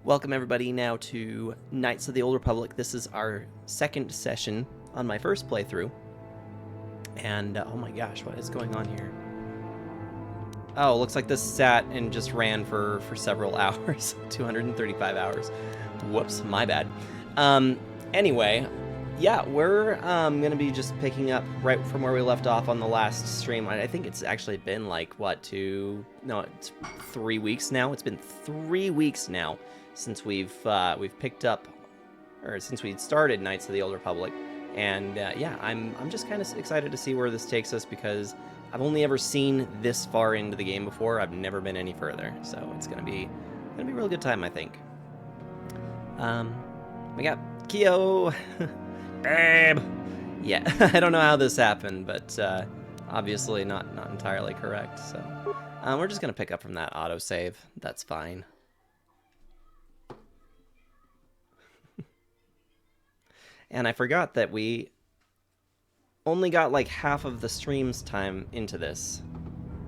Welcome everybody now to Knights of the Old Republic. This is our second session on my first playthrough. And oh my gosh, what is going on here? Oh, looks like this sat and just ran for several hours. 235 hours. Whoops, my bad. Anyway, yeah, we're gonna be just picking up right from where we left off on the last stream. I think it's actually been like, what, it's 3 weeks now. It's been 3 weeks now since we've picked up, or since we started Knights of the Old Republic. And yeah, I'm just kind of excited to see where this takes us, because I've only ever seen this far into the game before. I've never been any further, so it's gonna be a really good time, I think. We got Kyo. Babe. Yeah, I don't know how this happened, but obviously not entirely correct. So we're just gonna pick up from that autosave. That's fine. And I forgot that we only got like half of the stream's time into this.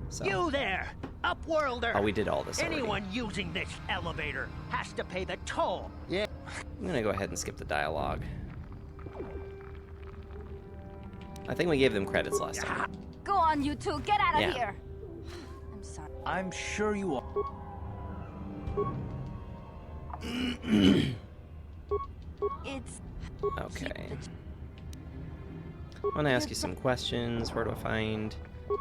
So. You there, Upworlder! Oh, we did all this already. Anyone using this elevator has to pay the toll. Yeah. I'm gonna go ahead and skip the dialogue. I think we gave them credits last time. Go on, you two. Get out of here. I'm sorry. I'm sure you are. It's... Okay. I want to ask you some questions. Where do I find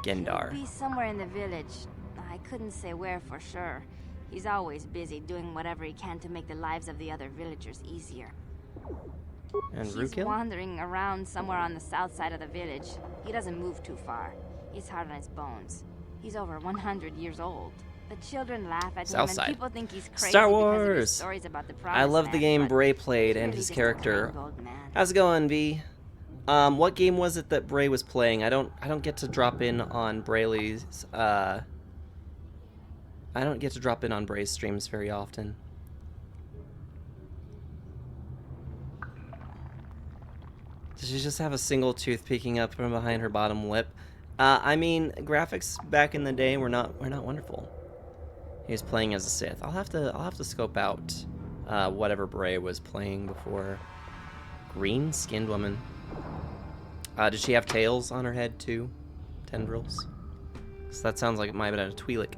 Gendar? He'll be somewhere in the village. I couldn't say where for sure. He's always busy doing whatever he can to make the lives of the other villagers easier. And He's Rookil? wandering around somewhere on the south side of the village. He doesn't move too far. He's hard on his bones. He's over 100 years old. The children laugh at him, and Southside. people think he's crazy Star because of his Wars! stories about the I love the Promised game Land, but Bray played he's and really his just a character. kind old man. How's it going, V? What game was it that Bray was playing? I don't get to drop in on Bray's I don't get to drop in on Bray's streams very often. Does she just have a single tooth peeking up from behind her bottom lip? I mean, graphics back in the day were not wonderful. He was playing as a Sith. I'll have to scope out whatever Bray was playing before. Green-skinned woman. Did she have tails on her head too? Tendrils? So that sounds like it might have been a Twi'lek.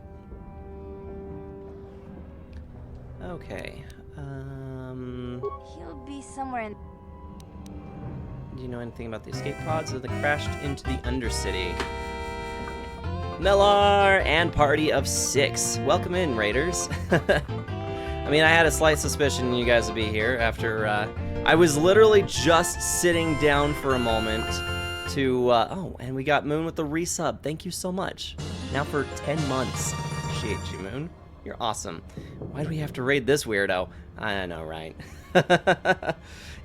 Okay. He'll be somewhere in... Do you know anything about the escape pods that crashed into the Undercity? Mellar and party of 6. Welcome in, Raiders. I mean, I had a slight suspicion you guys would be here after I was literally just sitting down for a moment to oh, and we got Moon with the resub. Thank you so much. Now for 10 months. Appreciate you, Moon. You're awesome. Why do we have to raid this weirdo? I know, right?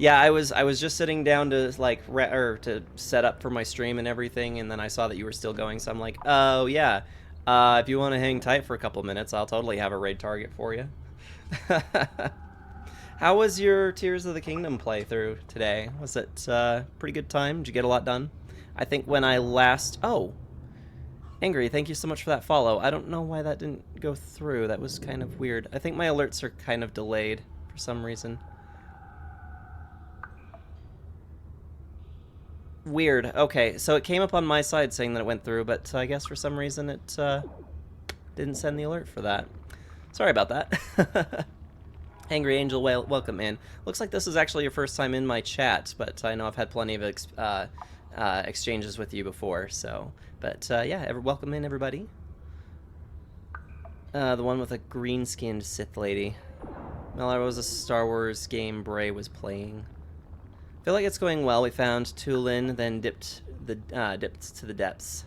Yeah, I was just sitting down to like to set up for my stream and everything, and then I saw that you were still going, so I'm like, oh yeah, if you want to hang tight for a couple minutes, I'll totally have a raid target for you. How was your Tears of the Kingdom playthrough today? Was it pretty good time? Did you get a lot done? I think when I last... Oh! Angry, thank you so much for that follow. I don't know why that didn't go through. That was kind of weird. I think my alerts are kind of delayed for some reason. Weird. Okay, so it came up on my side saying that it went through, but I guess for some reason it didn't send the alert for that. Sorry about that. Angry Angel, welcome in. Looks like this is actually your first time in my chat, but I know I've had plenty of exchanges with you before, so... But, yeah, welcome in, everybody. The one with a green-skinned Sith lady. Well, that was a Star Wars game Bray was playing. I feel like it's going well. We found Tulin, then dipped to the depths.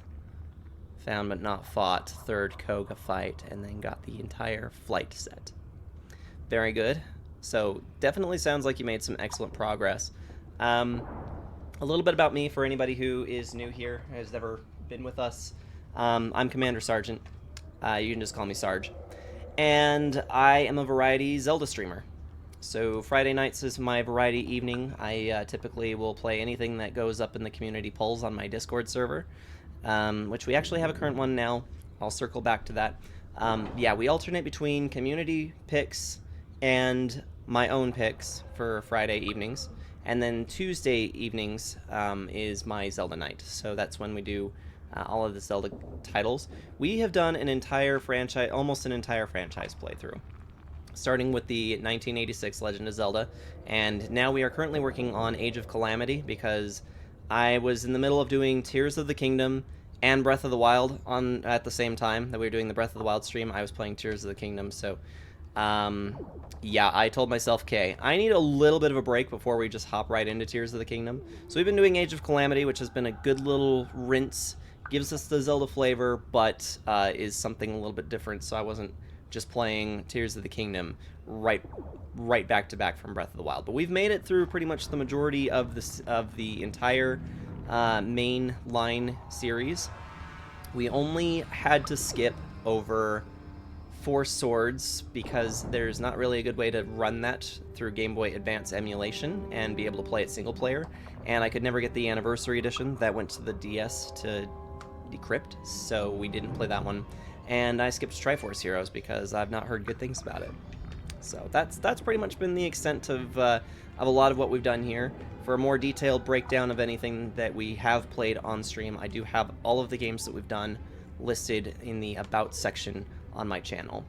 Found but not fought. Third Koga fight, and then got the entire flight set. Very good. So definitely sounds like you made some excellent progress. A little bit about me for anybody who is new here, has never been with us. I'm Commander Sargent. You can just call me Sarge. And I am a variety Zelda streamer. So Friday nights is my variety evening. I typically will play anything that goes up in the community polls on my Discord server, which we actually have a current one now. I'll circle back to that. Yeah, we alternate between community picks and my own picks for Friday evenings. And then Tuesday evenings is my Zelda night. So that's when we do all of the Zelda titles. We have done an entire franchise, almost an entire franchise playthrough, starting with the 1986 Legend of Zelda, and now we are currently working on Age of Calamity because I was in the middle of doing Tears of the Kingdom and Breath of the Wild on at the same time that we were doing the Breath of the Wild stream. I was playing Tears of the Kingdom, so yeah, I told myself, okay, I need a little bit of a break before we just hop right into Tears of the Kingdom. So we've been doing Age of Calamity, which has been a good little rinse, gives us the Zelda flavor, but is something a little bit different, so I wasn't just playing Tears of the Kingdom right back to back from Breath of the Wild. But we've made it through pretty much the majority of the entire main line series. We only had to skip over Four Swords because there's not really a good way to run that through Game Boy Advance emulation and be able to play it single player. And I could never get the Anniversary Edition that went to the DS to decrypt, so we didn't play that one. And I skipped Triforce Heroes because I've not heard good things about it. So that's pretty much been the extent of a lot of what we've done here. For a more detailed breakdown of anything that we have played on stream, I do have all of the games that we've done listed in the About section on my channel.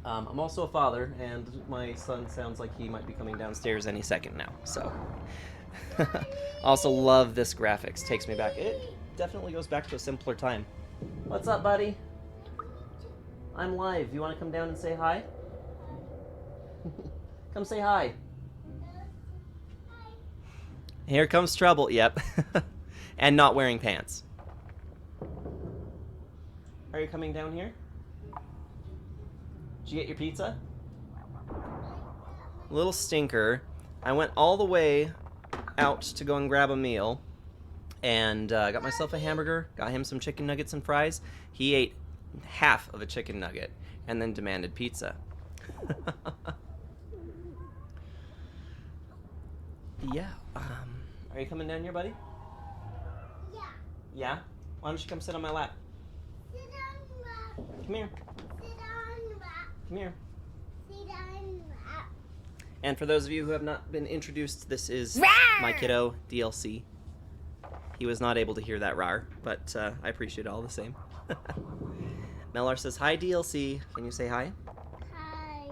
I'm also a father, and my son sounds like he might be coming downstairs any second now, so. Also love this graphics. Takes me back. It definitely goes back to a simpler time. What's up, buddy? I'm live. You want to come down and say hi? Come say hi. Here comes trouble. Yep. And not wearing pants. Are you coming down here? Did you get your pizza? Little stinker. I went all the way out to go and grab a meal and got myself a hamburger, got him some chicken nuggets and fries. He ate half of a chicken nugget and then demanded pizza. Yeah. Are you coming down here, buddy? Yeah. Yeah? Why don't you come sit on my lap? Sit on lap. Come here. Sit on lap. Come here. Sit on lap. And for those of you who have not been introduced, this is my kiddo, DLC. He was not able to hear that rar, but I appreciate it all the same. Mellar says, hi, DLC. Can you say hi? Hi.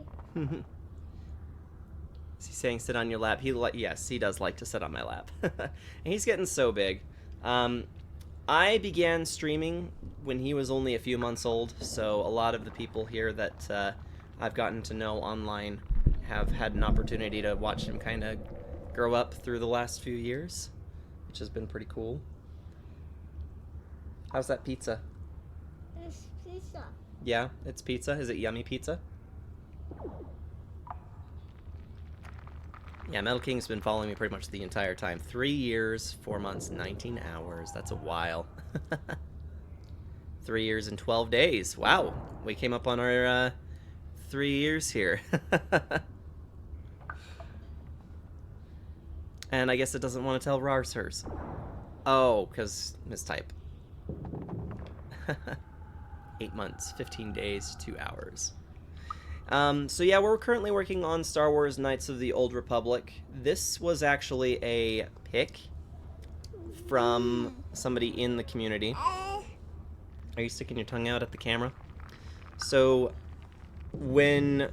Is he saying sit on your lap? Yes, he does like to sit on my lap. And he's getting so big. I began streaming when he was only a few months old, so a lot of the people here that I've gotten to know online have had an opportunity to watch him kind of grow up through the last few years, which has been pretty cool. How's that pizza? It's pizza. Yeah, it's pizza. Is it yummy pizza? Yeah, Metal King's been following me pretty much the entire time. 3 years, 4 months, 19 hours. That's a while. 3 years and 12 days. Wow. We came up on our 3 years here. And I guess it doesn't want to tell Rars hers. Oh, because mistype. 8 months, 15 days, 2 hours. So yeah, we're currently working on Star Wars Knights of the Old Republic. This was actually a pick from somebody in the community. Are you sticking your tongue out at the camera? So when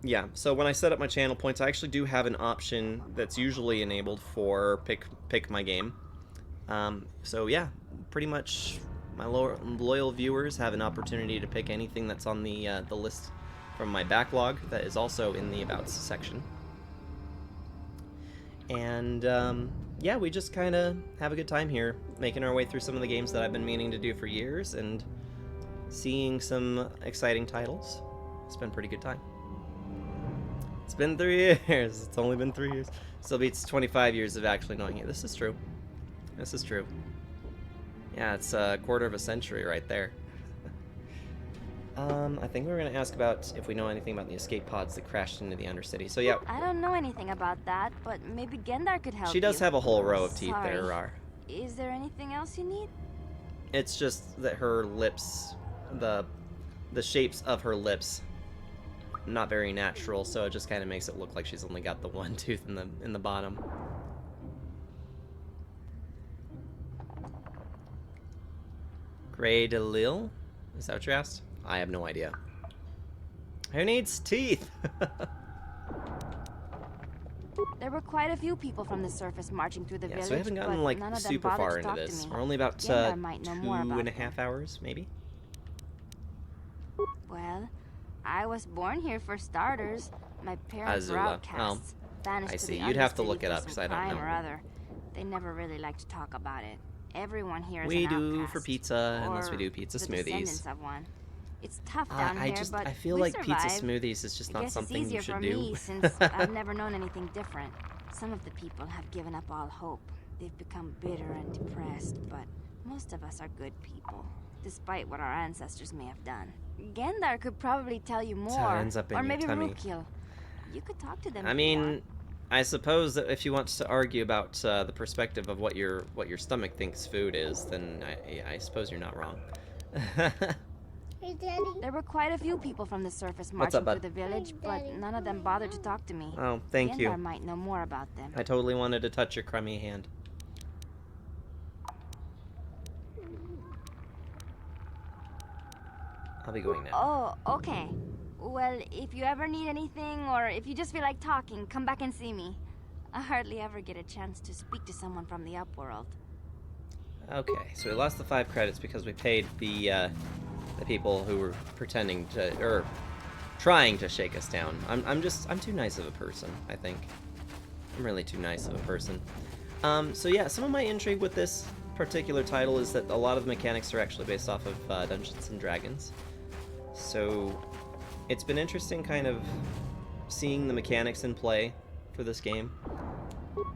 I set up my channel points, I actually do have an option that's usually enabled for pick my game. So yeah, pretty much my loyal viewers have an opportunity to pick anything that's on the list from my backlog that is also in the About section. And yeah, we just kind of have a good time here, making our way through some of the games that I've been meaning to do for years and seeing some exciting titles. It's been a pretty good time. It's been 3 years. It's only been 3 years. Still beats 25 years of actually knowing it. This is true. This is true. Yeah, it's a quarter of a century right there. I think we were going to ask about if we know anything about the escape pods that crashed into the Undercity. So yeah. I don't know anything about that, but maybe Gendar could help She does you. have a whole row of teeth Sorry. there, Rar. Is there anything else you need? It's just that her lips, the shapes of her lips not very natural, so it just kind of makes it look like she's only got the one tooth in the bottom. Grey DeLille? Is that what you asked? I have no idea. Who needs teeth? There were quite a few people from the surface marching through the Yeah, village, so we haven't gotten but like none of them super bothered far to into talk this. to me. We're only about Gendar might know more about 2.5 hours, maybe. Well, I was born here for starters. My parents were Azula. outcasts, banished I to see. the You'd have to Undercity look it for up, some 'cause I don't crime know. or other. They never really liked to talk about it. Everyone here is We an do outcast, for pizza, unless we or do pizza the smoothies. descendants of one. It's tough down I here, but feel we like survive. pizza smoothies is just I not guess something it's easier you should for do. me since I've never known anything different. Some of the people have given up all hope. They've become bitter and depressed, but most of us are good people, despite what our ancestors may have done. Gendar could probably tell you That's how it more, ends up in or your maybe tummy. Rukil. You could talk to them. I if you mean, want. I suppose that if you want to argue about the perspective of what your stomach thinks food is, then I suppose you're not wrong. Hey, Daddy. There were quite a few people from the surface What's marching up, bud? through the village, Hey, but Daddy. none of them bothered to talk to me. Oh, thank you. Gendar might know more about them. I totally wanted to touch your crummy hand. I'll be going now. Oh, okay. Well, if you ever need anything, or if you just feel like talking, come back and see me. I hardly ever get a chance to speak to someone from the Upworld. Okay, so we lost the 5 credits because we paid the people who were pretending to, or trying to shake us down. I'm too nice of a person, I think. I'm really too nice of a person. So yeah, some of my intrigue with this particular title is that a lot of the mechanics are actually based off of Dungeons and Dragons. So it's been interesting kind of seeing the mechanics in play for this game.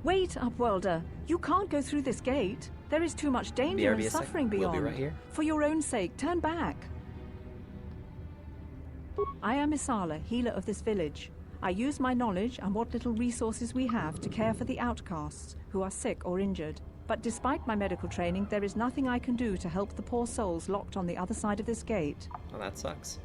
Wait, Upworlder. You can't go through this gate. There is too much danger BRB and a sec. suffering We'll beyond. be right here. For your own sake, turn back. I am Isala, healer of this village. I use my knowledge and what little resources we have to care for the outcasts who are sick or injured. But despite my medical training, there is nothing I can do to help the poor souls locked on the other side of this gate. Well, that sucks.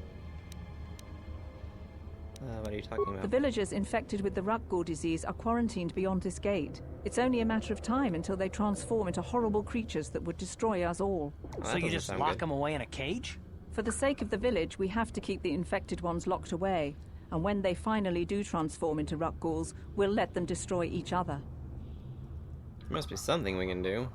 What are you talking about? The villagers infected with the Rukgul disease are quarantined beyond this gate. It's only a matter of time until they transform into horrible creatures that would destroy us all. Oh, that So you doesn't just sound lock good. them away in a cage? For the sake of the village, we have to keep the infected ones locked away. And when they finally do transform into Rukguls, we'll let them destroy each other. There must be something we can do.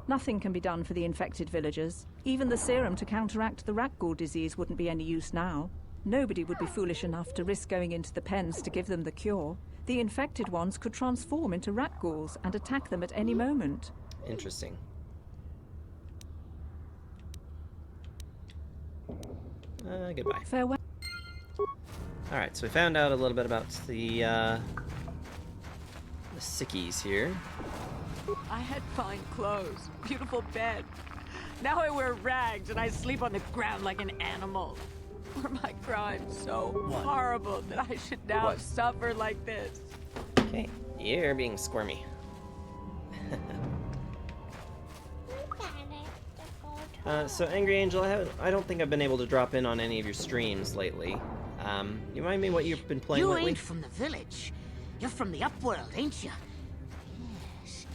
Nothing can be done for the infected villagers. Even the serum to counteract the Rukgul disease wouldn't be any use now. Nobody would be foolish enough to risk going into the pens to give them the cure. The infected ones could transform into Rukguls and attack them at any moment. Interesting. Goodbye. Farewell. Alright, so we found out a little bit about the sickies here. I had fine clothes, beautiful bed. Now I wear rags and I sleep on the ground like an animal. Were my crimes so horrible that I should now suffer like this? Okay, you're being squirmy. So Angry Angel, I don't think I've been able to drop in on any of your streams lately. You remind me what you've been playing You lately? ain't from the village. You're from the Upworld, ain't you? Yes.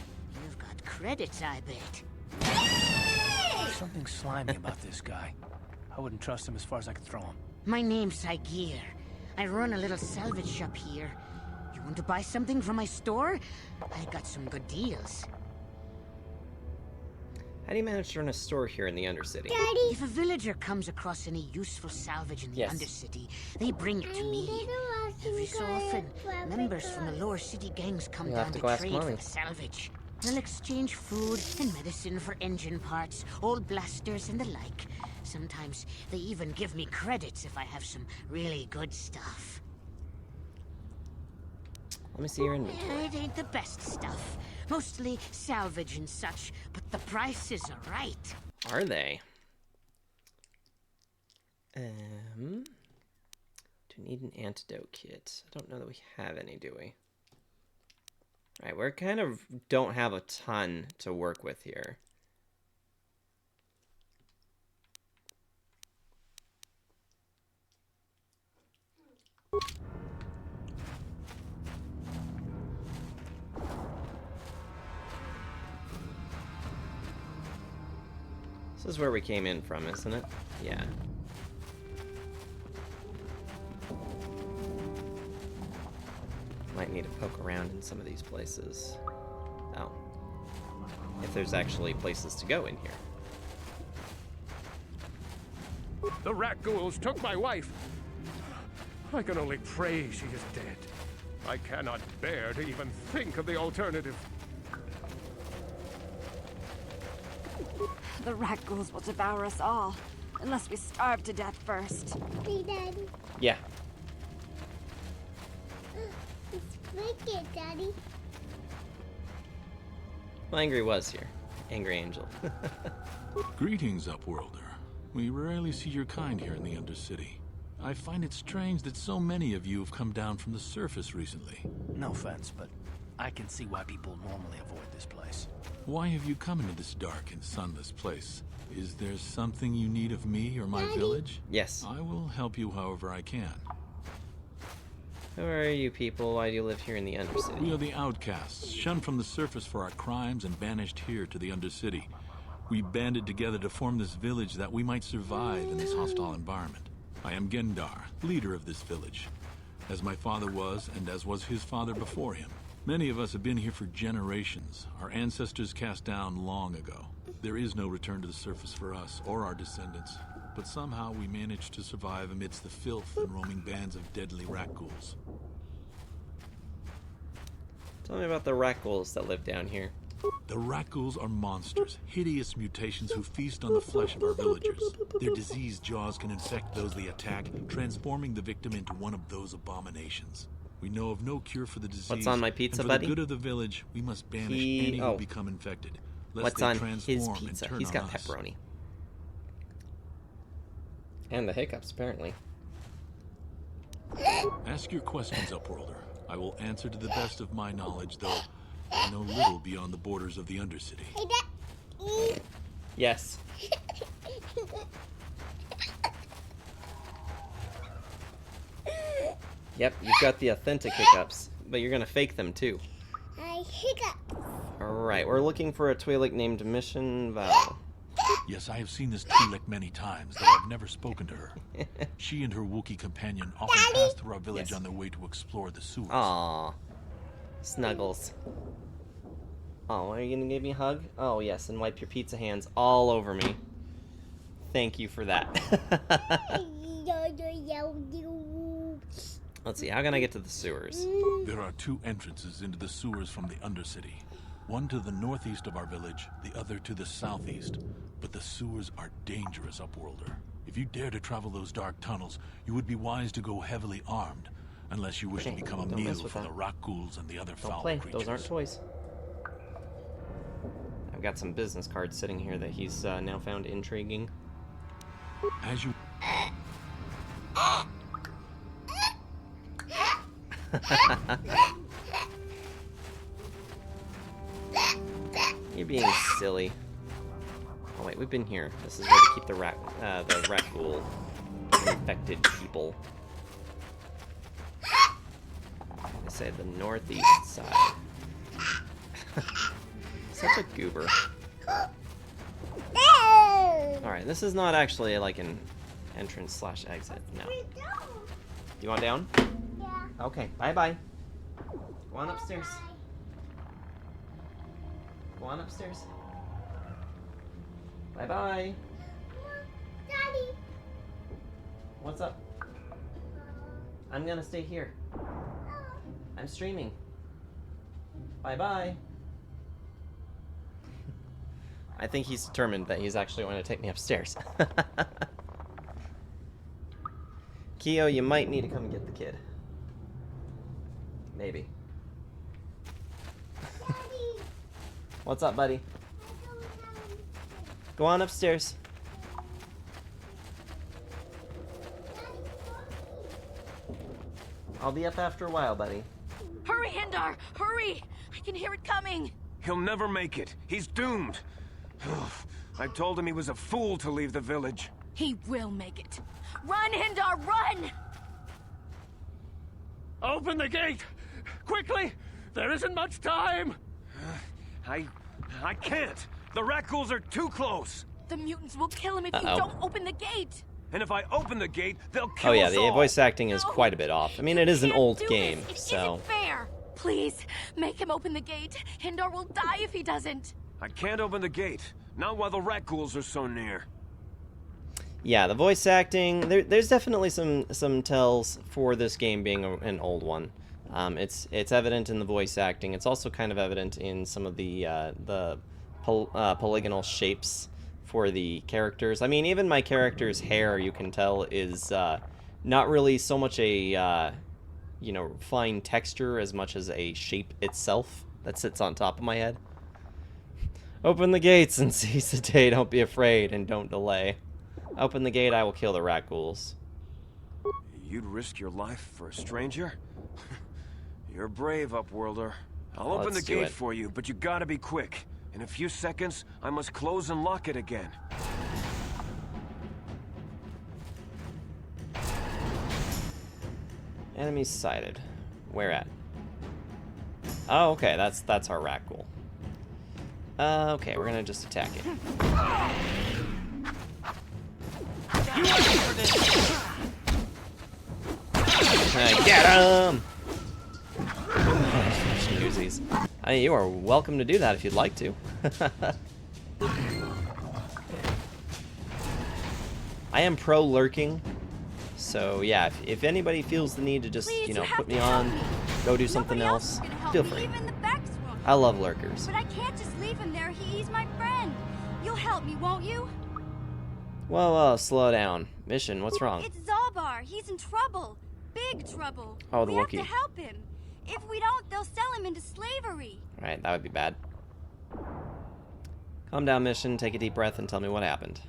You've got credits, I bet. Something slimy about this guy. I wouldn't trust him as far as I could throw him. My name's Saigir. I run a little salvage shop here. You want to buy something from my store? I got some good deals. How do you manage to run a store here in the Undercity? If a villager comes across any useful salvage in the Yes. Undercity, they bring it to me. Every so often, members from the lower city gangs come You'll down have to to go ask trade Mommy. for the salvage. They'll exchange food and medicine for engine parts, old blasters and the like. Sometimes they even give me credits if I have some really good stuff. Let me see your inventory. It ain't the best stuff. Mostly salvage and such, but the prices are right. Are they? Do we need an antidote kit? I don't know that we have any, do we? Alright, we kind of don't have a ton to work with here. This is where we came in from, isn't it? Yeah. Might need to poke around in some of these places. Oh. If there's actually places to go in here. The rat ghouls took my wife. I can only pray she is dead. I cannot bear to even think of the alternative. The rat ghouls will devour us all, unless we starve to death first. Hey, Daddy. Yeah. It's wicked, Daddy. Well, Angry was here. Angry Angel. Greetings, Upworlder. We rarely see your kind here in the Undercity. I find it strange that so many of you have come down from the surface recently. No offense, but I can see why people normally avoid this place. Why have you come into this dark and sunless place? Is there something you need of me or my village? Yes. I will help you however I can. Who are you people? Why do you live here in the We Undercity? are the outcasts, shunned from the surface for our crimes and banished here to the Undercity. We banded together to form this village that we might survive in this hostile environment. I am Gendar, leader of this village, as my father was and as was his father before him. Many of us have been here for generations, our ancestors cast down long ago. There is no return to the surface for us or our descendants, but somehow we managed to survive amidst the filth and roaming bands of deadly rat ghouls. Tell me about the rat ghouls that live down here. The rat ghouls are monsters, hideous mutations who feast on the flesh of our villagers. Their diseased jaws can infect those they attack, transforming the victim into one of those abominations. We know of no cure for the disease. What's on my pizza, and for buddy? the good of the village, we must banish any who become infected. Lest What's they on transform his and pizza? turn He's on got us. pepperoni. And the hiccups, apparently. Ask your questions, Upworlder. I will answer to the best of my knowledge, though I know little beyond the borders of the Undercity. Hey, Daddy. Yes. Yep, you've got the authentic hiccups, but you're gonna fake them too. I hiccup. Alright, we're looking for a Twi'lek named Mission Val. Yes, I have seen this Twi'lek many times, though I've never spoken to her. She and her Wookiee companion often pass through our village Yes. on their way to explore the sewers. Aww. Snuggles. Oh, are you gonna give me a hug? Oh, yes, and wipe your pizza hands all over me. Thank you for that. Let's see, how can I get to the sewers? There are two entrances into the sewers from the Undercity. One to the northeast of our village, the other to the southeast. But the sewers are dangerous, Upworlder. If you dare to travel those dark tunnels, you would be wise to go heavily armed. Unless you wish to Okay, become a don't meal mess with for that. the rock ghouls and the other Don't foul play, creatures. those aren't toys. I've got some business cards sitting here that he's now found intriguing. As you... You're being silly. Oh wait, we've been here. This is where to keep the rat ghoul infected people. They say the northeast side. Such a goober. Alright, this is not actually like an entrance/exit. No. You want down? Yeah. Okay, bye-bye. Go on upstairs. Go on upstairs. Bye-bye. Daddy. What's up? I'm gonna stay here. I'm streaming. Bye-bye. I think he's determined that he's actually going to take me upstairs. Keo, you might need to come get the kid. Maybe. Daddy. What's up, buddy? Go on upstairs. I'll be up after a while, buddy. Hurry, Hindar! Hurry! I can hear it coming! He'll never make it. He's doomed. I told him he was a fool to leave the village. He will make it. Run, Hindar, run! Open the gate! Quickly! There isn't much time! I can't. The rat ghouls are too close. The mutants will kill him if you Uh-oh. don't open the gate. And if I open the gate, they'll kill Oh yeah, us the all. voice acting is No, quite a bit off. I mean, you it is an can't old do game, this. It so... isn't fair. Please, make him open the gate. Hindar will die if he doesn't. I can't open the gate. Not while the rat ghouls are so near. Yeah, the voice acting, there's definitely some tells for this game being an old one. It's evident in the voice acting. It's also kind of evident in some of the polygonal shapes for the characters. I mean, even my character's hair, you can tell, is not really so much a you know, fine texture as much as a shape itself that sits on top of my head. Open the gates and seize the day. Don't be afraid and don't delay. Open the gate, I will kill the rat ghouls. You'd risk your life for a stranger? You're brave, Upworlder. I'll open the Let's do gate it. for you, but you gotta be quick. In a few seconds, I must close and lock it again. Enemies sighted. Where at? Oh, okay, that's our rat ghoul. Okay, we're gonna just attack it. Get him! Newsies. I mean, you are welcome to do that if you'd like to. I am pro lurking, so yeah, if anybody feels the need to just, Please, you know, you have put me to help on, me. go do something Nobody else, is gonna help feel me, free. Even the Bex won't. I love lurkers. But I can't just leave him there. He's my friend. You'll help me, won't you? Whoa, slow down. Mission, what's wrong? It's Zalbar. He's in trouble. Big trouble. Oh, the we have Wookiee. to help him. If we don't, they'll sell him into slavery. Right, that would be bad. Calm down, Mission. Take a deep breath and tell me what happened.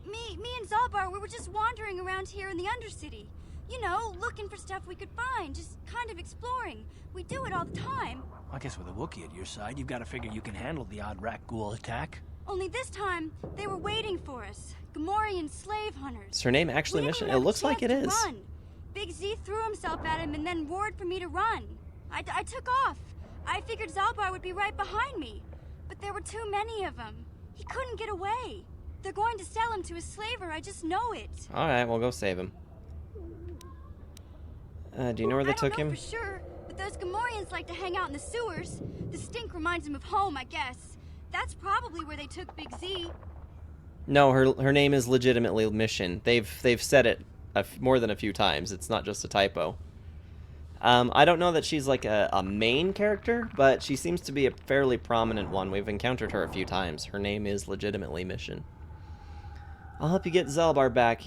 Me and Zalbar, we were just wandering around here in the Undercity. You know, looking for stuff we could find, just kind of exploring. We do it all the time. I guess with a Wookiee at your side, you've got to figure you can handle the odd rat ghoul attack. Only this time, they were waiting for us. Gamorrean slave hunters. Is her name actually We Mission? didn't It have a looks like it chance is. to run. Big Z threw himself at him and then roared for me to run. I took off. I figured Zalbar would be right behind me. But there were too many of them. He couldn't get away. They're going to sell him to a slaver, I just know it. Alright, we'll go save him. Do you know where they I don't took know him? for sure, but those Gamorreans like to hang out in the sewers. The stink reminds them of home, I guess. That's probably where they took Big Z. No, her name is legitimately Mission. They've said it more than a few times. It's not just a typo. I don't know that she's like a main character, but she seems to be a fairly prominent one. We've encountered her a few times. Her name is legitimately Mission. I'll help you get Zalbar back.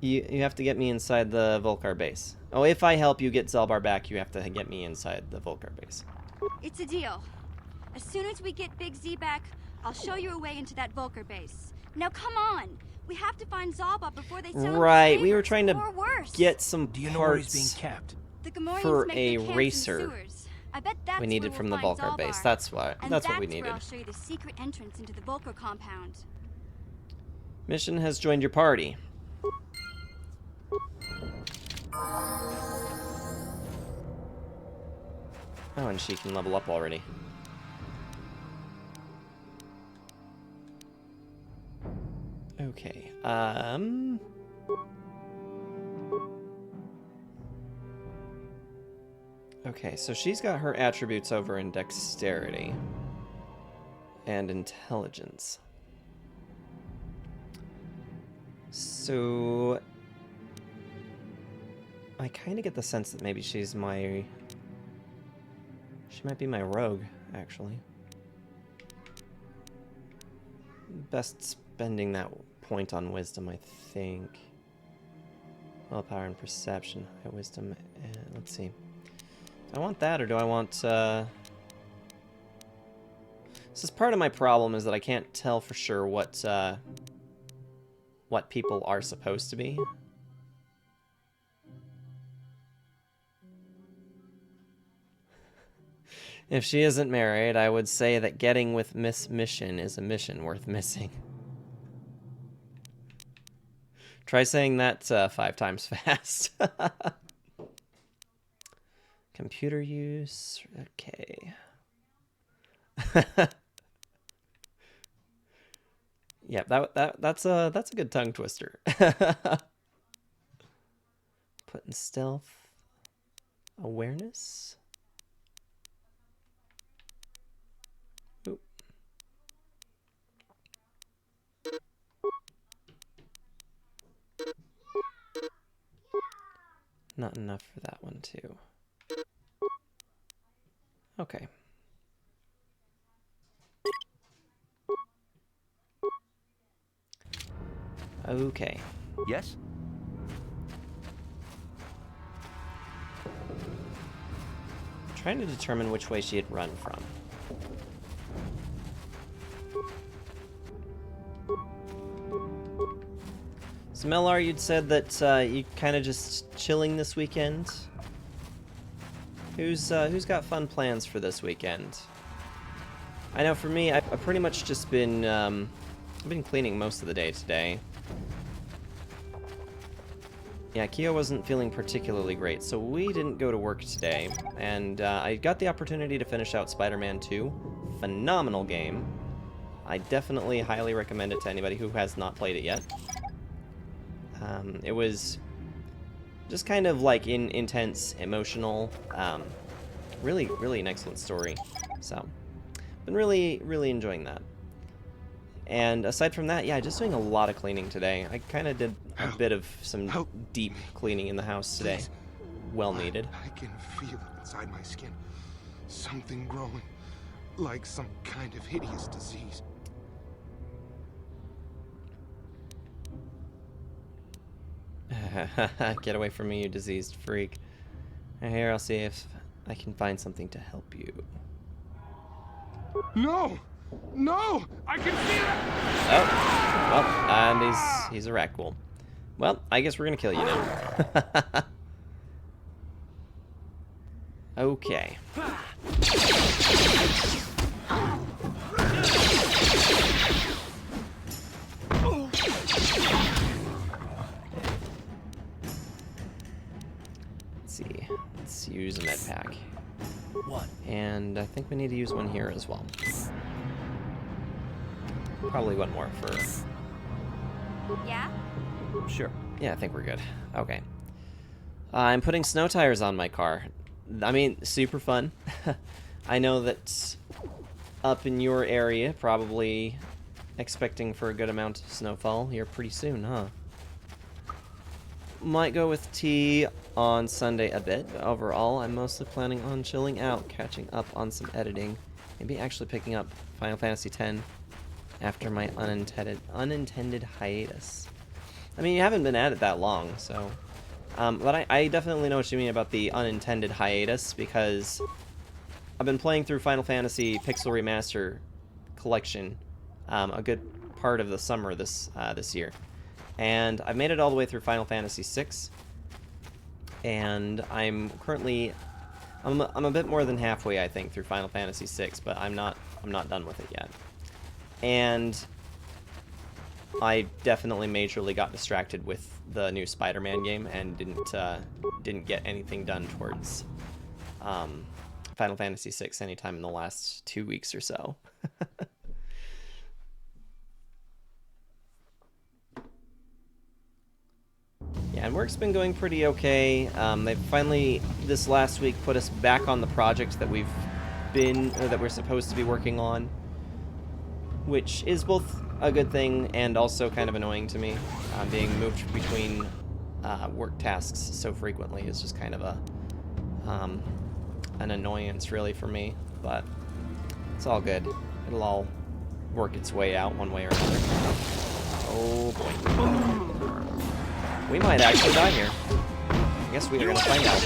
You have to get me inside the Volcar base. Oh, if I help you get Zalbar back, you have to get me inside the Volcar base. It's a deal. As soon as we get Big Z back, I'll show you a way into that Volker base. Now come on. We have to find Zalbar before they sell him to Right, we were slavers, trying to or worse. get some Do you know where he's parts being kept? The Gamorreans for make a their camps racer in the sewers. I bet that's we needed where from we'll the find Volcar base. Zalbar. That's why. And That's what we where needed. I'll show you the secret entrance into the Volker compound. Mission has joined your party. Oh, and she can level up already. Okay, okay, so she's got her attributes over in dexterity and intelligence. So I kind of get the sense that maybe she might be my rogue, actually. Best spending that point on wisdom, I think. Willpower and perception, high wisdom, and let's see. Do I want that, or do I want, This is part of my problem, is that I can't tell for sure what people are supposed to be. If she isn't married, I would say that getting with Miss Mission is a mission worth missing. Try saying that 5 times fast. Computer use. Okay. Yeah, that's a good tongue twister. Putting stealth awareness. Oop. Not enough for that one too. Okay. Okay. Yes? Trying to determine which way she had run from. So Melar, you'd said that you kind of just chilling this weekend. Who's got fun plans for this weekend? I know for me, I've pretty much just been I've been cleaning most of the day today. Yeah, Kyo wasn't feeling particularly great, so we didn't go to work today. And I got the opportunity to finish out Spider-Man 2. Phenomenal game. I definitely highly recommend it to anybody who has not played it yet. It was just kind of like intense, emotional, really an excellent story. So, been really enjoying that. And aside from that, yeah, just doing a lot of cleaning today. I kind of did a bit of some deep cleaning in the house today. Well needed. I can feel it inside my skin. Something growing, like some kind of hideous disease. Get away from me, you diseased freak. Here, I'll see if I can find something to help you. No! No! I can feel it! Oh, well, and he's a Rakghoul. Well, I guess we're gonna kill you now. Okay. Let's see. Let's use a med pack. What? And I think we need to use one here as well. Probably one more for... Yeah? Sure. Yeah, I think we're good. Okay. I'm putting snow tires on my car. I mean, super fun. I know that up in your area, probably expecting for a good amount of snowfall here pretty soon, huh? Might go with tea on Sunday a bit, but overall, I'm mostly planning on chilling out, catching up on some editing, maybe actually picking up Final Fantasy X after my unintended hiatus. I mean, you haven't been at it that long, so... but I definitely know what you mean about the unintended hiatus, because I've been playing through Final Fantasy Pixel Remaster Collection a good part of the summer this year. And I've made it all the way through Final Fantasy VI, and I'm currently... I'm a bit more than halfway, I think, through Final Fantasy VI, but I'm not done with it yet. And I definitely majorly got distracted with the new Spider-Man game and didn't get anything done towards Final Fantasy VI anytime in the last 2 weeks or so. Yeah, and work's been going pretty okay. They finally this last week put us back on the project that we're supposed to be working on, which is both a good thing and also kind of annoying to me. Being moved between work tasks so frequently is just kind of an annoyance really for me, but it's all good. It'll all work its way out one way or another. Oh boy. We might actually die here. I guess we are going to find out.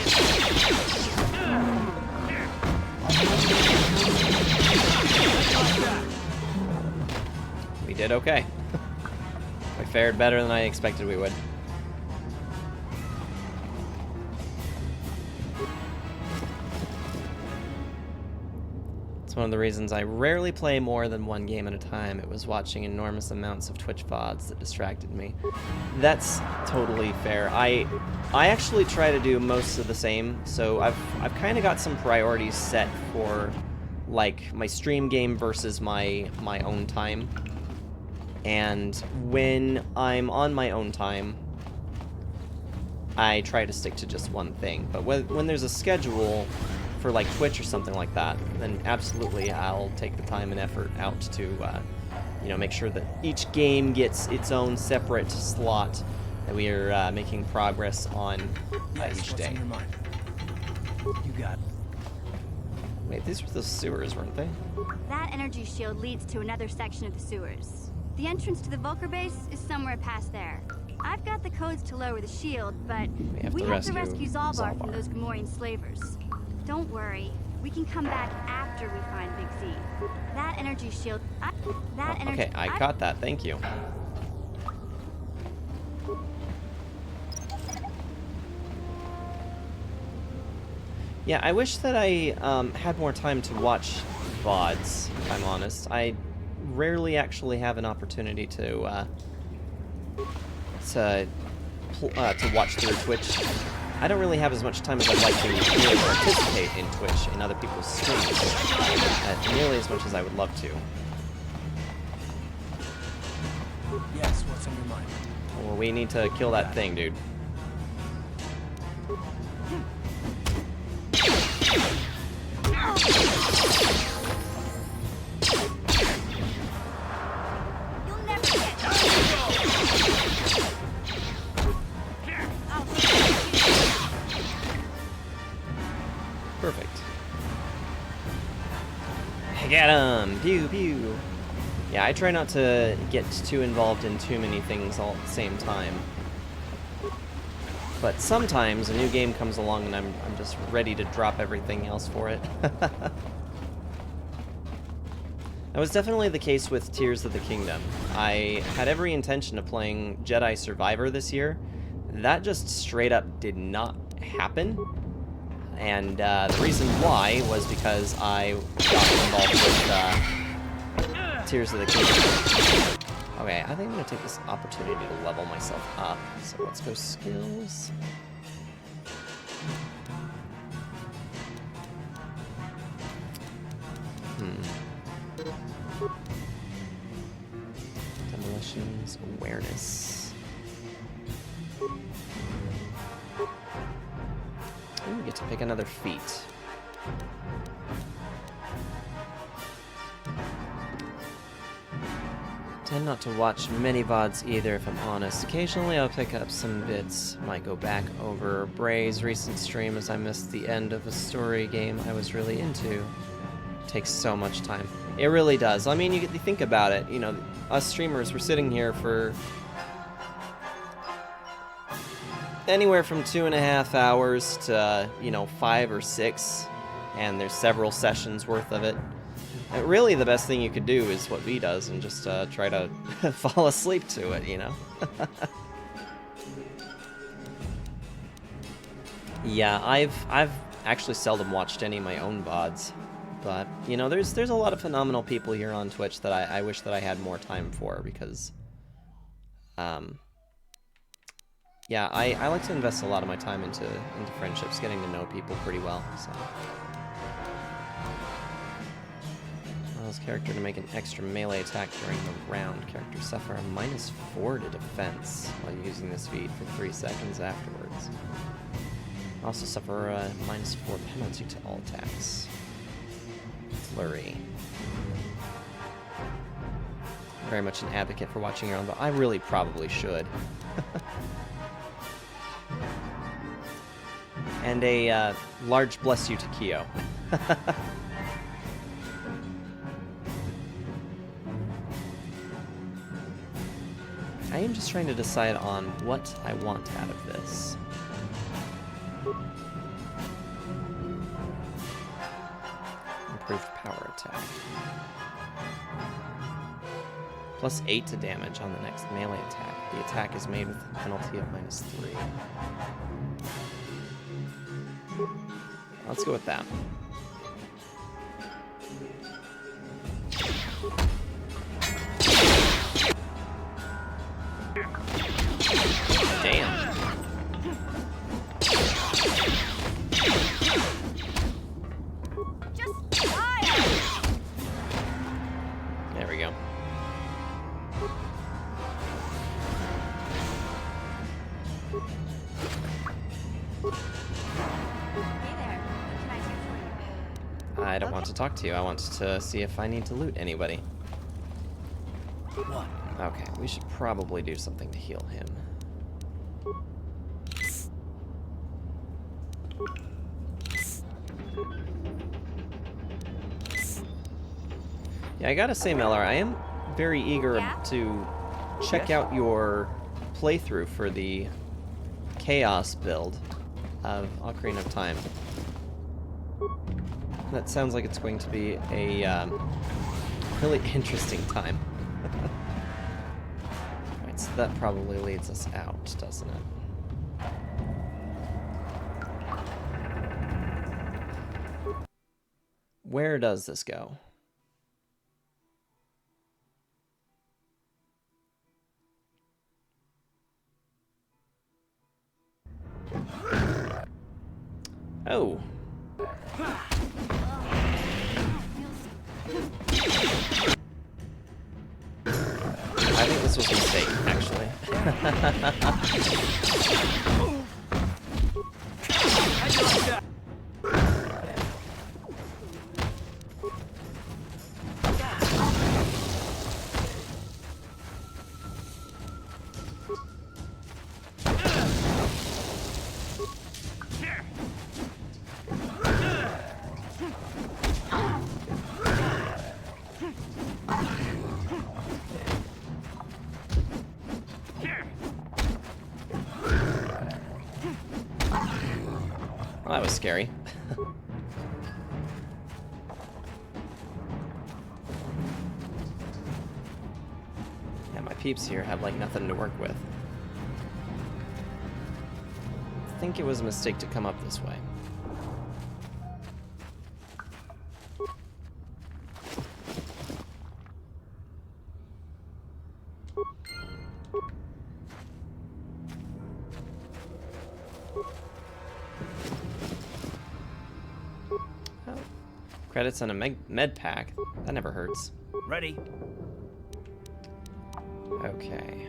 We did okay. We fared better than I expected we would. It's one of the reasons I rarely play more than one game at a time. It was watching enormous amounts of Twitch VODs that distracted me. That's totally fair. I actually try to do most of the same, so I've kind of got some priorities set for like my stream game versus my own time. And when I'm on my own time, I try to stick to just one thing. But when there's a schedule for like Twitch or something like that, then absolutely I'll take the time and effort out to, you know, make sure that each game gets its own separate slot that we are making progress on each day. On your mind? You got it. Wait, these were the sewers, weren't they? That energy shield leads to another section of the sewers. The entrance to the Vulcar base is somewhere past there. I've got the codes to lower the shield, but we have to rescue Zalbar from those Gamorrean slavers. Don't worry, we can come back after we find Big Z. That energy shield... Okay, I got that, thank you. Yeah, I wish that I had more time to watch VODs, if I'm honest. I rarely actually have an opportunity to watch through Twitch. I don't really have as much time as I'd like to really participate in Twitch and other people's streams, nearly as much as I would love to. Yes, what's on your mind? Well, we need to kill that thing, dude. Perfect. Get him! Pew pew! Yeah, I try not to get too involved in too many things all at the same time. But sometimes a new game comes along and I'm just ready to drop everything else for it. That was definitely the case with Tears of the Kingdom. I had every intention of playing Jedi Survivor this year. That just straight up did not happen. And the reason why was because I got involved with Tears of the Kingdom. Okay, I think I'm going to take this opportunity to level myself up. So let's go skills. Demolitions, awareness. Ooh, we get to pick another feat. Tend not to watch many VODs either, if I'm honest. Occasionally I'll pick up some bits. Might go back over Bray's recent stream as I missed the end of a story game I was really into. It takes so much time. It really does. I mean, you think about it, you know, us streamers, we're sitting here for anywhere from 2.5 hours to, you know, 5 or 6, and there's several sessions worth of it. And really, the best thing you could do is what V does and just try to fall asleep to it, you know? Yeah, I've actually seldom watched any of my own VODs, but, you know, there's a lot of phenomenal people here on Twitch that I wish that I had more time for, because, yeah, I like to invest a lot of my time into friendships, getting to know people pretty well, so... Allows character to make an extra melee attack during the round. Characters suffer a -4 to defense while using this feat for 3 seconds afterwards. Also suffer a -4 penalty to all attacks. Flurry. Very much an advocate for watching your own, but I really probably should. And a large bless you to Kyo. I am just trying to decide on what I want out of this. Improved power attack. +8 to damage on the next melee attack. The attack is made with a penalty of -3. Let's go with that. Damn. Just fire! There we go. I don't want to talk to you. I want to see if I need to loot anybody. What? Okay, we should probably do something to heal him. Yeah, I gotta say, Mellar, I am very eager to check out your playthrough for the Chaos build of Ocarina of Time. That sounds like it's going to be a really interesting time. Alright, so that probably leads us out, doesn't it? Where does this go? Oh. I think this was a mistake, actually. Well, that was scary. Yeah, my peeps here have like nothing to work with. I think it was a mistake to come up this way. Credits on a med pack. That never hurts. Ready. Okay.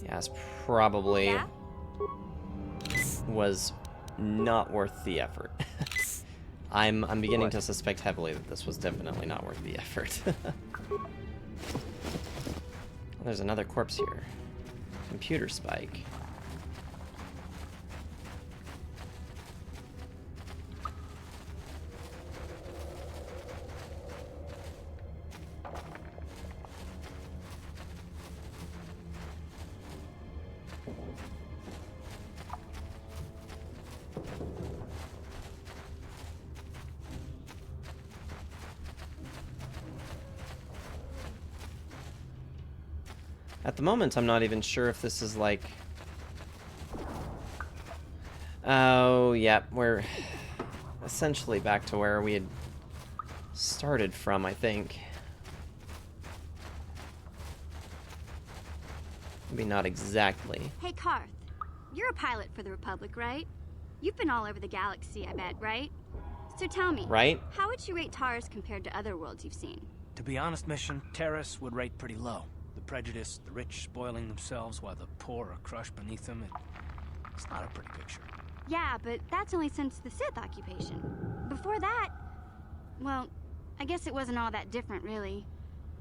Yeah, it's probably was not worth the effort. I'm beginning to suspect heavily that this was definitely not worth the effort. There's another corpse here. Computer spike. At the moment, I'm not even sure if this is like... Oh, yeah, we're essentially back to where we had started from, I think. Maybe not exactly. Hey, Carth. You're a pilot for the Republic, right? You've been all over the galaxy, I bet, right? So tell me, right? How would you rate Taurus compared to other worlds you've seen? To be honest, Mission, Taurus would rate pretty low. The prejudice, the rich spoiling themselves while the poor are crushed beneath them, it's not a pretty picture. Yeah, but that's only since the Sith occupation. Before that, well, I guess it wasn't all that different, really.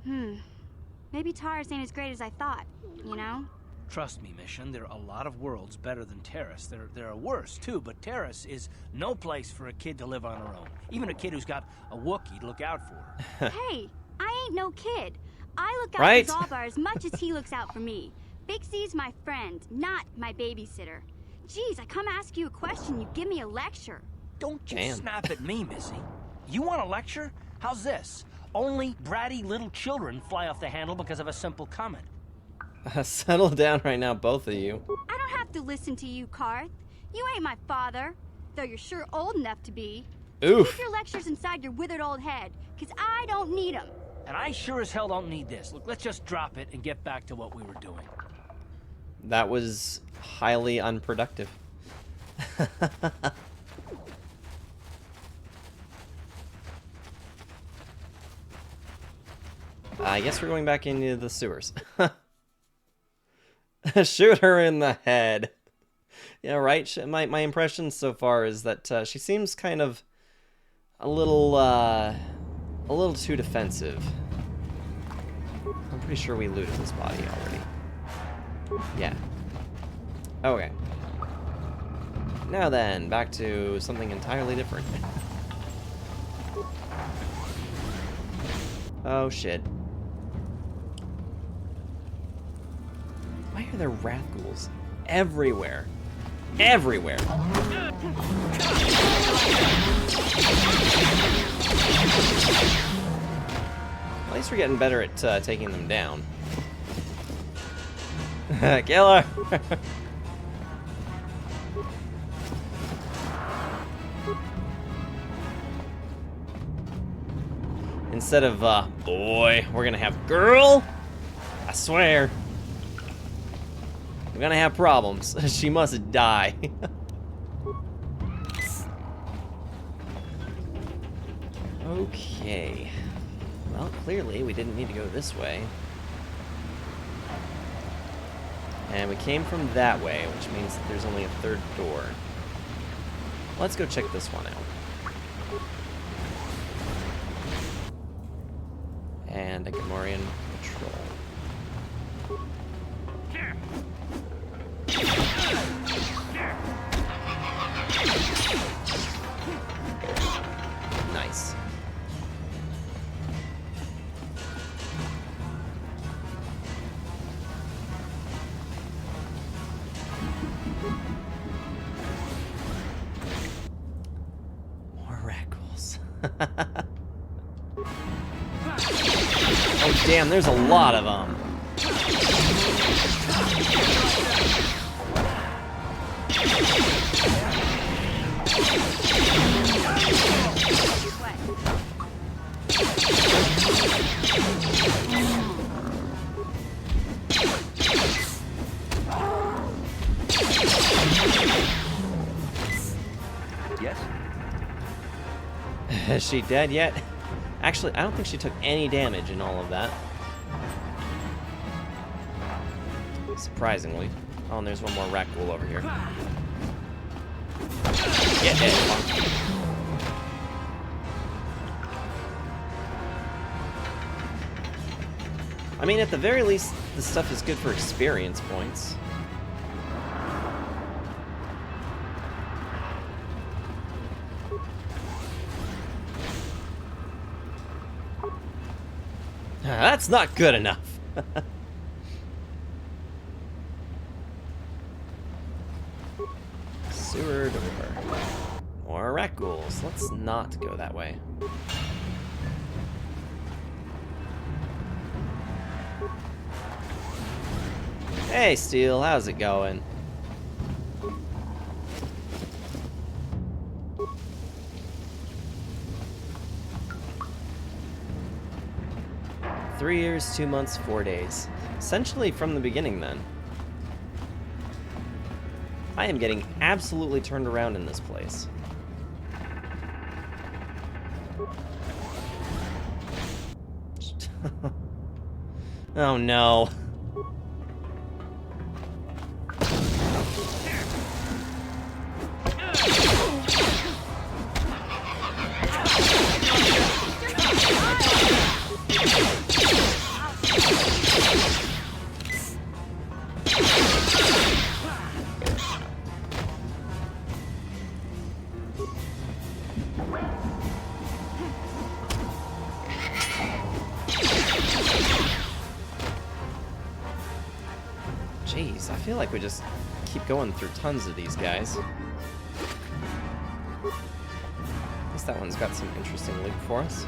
Maybe Taurus ain't as great as I thought, you know? Trust me, Mission, there are a lot of worlds better than Taurus. There are worse, too, but Taurus is no place for a kid to live on her own. Even a kid who's got a Wookiee to look out for her. Hey, I ain't no kid. I look out for Zaalbar as much as he looks out for me. Big C's my friend, not my babysitter. Jeez, I come ask you a question, you give me a lecture. Don't you snap at me, Missy. You want a lecture? How's this? Only bratty little children fly off the handle because of a simple comment. Settle down right now, both of you. I don't have to listen to you, Carth. You ain't my father, though you're sure old enough to be. Oof. Keep your lectures inside your withered old head, because I don't need them. And I sure as hell don't need this. Look, let's just drop it and get back to what we were doing. That was highly unproductive. I guess we're going back into the sewers. Shoot her in the head. Yeah, right. My impression so far is that she seems kind of a little too defensive. I'm pretty sure we looted this body already. Yeah. Okay. Now then, back to something entirely different. Oh shit. Why are there wrath ghouls everywhere? Everywhere! At least we're getting better at taking them down. Killer! Instead of, boy, we're gonna have girl, I swear. We're gonna have problems. She must die. Okay. Well, clearly we didn't need to go this way. And we came from that way, which means that there's only a third door. Let's go check this one out. And a Gamorrean patrol. Nice. More raccoons. Oh damn, there's a lot of them. Yes? Is she dead yet? Actually, I don't think she took any damage in all of that. Surprisingly. Oh, and there's one more rat ghoul over here. Get hit. I mean, at the very least, this stuff is good for experience points. That's not good enough. Sewer door. More rat ghouls. Let's not go that way. Hey, Steel, how's it going? Three years, 2 months, 4 days. Essentially from the beginning, then. I am getting absolutely turned around in this place. Oh no. Jeez, I feel like we just keep going through tons of these guys. At least that one's got some interesting loot for us.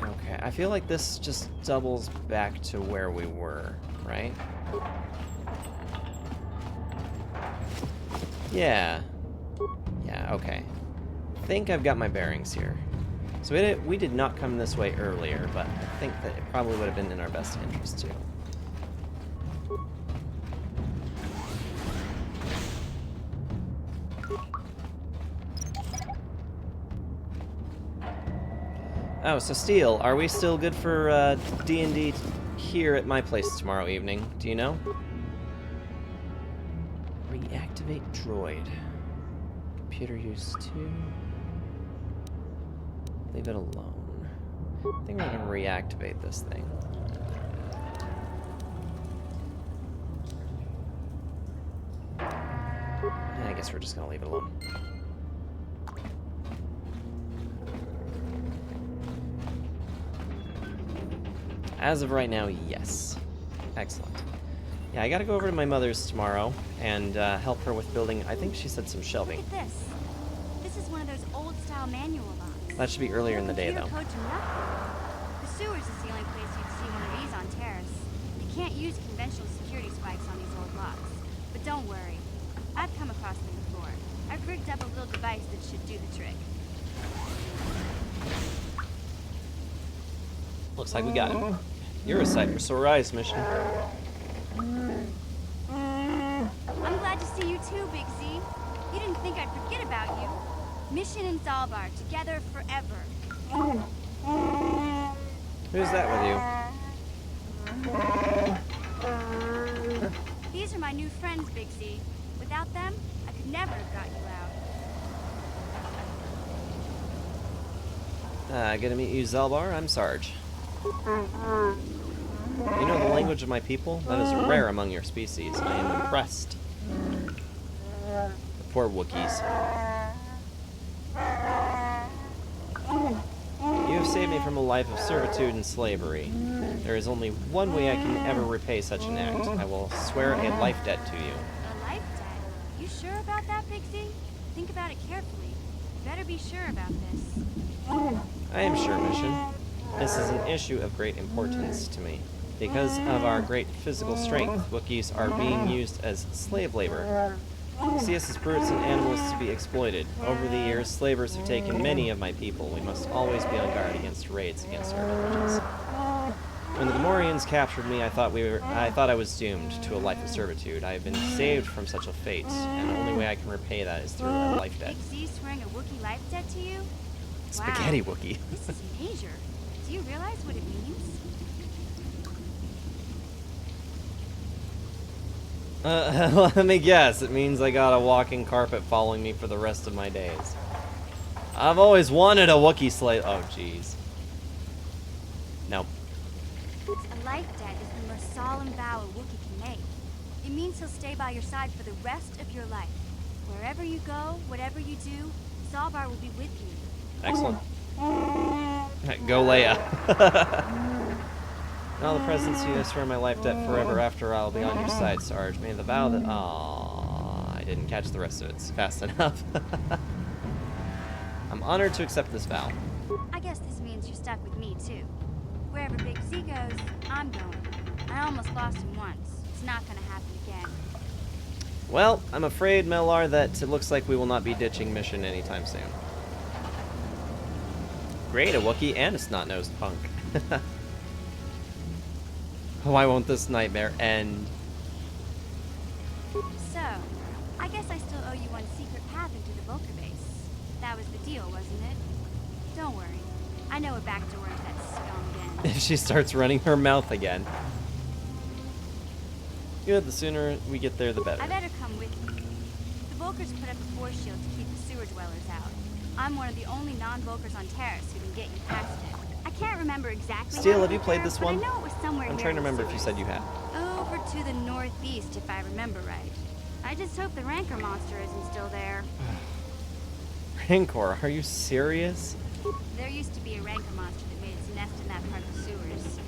Okay, I feel like this just doubles back to where we were, right? Yeah. Yeah, okay. I think I've got my bearings here. So we did not come this way earlier, but I think that it probably would have been in our best interest too. Oh, so Steel, are we still good for D&D here at my place tomorrow evening? Do you know? Reactivate droid. Computer use 2. Leave it alone. I think we're gonna reactivate this thing. I guess we're just gonna leave it alone. As of right now, yes. Excellent. Yeah, I gotta go over to my mother's tomorrow and help her with building, I think she said some shelving. Look at this. This is one of those old-style manual locks. That should be earlier in the day, though. Code to nothing. The sewers is the only place you'd see one of these on Terrace. You can't use conventional security spikes on these old locks. But don't worry. I've come across them before. I've rigged up a little device that should do the trick. Looks like we got him. You're a sight for sore eyes, Mission. I'm glad to see you too, Big Z. You didn't think I'd forget about you. Mission and Zaalbar, together forever. Who's that with you? These are my new friends, Big Z. Without them, I could never have got you out. Good to meet you, Zaalbar. I'm Sarge. You know the language of my people? That is rare among your species. I am impressed. The poor Wookiees. You have saved me from a life of servitude and slavery. There is only one way I can ever repay such an act. I will swear a life debt to you. A life debt? You sure about that, Big Z? Think about it carefully. You better be sure about this. I am sure, Mission. This is an issue of great importance to me. Because of our great physical strength, Wookiees are being used as slave labor. You see us as brutes and animals to be exploited. Over the years, slavers have taken many of my people. We must always be on guard against raids against our villages. When the Gamorreans captured me, I thought I was doomed to a life of servitude. I have been saved from such a fate, and the only way I can repay that is through a life debt. Big Z swearing a Wookiee life debt to you? Spaghetti Wow. Wookiee. This is major. Do you realize what it means? Let me guess. It means I got a walking carpet following me for the rest of my days. I've always wanted a Wookiee slave. Oh, jeez. Nope. A life debt is the most solemn vow a Wookiee can make. It means he'll stay by your side for the rest of your life. Wherever you go, whatever you do, Zaalbar will be with you. Excellent. Go Leia. Now the presence you, I swear my life debt forever after I'll be on your side, Sarge. May the vow that... Aww, I didn't catch the rest of it fast enough. I'm honored to accept this vow. I guess this means you're stuck with me, too. Wherever Big Z goes, I'm going. I almost lost him once. It's not gonna happen again. Well, I'm afraid, Melar, that it looks like we will not be ditching Mission anytime soon. Great, a Wookiee and a snot-nosed punk. Why won't this nightmare end? So, I guess I still owe you one secret path into the Vulcar base. That was the deal, wasn't it? Don't worry. I know a back door into that scum again. If she starts running her mouth again. Good, the sooner we get there, the better. I better come with you. The Vulcars put up a force shield to keep the sewer dwellers out. I'm one of the only non-Vulcars on Terrace who can get you past it. I can't remember exactly. Steel, have you played this one? I know it was somewhere I'm near trying to the remember if you sewers. said you had. Over to the northeast, if I remember right. I just hope the Rancor monster isn't still there. Rancor, are you serious? There used to be a Rancor monster that made its nest in that part of the sewers.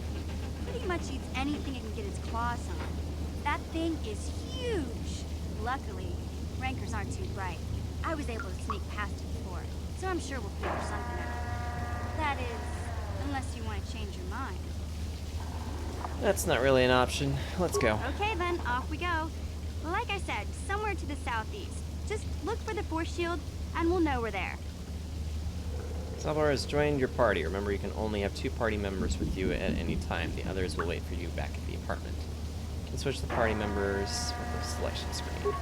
Pretty much eats anything it can get its claws on. That thing is huge. Luckily, Rancors aren't too bright. I was able to sneak past it before, so I'm sure we'll figure something out. That is, unless you want to change your mind. That's not really an option. Let's go. Okay then, off we go. Like I said, somewhere to the southeast. Just look for the force shield, and we'll know we're there. Zaalbar has joined your party. Remember, you can only have 2 party members with you at any time. The others will wait for you back at the apartment. You can switch the party members with the selection screen.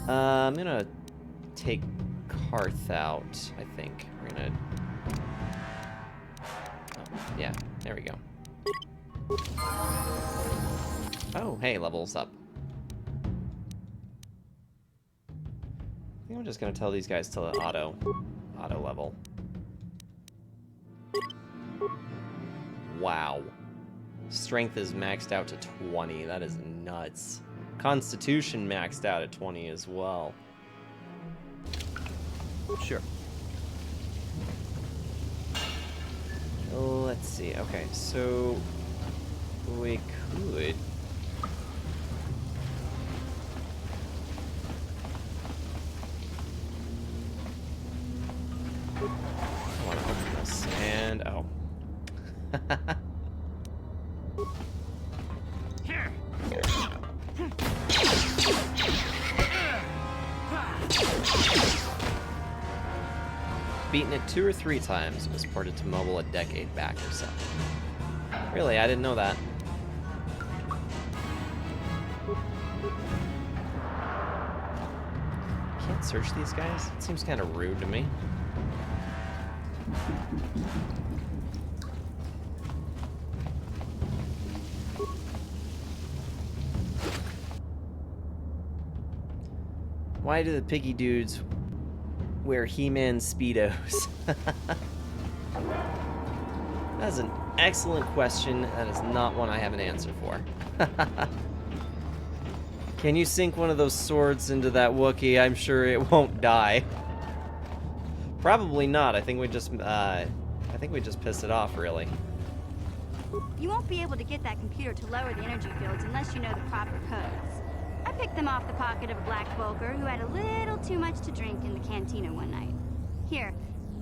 I'm gonna take Karth out, I think. We're gonna... Oh, yeah, there we go. Oh, hey, levels up. think I'm just gonna tell these guys to auto level. Wow. Strength is maxed out to 20. That is nuts. Constitution maxed out at 20 as well. Sure. Let's see. Okay, so we could. I want to open this and oh. Beaten it 2 or 3 times. It was ported to mobile a decade back or so. Really, I didn't know that. Can't search these guys? It seems kind of rude to me. Why do the piggy dudes wear He-Man Speedos? That's an excellent question. That is not one I have an answer for. Can you sink one of those swords into that Wookiee? I'm sure it won't die. Probably not. I think we just pissed it off, really. You won't be able to get that computer to lower the energy fields unless you know the proper codes. I picked them off the pocket of a black Volker who had a little too much to drink in the cantina one night. Here,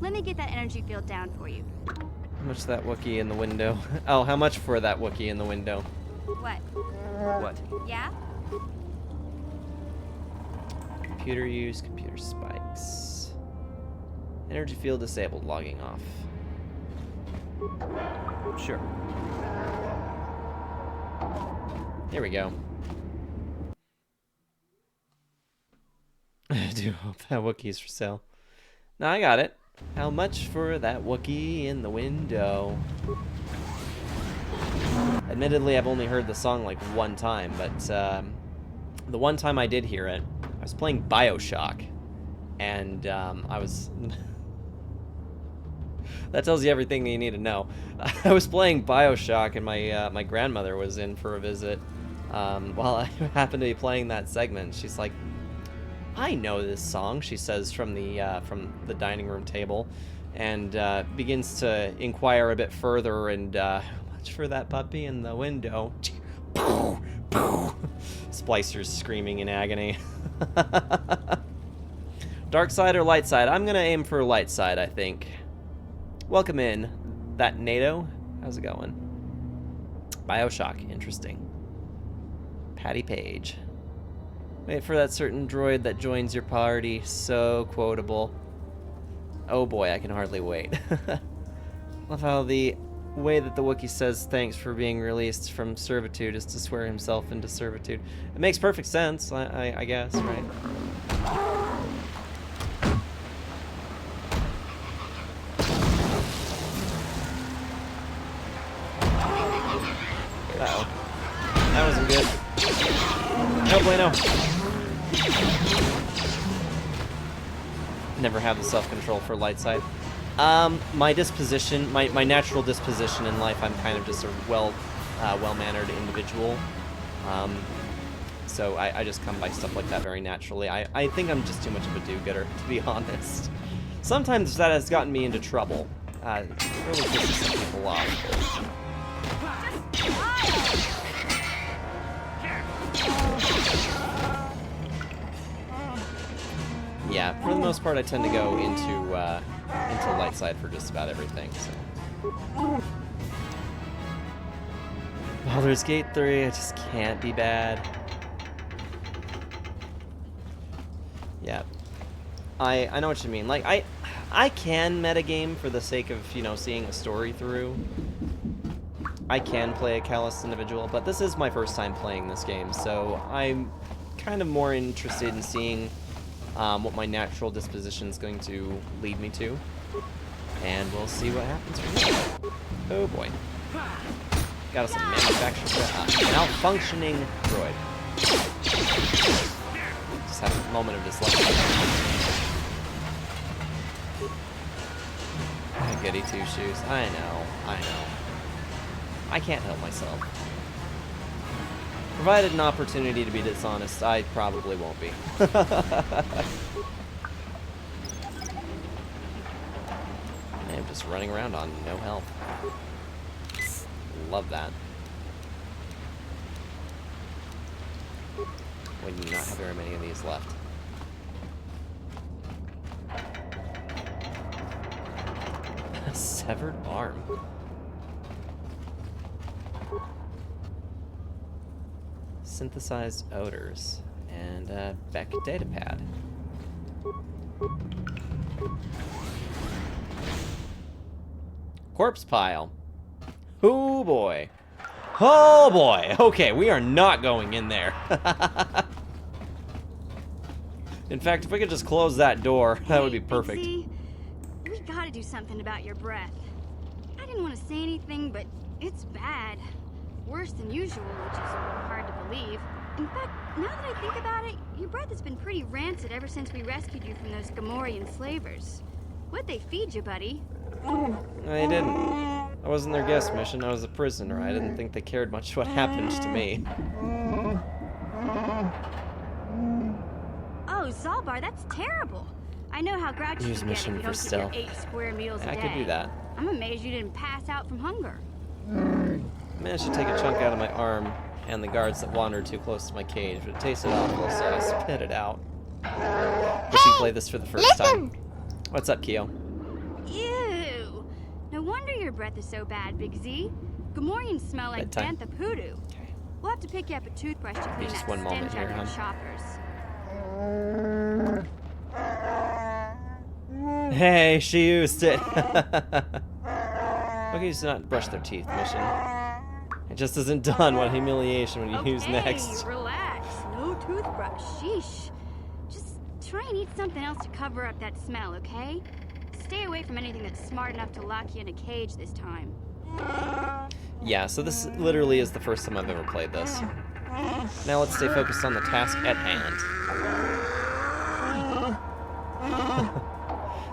let me get that energy field down for you. How much that Wookiee in the window? Oh, how much for that Wookiee in the window? What? What? Yeah? Computer use, computer spikes. Energy field disabled, logging off. Sure. Here we go. I do hope that Wookiee's for sale. No, I got it. How much for that Wookiee in the window? Admittedly, I've only heard the song like one time, but the one time I did hear it, I was playing BioShock, and I was... That tells you everything you need to know. I was playing BioShock, and my grandmother was in for a visit while I happened to be playing that segment. She's like, I know this song, she says from the dining room table, and begins to inquire a bit further, and how much for that puppy in the window? Splicer's screaming in agony. Dark side or light side? I'm gonna aim for light side, I think. Welcome in, that NATO. How's it going? BioShock, interesting. Patty Page. Wait for that certain droid that joins your party. So quotable. Oh boy, I can hardly wait. Love how the way that the Wookiee says thanks for being released from servitude is to swear himself into servitude. It makes perfect sense, I guess, right? Uh-oh. That wasn't good. No bueno. Never have the self-control for light side. My disposition, my natural disposition in life, I'm kind of just a well-mannered individual. So I just come by stuff like that very naturally. I think I'm just too much of a do-gooder, to be honest. Sometimes that has gotten me into trouble. It really pisses some people off. Yeah, for the most part, I tend to go into light side for just about everything. So. Baldur's Gate 3, I just can't be bad. Yeah, I know what you mean. Like I can metagame for the sake of, you know, seeing a story through. I can play a calloused individual, but this is my first time playing this game, so I'm kind of more interested in seeing what my natural disposition is going to lead me to, and we'll see what happens from there. Oh boy. Got us a malfunctioning droid. Just haven't moment of dyslexia. Goody two-shoes. I know. I can't help myself. Provided an opportunity to be dishonest, I probably won't be. I am just running around on no health. Love that. We do not have very many of these left. A severed arm. Synthesized odors. And a Beck datapad. Corpse pile. Oh boy. Oh boy. Okay, we are not going in there. In fact, if we could just close that door, that would be perfect. See, we gotta do something about your breath. I didn't want to say anything, but it's bad. Worse than usual, which is hard to believe. In fact, now that I think about it, your breath has been pretty rancid ever since we rescued you from those Gamorrean slavers. What'd they feed you, buddy? They didn't. I wasn't their guest mission, I was a prisoner. I didn't think they cared much what happened to me. Oh, Zalbar, that's terrible. I know how grouchy you Use get if mission you for don't stealth. get your 8 square meals a day. I could do that. I'm amazed you didn't pass out from hunger. I managed to take a chunk out of my arm and the guards that wandered too close to my cage, but it tasted awful, so I spit it out. Wish you play this for the first time. What's up, Keo? Ew. No wonder your breath is so bad, Big Z. Gamorreans smell like Bedtime. bantha poodoo. Okay. We'll have to pick you up a toothbrush to clean just that one moment stench here, out of hon. your shoppers. Hey, she used it. Okay, just not brush their teeth mission. It just isn't done. What humiliation when you use next. Relax. No toothbrush. Sheesh. Just try and eat something else to cover up that smell, okay? Stay away from anything that's smart enough to lock you in a cage this time. Yeah, so this literally is the first time I've ever played this. Now let's stay focused on the task at hand.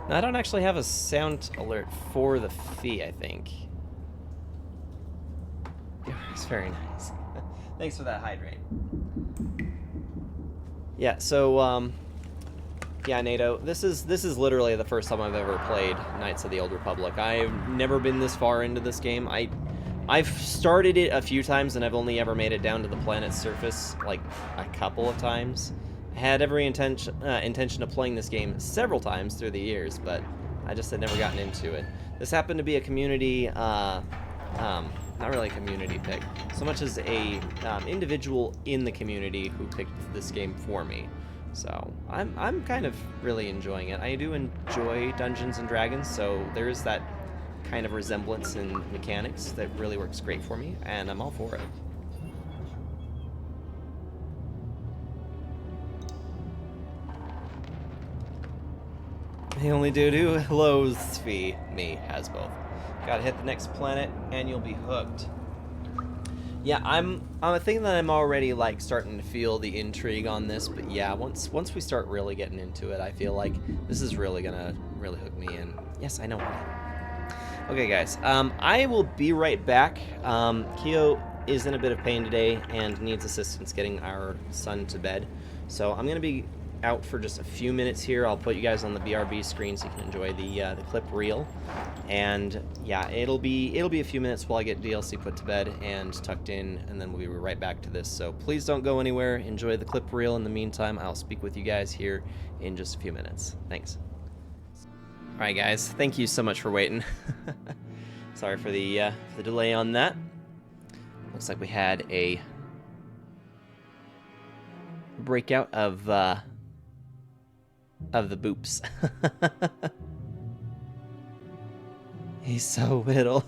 Now, I don't actually have a sound alert for the fee, I think. It's very nice. Thanks for that hydrate. Yeah, so, yeah, NATO, this is literally the first time I've ever played Knights of the Old Republic. I've never been this far into this game. I've started it a few times, and I've only ever made it down to the planet's surface, like, a couple of times. I had every intention of playing this game several times through the years, but I just had never gotten into it. This happened to be a community, not really a community pick, so much as a individual in the community who picked this game for me. So I'm kind of really enjoying it. I do enjoy Dungeons and Dragons, so there is that kind of resemblance in mechanics that really works great for me, and I'm all for it. The only dude who loathes me has both. Gotta hit the next planet, and you'll be hooked. Yeah, I'm thinking that I'm already like starting to feel the intrigue on this, but yeah, once we start really getting into it, I feel like this is really gonna hook me in. Yes, I know. Okay, guys, I will be right back. Keo is in a bit of pain today and needs assistance getting our son to bed, so I'm gonna be out for just a few minutes here. I'll put you guys on the BRB screen so you can enjoy the clip reel, and yeah, it'll be a few minutes while I get DLC put to bed and tucked in, and then we'll be right back to this. So please don't go anywhere. Enjoy the clip reel. In the meantime, I'll speak with you guys here in just a few minutes. Thanks. All right, guys. Thank you so much for waiting. Sorry for the delay on that. Looks like we had a breakout of the boops. He's so little.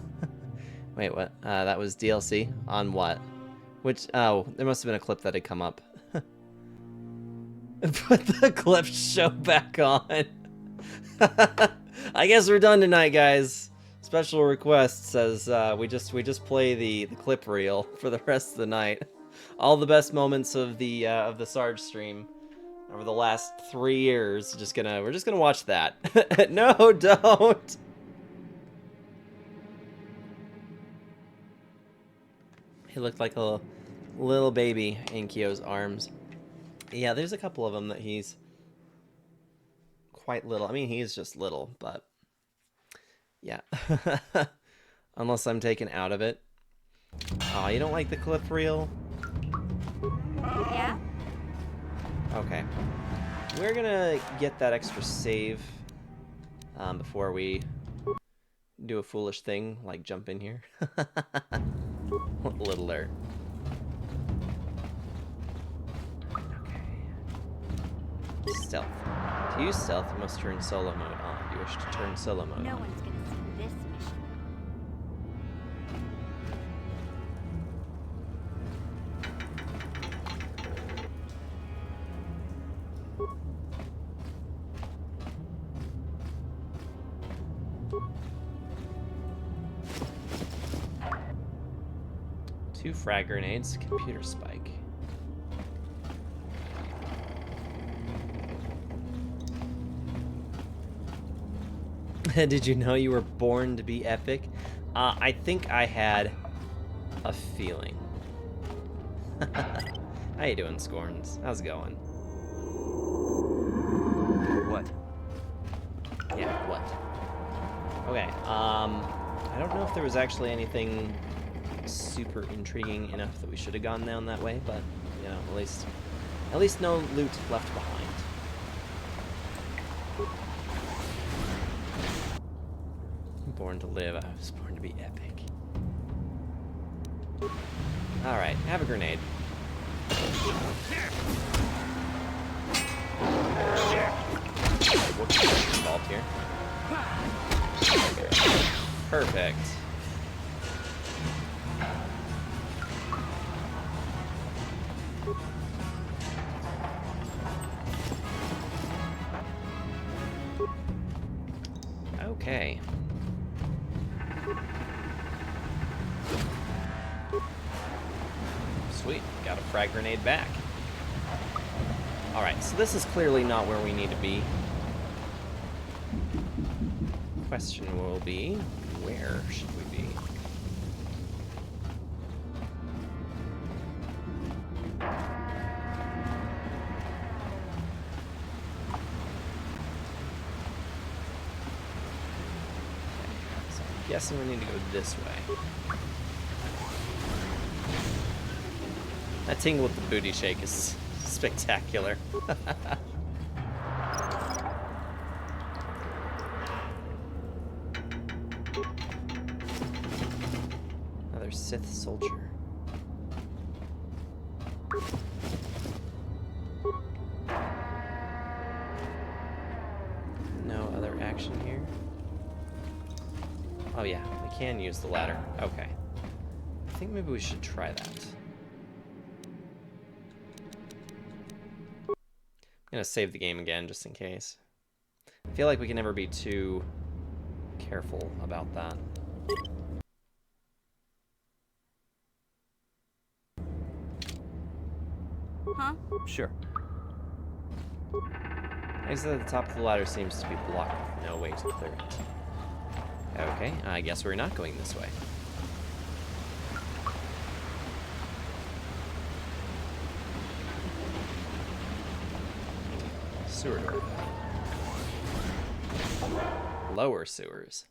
Wait, what? That was DLC? On what? Which, oh, there must have been a clip that had come up. Put the clip show back on. I guess we're done tonight, guys. Special request says we just play the clip reel for the rest of the night. All the best moments of the Sarge stream over the last 3 years. We're just gonna watch that. No, don't. He looked like a little baby in Kyo's arms. Yeah, there's a couple of them that he's quite little. I mean, he's just little, but yeah. Unless I'm taken out of it. Oh, you don't like the clip reel? Yeah? Okay. We're gonna get that extra save before we do a foolish thing, like jump in here. Littler. Okay. Stealth. To use stealth, you must turn solo mode on. You wish to turn solo mode No on. one's gonna see this mission. Two frag grenades, computer spike. Did you know you were born to be epic? I think I had a feeling. How you doing, Scorns? How's it going? What? Yeah, what? Okay, I don't know if there was actually anything super intriguing enough that we should have gone down that way, but, you know, at least no loot left behind. Born to live, I was born to be epic. Alright, have a grenade. What's involved here? Perfect. Okay. Sweet, got a frag grenade back. Alright, so this is clearly not where we need to be. Question will be, where should we be? So I'm guessing we need to go this way. That tingle with the booty shake is spectacular. Another Sith soldier. No other action here. Oh yeah, we can use the ladder. Okay. I think maybe we should try that. I'm gonna save the game again just in case. I feel like we can never be too careful about that. Huh? Sure. Exit at the top of the ladder seems to be blocked with no way to clear it. Okay, I guess we're not going this way. Sewer door. Lower sewers.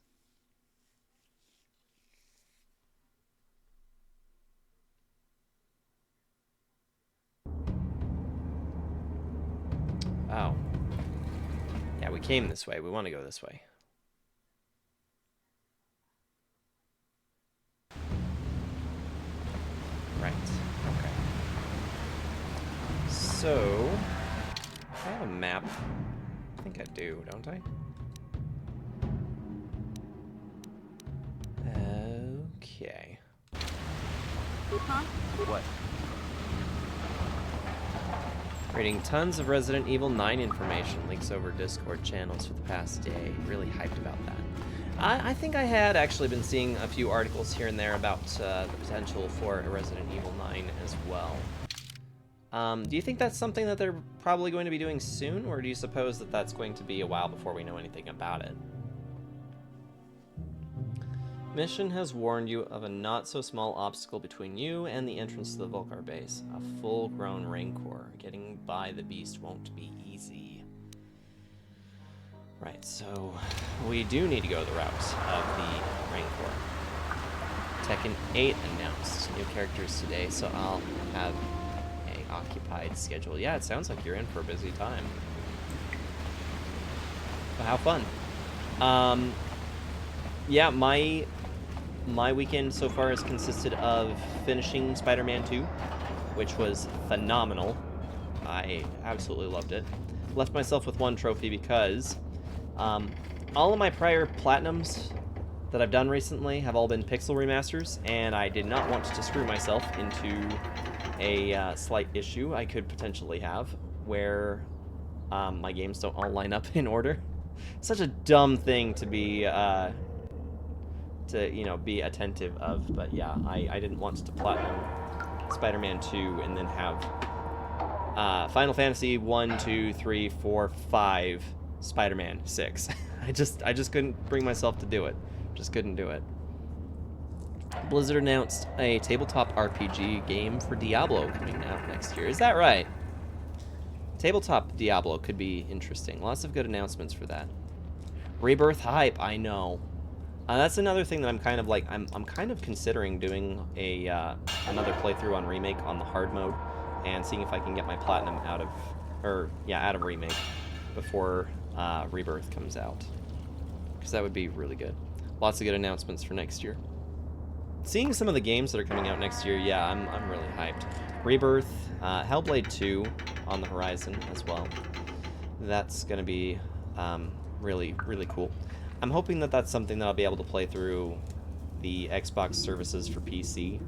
Oh. Yeah, we came this way. We want to go this way. Right. Okay. So... I have a map. I think I do, don't I? Okay. Huh? What? Reading tons of Resident Evil 9 information leaks over Discord channels for the past day. Really hyped about that. I think I had actually been seeing a few articles here and there about the potential for a Resident Evil 9 as well. Do you think that's something that they're probably going to be doing soon, or do you suppose that that's going to be a while before we know anything about it? Mission has warned you of a not-so-small obstacle between you and the entrance to the Volcar base. A full-grown Rancor. Getting by the beast won't be easy. Right, so we do need to go the route of the Rancor. Tekken 8 announced new characters today, so I'll have a occupied schedule. Yeah, it sounds like you're in for a busy time. But how fun. Yeah, my weekend so far has consisted of finishing Spider-Man 2, which was phenomenal. I absolutely loved it. Left myself with one trophy because all of my prior platinums that I've done recently have all been pixel remasters, and I did not want to screw myself into a slight issue I could potentially have where my games don't all line up in order. Such a dumb thing to be be attentive of, but yeah, I didn't want to platinum Spider-Man 2 and then have Final Fantasy 1, 2, 3, 4, 5, Spider-Man 6. I just couldn't bring myself to do it. Just couldn't do it. Blizzard announced a tabletop RPG game for Diablo coming out next year. Is that right? Tabletop Diablo could be interesting. Lots of good announcements for that. Rebirth hype, I know. That's another thing that I'm kind of like, I'm kind of considering doing a another playthrough on Remake on the hard mode and seeing if I can get my platinum out of Remake before Rebirth comes out, because that would be really good. Lots of good announcements for next year. Seeing some of the games that are coming out next year, yeah, I'm really hyped. Rebirth, Hellblade 2 on the horizon as well. That's gonna be really, really cool. I'm hoping that that's something that I'll be able to play through the Xbox services for PC.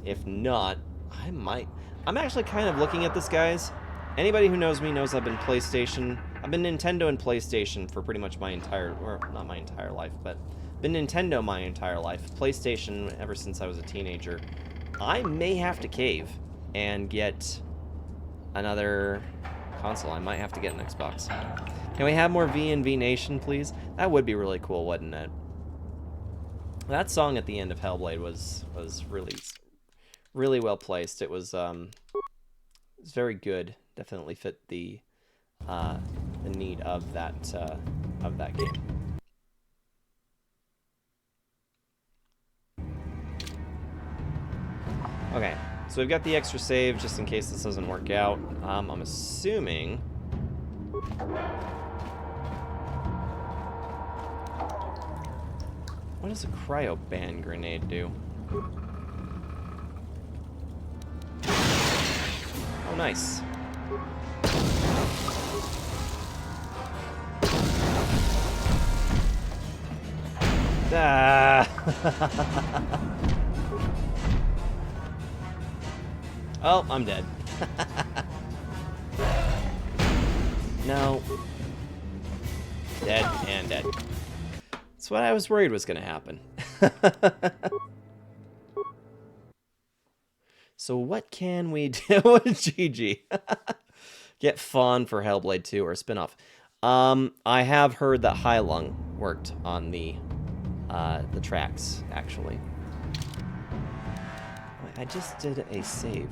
If not, I might. I'm actually kind of looking at this, guys. Anybody who knows me knows I've been Nintendo and PlayStation for pretty much my entire, or not my entire life, but been Nintendo my entire life. PlayStation ever since I was a teenager. I may have to cave and get another console. I might have to get an Xbox. Can we have more V&V Nation, please? That would be really cool, wouldn't it? That song at the end of Hellblade was really, really well placed. It was very good. Definitely fit the need of that game. Okay, so we've got the extra save just in case this doesn't work out. I'm assuming. What does a cryo band grenade do? Oh, nice. Ah. Oh, I'm dead. No. Dead and dead. That's what I was worried was going to happen. So what can we do? GG. Get Fawn for Hellblade 2 or a spin-off. I have heard that Heilung worked on the tracks, actually. I just did a save.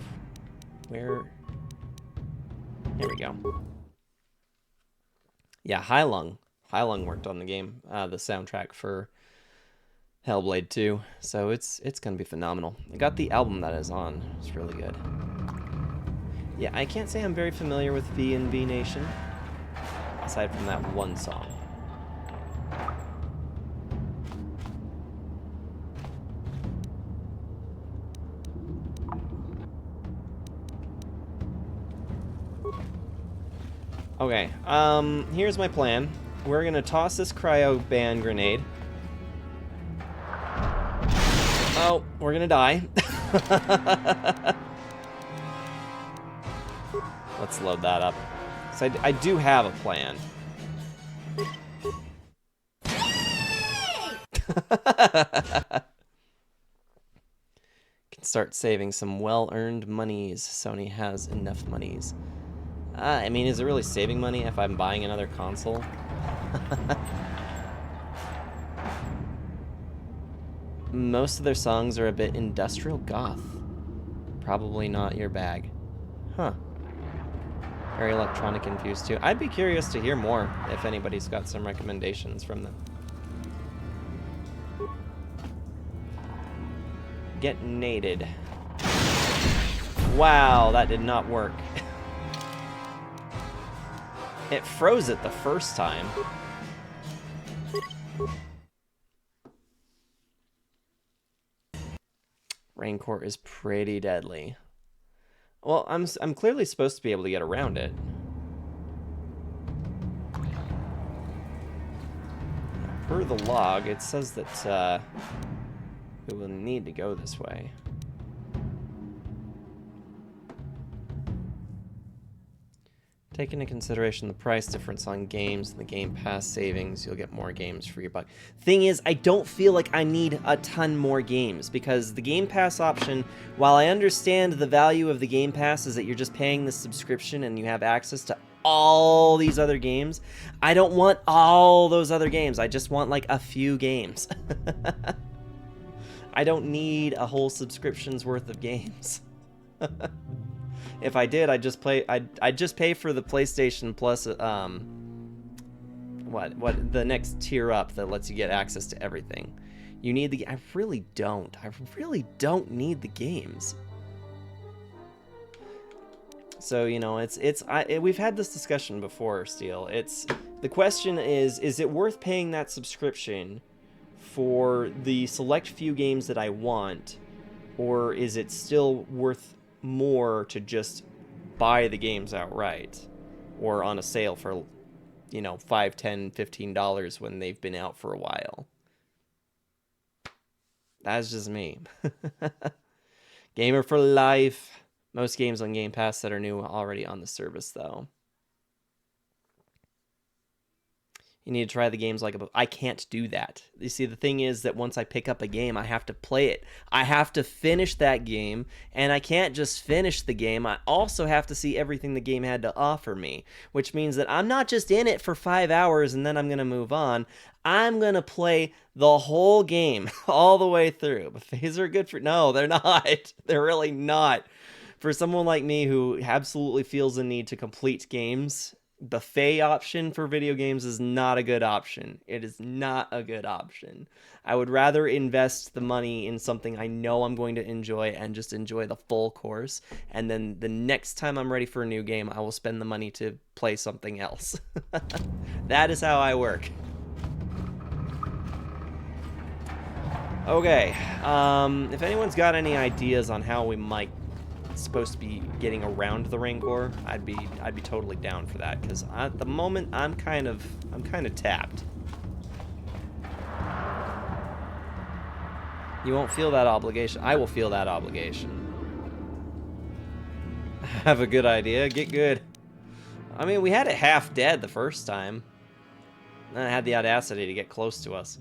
Where? There we go. Yeah, Heilung worked on the game, the soundtrack for Hellblade 2, so it's gonna be phenomenal. I got the album that is on. It's really good. Yeah, I can't say I'm very familiar with V&V Nation, aside from that one song. Okay, here's my plan. We're gonna toss this cryo band grenade. Oh, we're gonna die. Let's load that up. So I do have a plan. can start saving some well-earned monies. Sony has enough monies. I mean, is it really saving money if I'm buying another console? Most of their songs are a bit industrial goth. Probably not your bag. Huh. Very electronic infused too. I'd be curious to hear more if anybody's got some recommendations from them. Get naded. Wow, that did not work. It froze it the first time. Rancor is pretty deadly. Well, I'm clearly supposed to be able to get around it. Per the log, it says that we will need to go this way. Take into consideration the price difference on games and the Game Pass savings, you'll get more games for your buck. Thing is, I don't feel like I need a ton more games, because the Game Pass option, while I understand the value of the Game Pass is that you're just paying the subscription and you have access to all these other games, I don't want all those other games. I just want like a few games. I don't need a whole subscription's worth of games. If I did, I'd just pay for the PlayStation Plus, what the next tier up that lets you get access to everything. You need the, I really don't need the games. So, you know, we've had this discussion before, Steel. The question is it worth paying that subscription for the select few games that I want, or is it still worth more to just buy the games outright or on a sale for, you know, $5, $10, $15 when they've been out for a while? That's just me. Gamer for life. Most games on Game Pass that are new are already on the service, though. You need to try the games like I can't do that. You see, the thing is that once I pick up a game, I have to play it. I have to finish that game, and I can't just finish the game. I also have to see everything the game had to offer me, which means that I'm not just in it for 5 hours and then I'm going to move on. I'm going to play the whole game all the way through. Buffets are good for... No, they're not. They're really not. For someone like me who absolutely feels the need to complete games, buffet option for video games is not a good option. It is not a good option. I would rather invest the money in something I know I'm going to enjoy and just enjoy the full course. And then the next time I'm ready for a new game, I will spend the money to play something else. That is how I work. Okay. If anyone's got any ideas on how we might supposed to be getting around the Rancor, I'd be totally down for that, because at the moment I'm kind of tapped. You won't feel that obligation. I will feel that obligation. Have a good idea. Get good. I mean, we had it half dead the first time. Then it had the audacity to get close to us.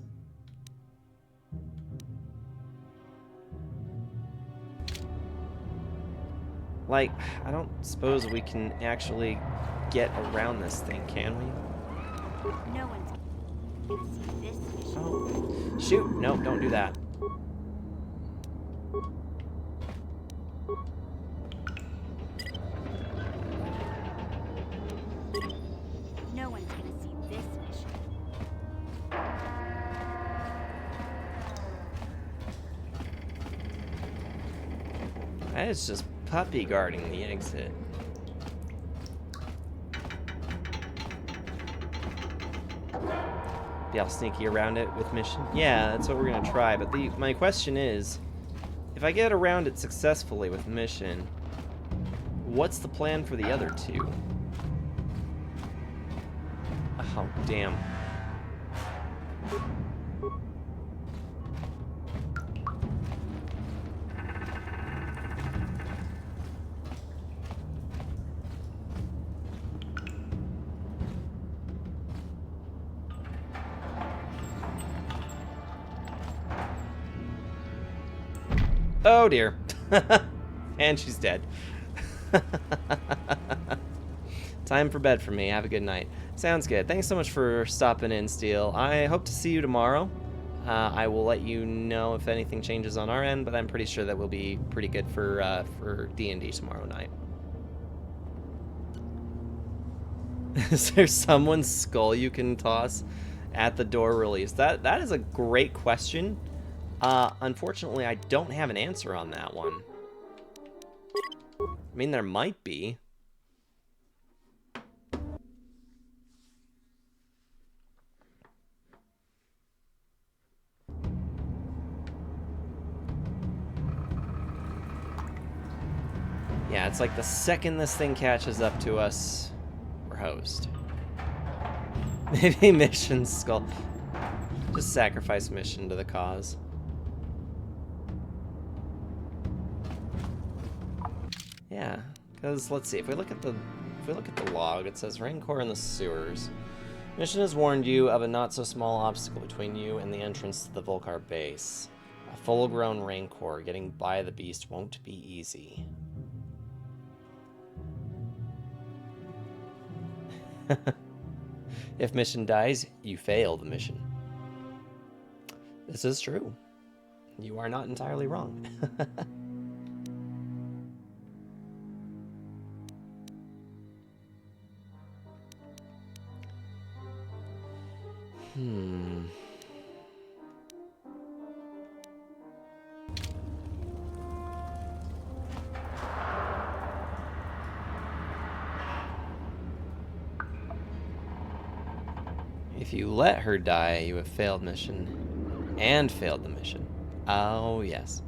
Like, I don't suppose we can actually get around this thing, can we? No one's gonna see this mission. Oh. Shoot! No, don't do that. No one's gonna see this mission. That is just puppy guarding the exit. Be all sneaky around it with mission. Yeah, that's what we're gonna try. But my question is, if I get around it successfully with mission, what's the plan for the other two? Oh, damn. Oh dear. And she's dead. Time for bed for me. Have a good night. Sounds good. Thanks so much for stopping in, Steel. I hope to see you tomorrow. I will let you know if anything changes on our end, but I'm pretty sure that we'll be pretty good for D&D tomorrow night. Is there someone's skull you can toss at the door release? That is a great question. Unfortunately, I don't have an answer on that one. I mean, there might be. Yeah, it's like the second this thing catches up to us, we're host. Maybe mission skull. Just sacrifice mission to the cause. Yeah, because let's see. If we look at the log, it says Rancor in the sewers. Mission has warned you of a not so small obstacle between you and the entrance to the Volcar base. A full-grown Rancor. Getting by the beast won't be easy. If mission dies, you fail the mission. This is true. You are not entirely wrong. If you let her die, you have failed mission. And failed the mission. Oh, yes.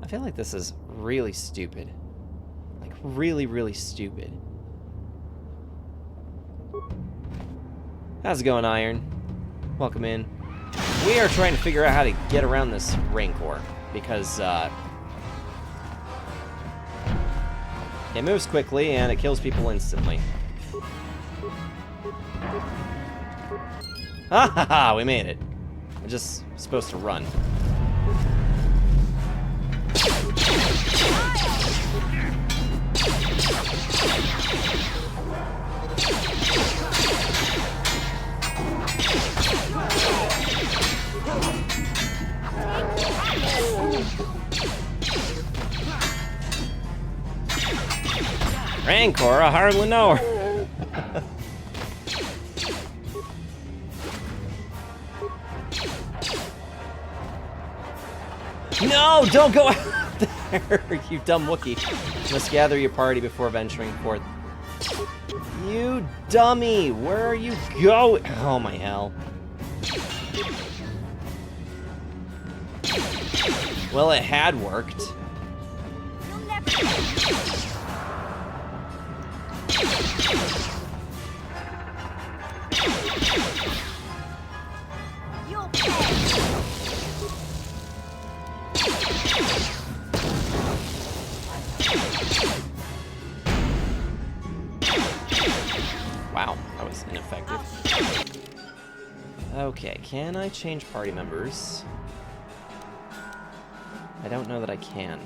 I feel like this is really stupid. Like, really, really stupid. How's it going, Iron? Welcome in. We are trying to figure out how to get around this Rancor, because it moves quickly and it kills people instantly. Ha ha ha! We made it. We're just supposed to run. Rancor, I hardly know her. No, don't go out there, you dumb Wookiee. You must gather your party before venturing forth. You dummy, where are you going? Oh my hell. Well, it had worked. Wow, that was ineffective. Okay, can I change party members? I don't know that I can.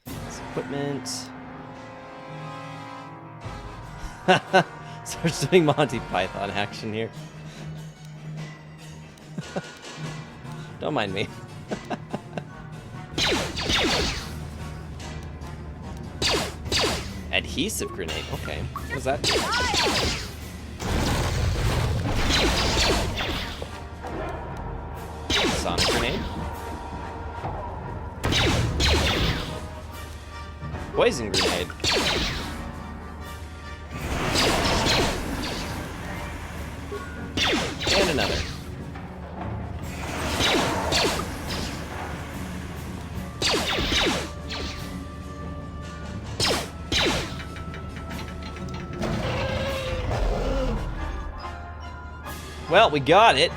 This equipment. So we're just doing Monty Python action here. Don't mind me. Adhesive grenade. Okay. What does that do? Sonic grenade. Poison grenade. And another. Well, we got it.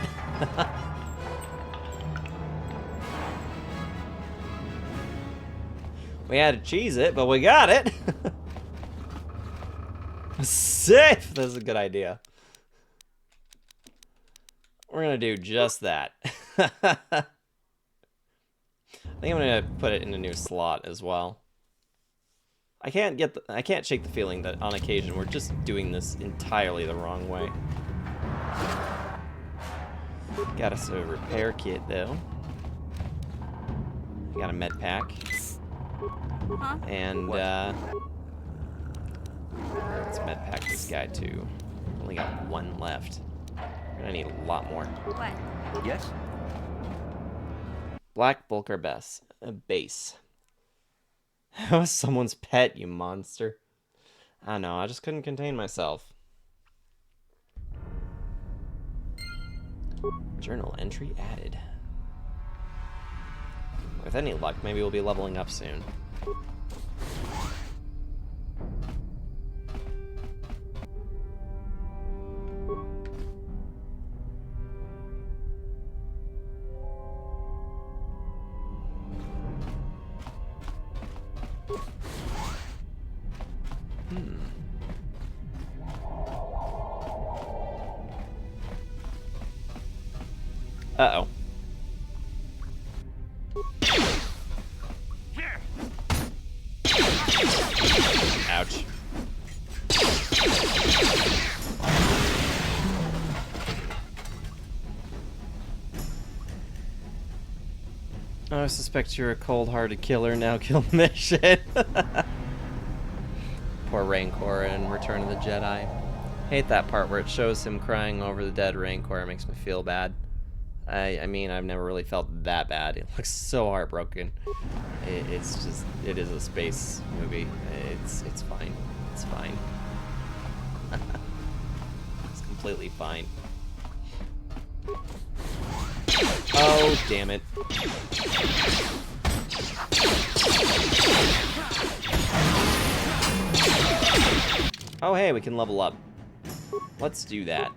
We had to cheese it, but we got it. Safe. That's a good idea. We're gonna do just that. I think I'm gonna put it in a new slot as well. I can't shake the feeling that on occasion we're just doing this entirely the wrong way. Got us a repair kit though. Got a med pack. Huh? And let's med pack this guy too. Only got one left. We're gonna need a lot more. What? Yes? Black Bulker base. That was someone's pet, you monster. I don't know, I just couldn't contain myself. Journal entry added. With any luck, maybe we'll be leveling up soon. Uh-oh. Ouch. Oh, I suspect you're a cold-hearted killer. Now kill mission. Poor Rancor in Return of the Jedi. Hate that part where it shows him crying over the dead Rancor. It makes me feel bad. I mean, I've never really felt that bad. It looks so heartbroken. It's just, it is a space movie. It's fine. It's fine. It's completely fine. Oh, damn it. Oh, hey, we can level up. Let's do that.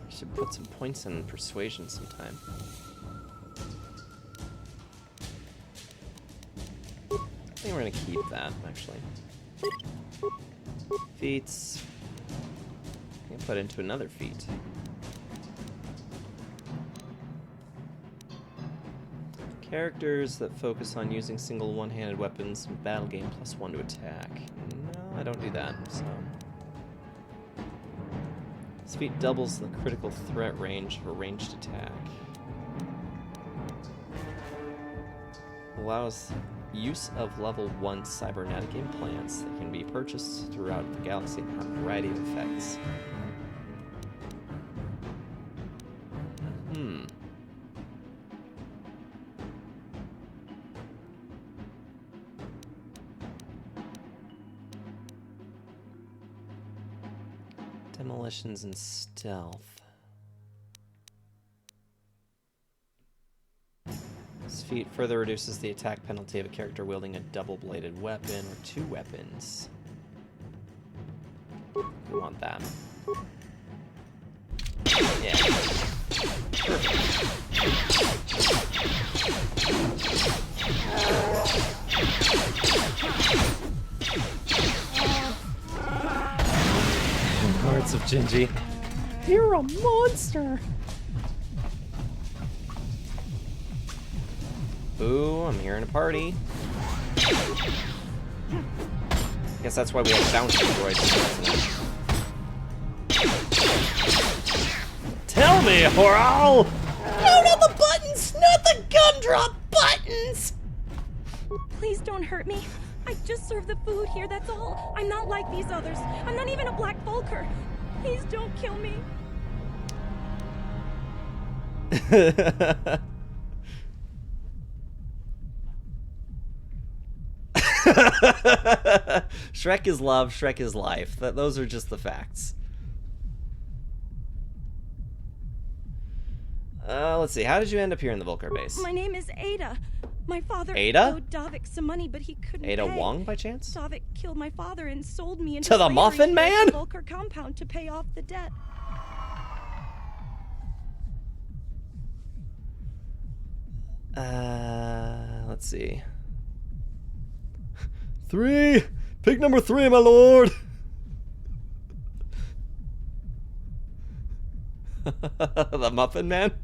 Should put some points in persuasion sometime. I think we're gonna keep that, actually. Feats. I can put into another feat. Characters that focus on using single one-handed weapons in battle game +1 to attack. No, I don't do that, so... This feat doubles the critical threat range of a ranged attack. Allows use of level 1 cybernetic implants that can be purchased throughout the galaxy and have a variety of effects. Demolitions and stealth. This feat further reduces the attack penalty of a character wielding a double-bladed weapon or 2 weapons. We want that. Yeah. Hearts of Gingy. You're a monster! Ooh, I'm hearing a party. Guess that's why we have bouncing droids. Tell me, Horal! No, not the buttons! Not the gumdrop buttons! Please don't hurt me. I just serve the food here, that's all. I'm not like these others. I'm not even a Black Vulker. Please don't kill me. Shrek is love, Shrek is life. Those are just the facts. Let's see. How did you end up here in the Vulcar base? My name is Ada. My father owed Davik some money, but he couldn't Ada pay. Wong, by chance? Davik killed my father and sold me into to the slavery Muffin to Man? the Vulcar compound to pay off the debt. let's see. 3! Pick number 3, my lord! The Muffin Man? To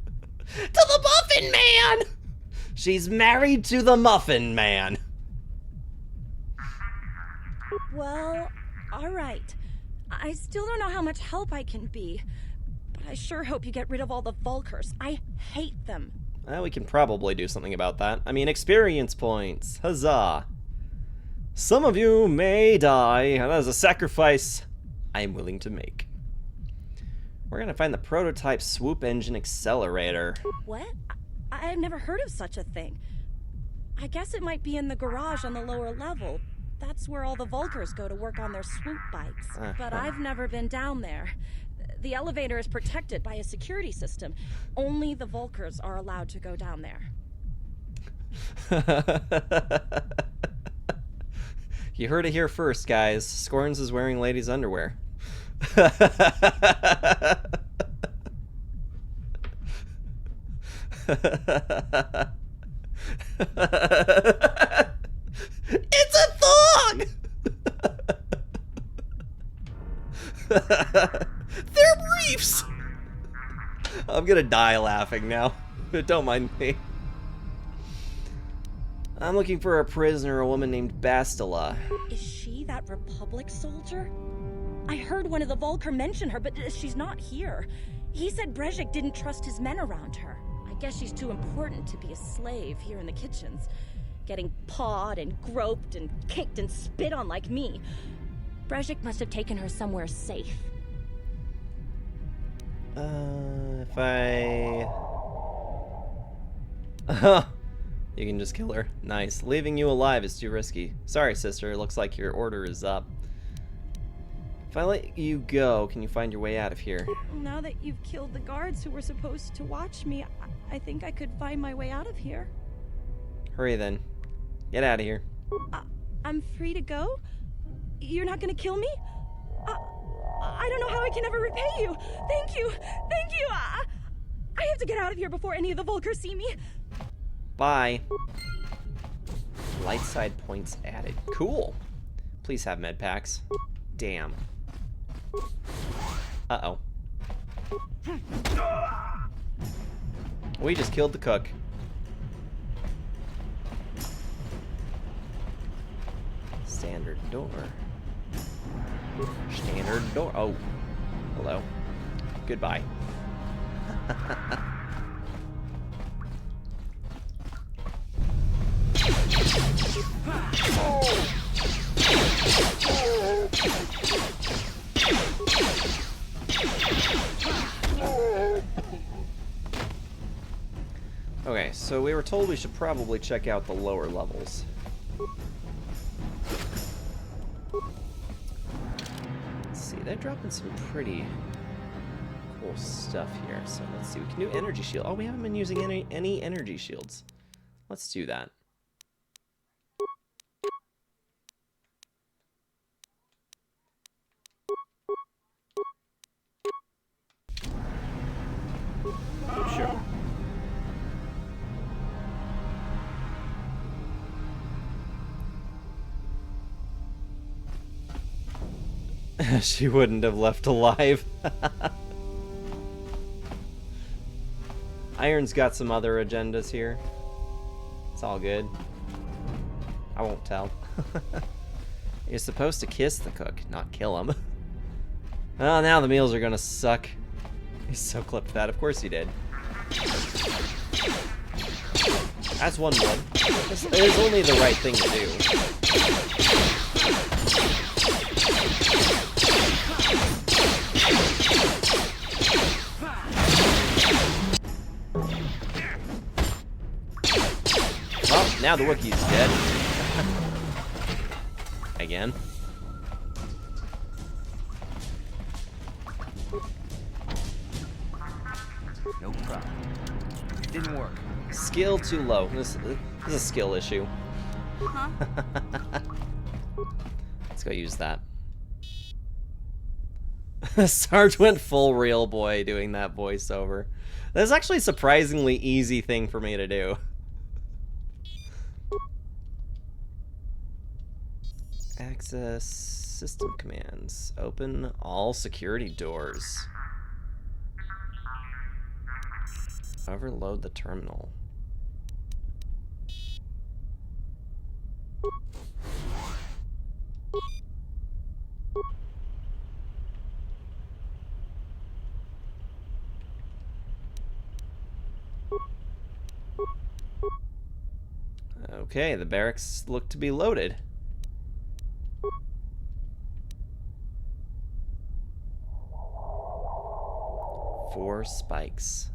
the Muffin Man! She's married to the Muffin Man. Well, alright. I still don't know how much help I can be, but I sure hope you get rid of all the Vulkers. I hate them. Well, we can probably do something about that. I mean, experience points. Huzzah. Some of you may die, and that is a sacrifice I'm willing to make. We're gonna find the prototype swoop engine accelerator. What? I've never heard of such a thing. I guess it might be in the garage on the lower level. That's where all the Vulkers go to work on their swoop bikes. But I've never been down there. The elevator is protected by a security system. Only the Vulkers are allowed to go down there. You heard it here first, guys. Scorns is wearing ladies' underwear. It's a thong! They're briefs! I'm gonna die laughing now. Don't mind me. I'm looking for a prisoner, a woman named Bastila. Is she that Republic soldier? I heard one of the Vulkar mention her, but she's not here. He said Brejik didn't trust his men around her. I guess she's too important to be a slave here in the kitchens. Getting pawed and groped and kicked and spit on like me. Brejik must have taken her somewhere safe. If I... You can just kill her. Nice. Leaving you alive is too risky. Sorry, sister. Looks like your order is up. If I let you go, can you find your way out of here? Now that you've killed the guards who were supposed to watch me, I think I could find my way out of here. Hurry then. Get out of here. I'm free to go? You're not gonna kill me? I don't know how I can ever repay you. Thank you. Thank you. I have to get out of here before any of the Vulkars see me. Bye. Light side points added. Cool. Please have med packs. Damn. Uh-oh. We just killed the cook. Standard door. Standard door. Oh. Hello. Goodbye. Okay, so we were told we should probably check out the lower levels. Let's see, they're dropping some pretty cool stuff here. So let's see, we can do energy shield. Oh, we haven't been using any energy shields. Let's do that. Sure. She wouldn't have left alive. Iron's got some other agendas here. It's all good. I won't tell. You're supposed to kiss the cook, not kill him. Oh, now the meals are gonna suck. He so clipped that. Of course he did. That's one would. It is only the right thing to do. Well, now the Wookiee's dead. Again. No problem. Didn't work. Skill too low. This is a skill issue. Huh? Let's go use that. Sarge went full real boy doing that voiceover. That's actually a surprisingly easy thing for me to do. Access system commands. Open all security doors. Overload the terminal. Okay, the barracks look to be loaded. Four spikes.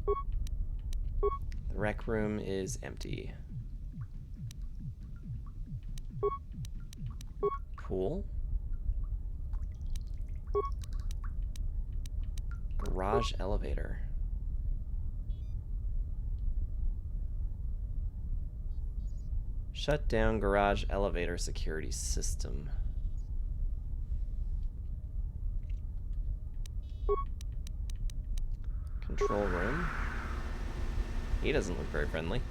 The rec room is empty. Pool. Garage elevator. Shut down garage elevator security system. Control room. He doesn't look very friendly.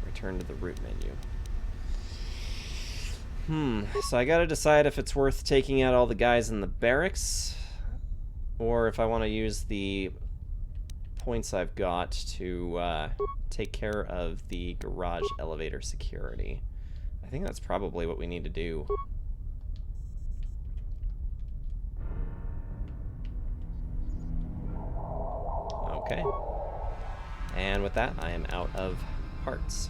Return to the root menu. So I gotta decide if it's worth taking out all the guys in the barracks, or if I want to use the points I've got to take care of the garage elevator security. I think that's probably what we need to do. Okay. And with that, I am out of parts.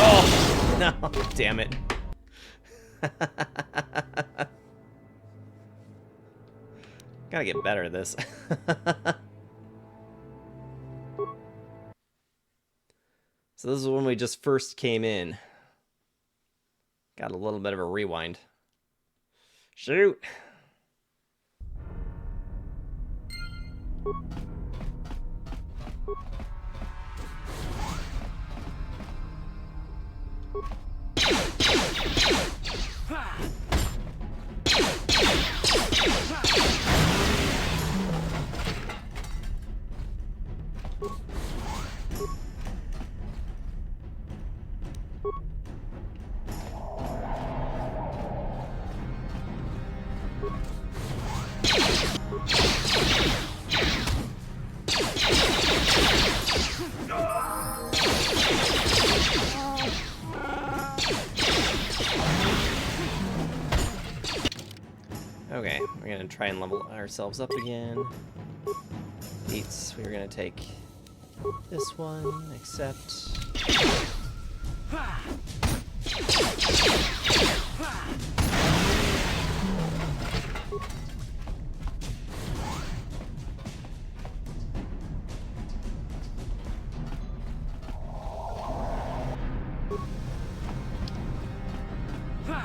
Oh, no, damn it. Gotta get better at this. So this is when we just first came in. Got a little bit of a rewind. Shoot. Okay, we're gonna try and level ourselves up again. Beats, we're gonna take this one, except...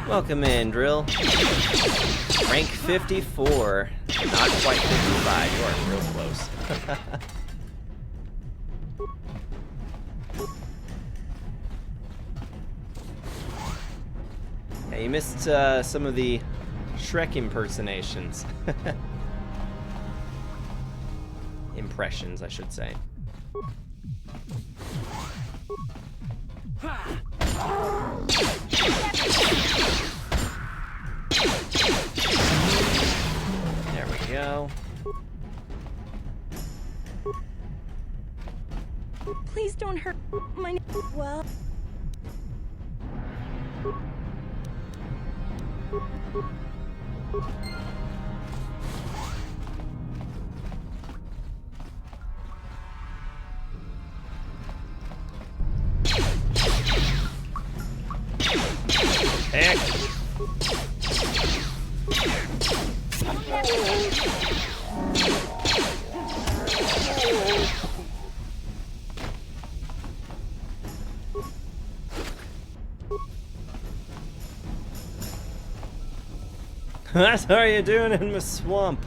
Welcome in, Drill. Rank 54. Not quite 55. You are real close. Yeah, you missed some of the Shrek impersonations. Impressions, I should say. There we go. Please don't hurt my... Well... Heck. That's how you doing in the swamp.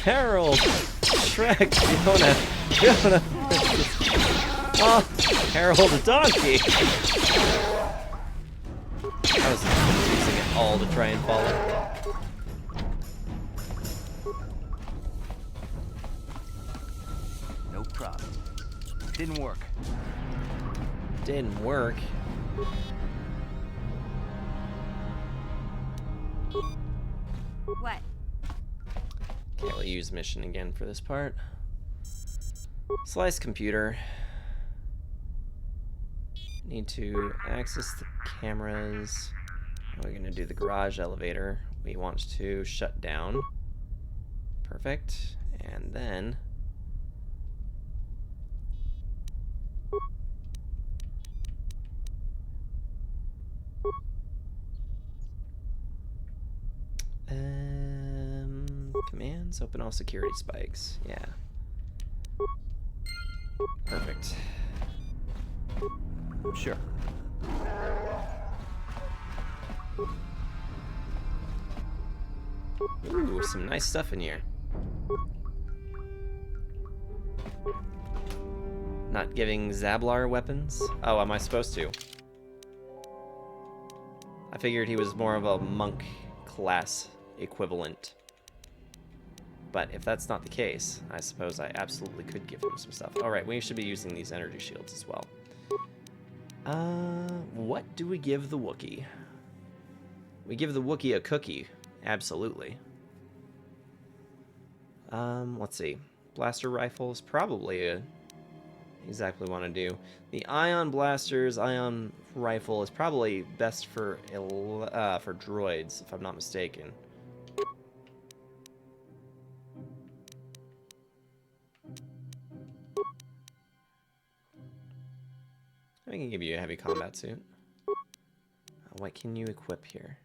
Harold, Shrek, Fiona. Oh, Harold the donkey. I was using it all to try and follow. No problem. Didn't work. Didn't work. What? Okay, we'll use mission again for this part. Slice computer. Need to access the cameras. We're gonna do the garage elevator. We want to shut down. Perfect. And then commands, open all security spikes. Yeah. Perfect. Sure. Ooh, some nice stuff in here. Not giving Zablar weapons? Oh, am I supposed to? I figured he was more of a monk class equivalent. But if that's not the case, I suppose I absolutely could give him some stuff. Alright, we should be using these energy shields as well. What do we give the Wookiee? We give the Wookiee a cookie. Absolutely. Let's see. Blaster rifle is probably exactly what I want to do. The ion blasters, ion rifle is probably best for droids, if I'm not mistaken. I can give you a heavy combat suit. What can you equip here?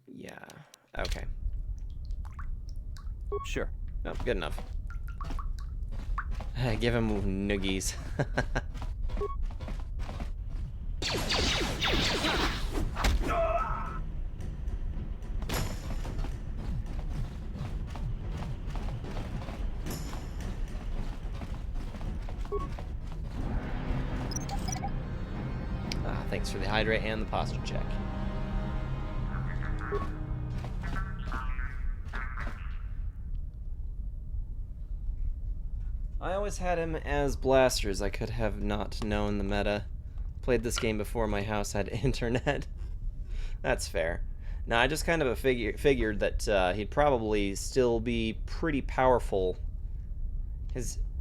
Yeah, okay. Sure. Oh, good enough. Give him noogies. Thanks for the hydrate and the posture check. I always had him as blasters. I could have not known the meta. Played this game before my house had internet. That's fair. Now, I just kind of figured that he'd probably still be pretty powerful.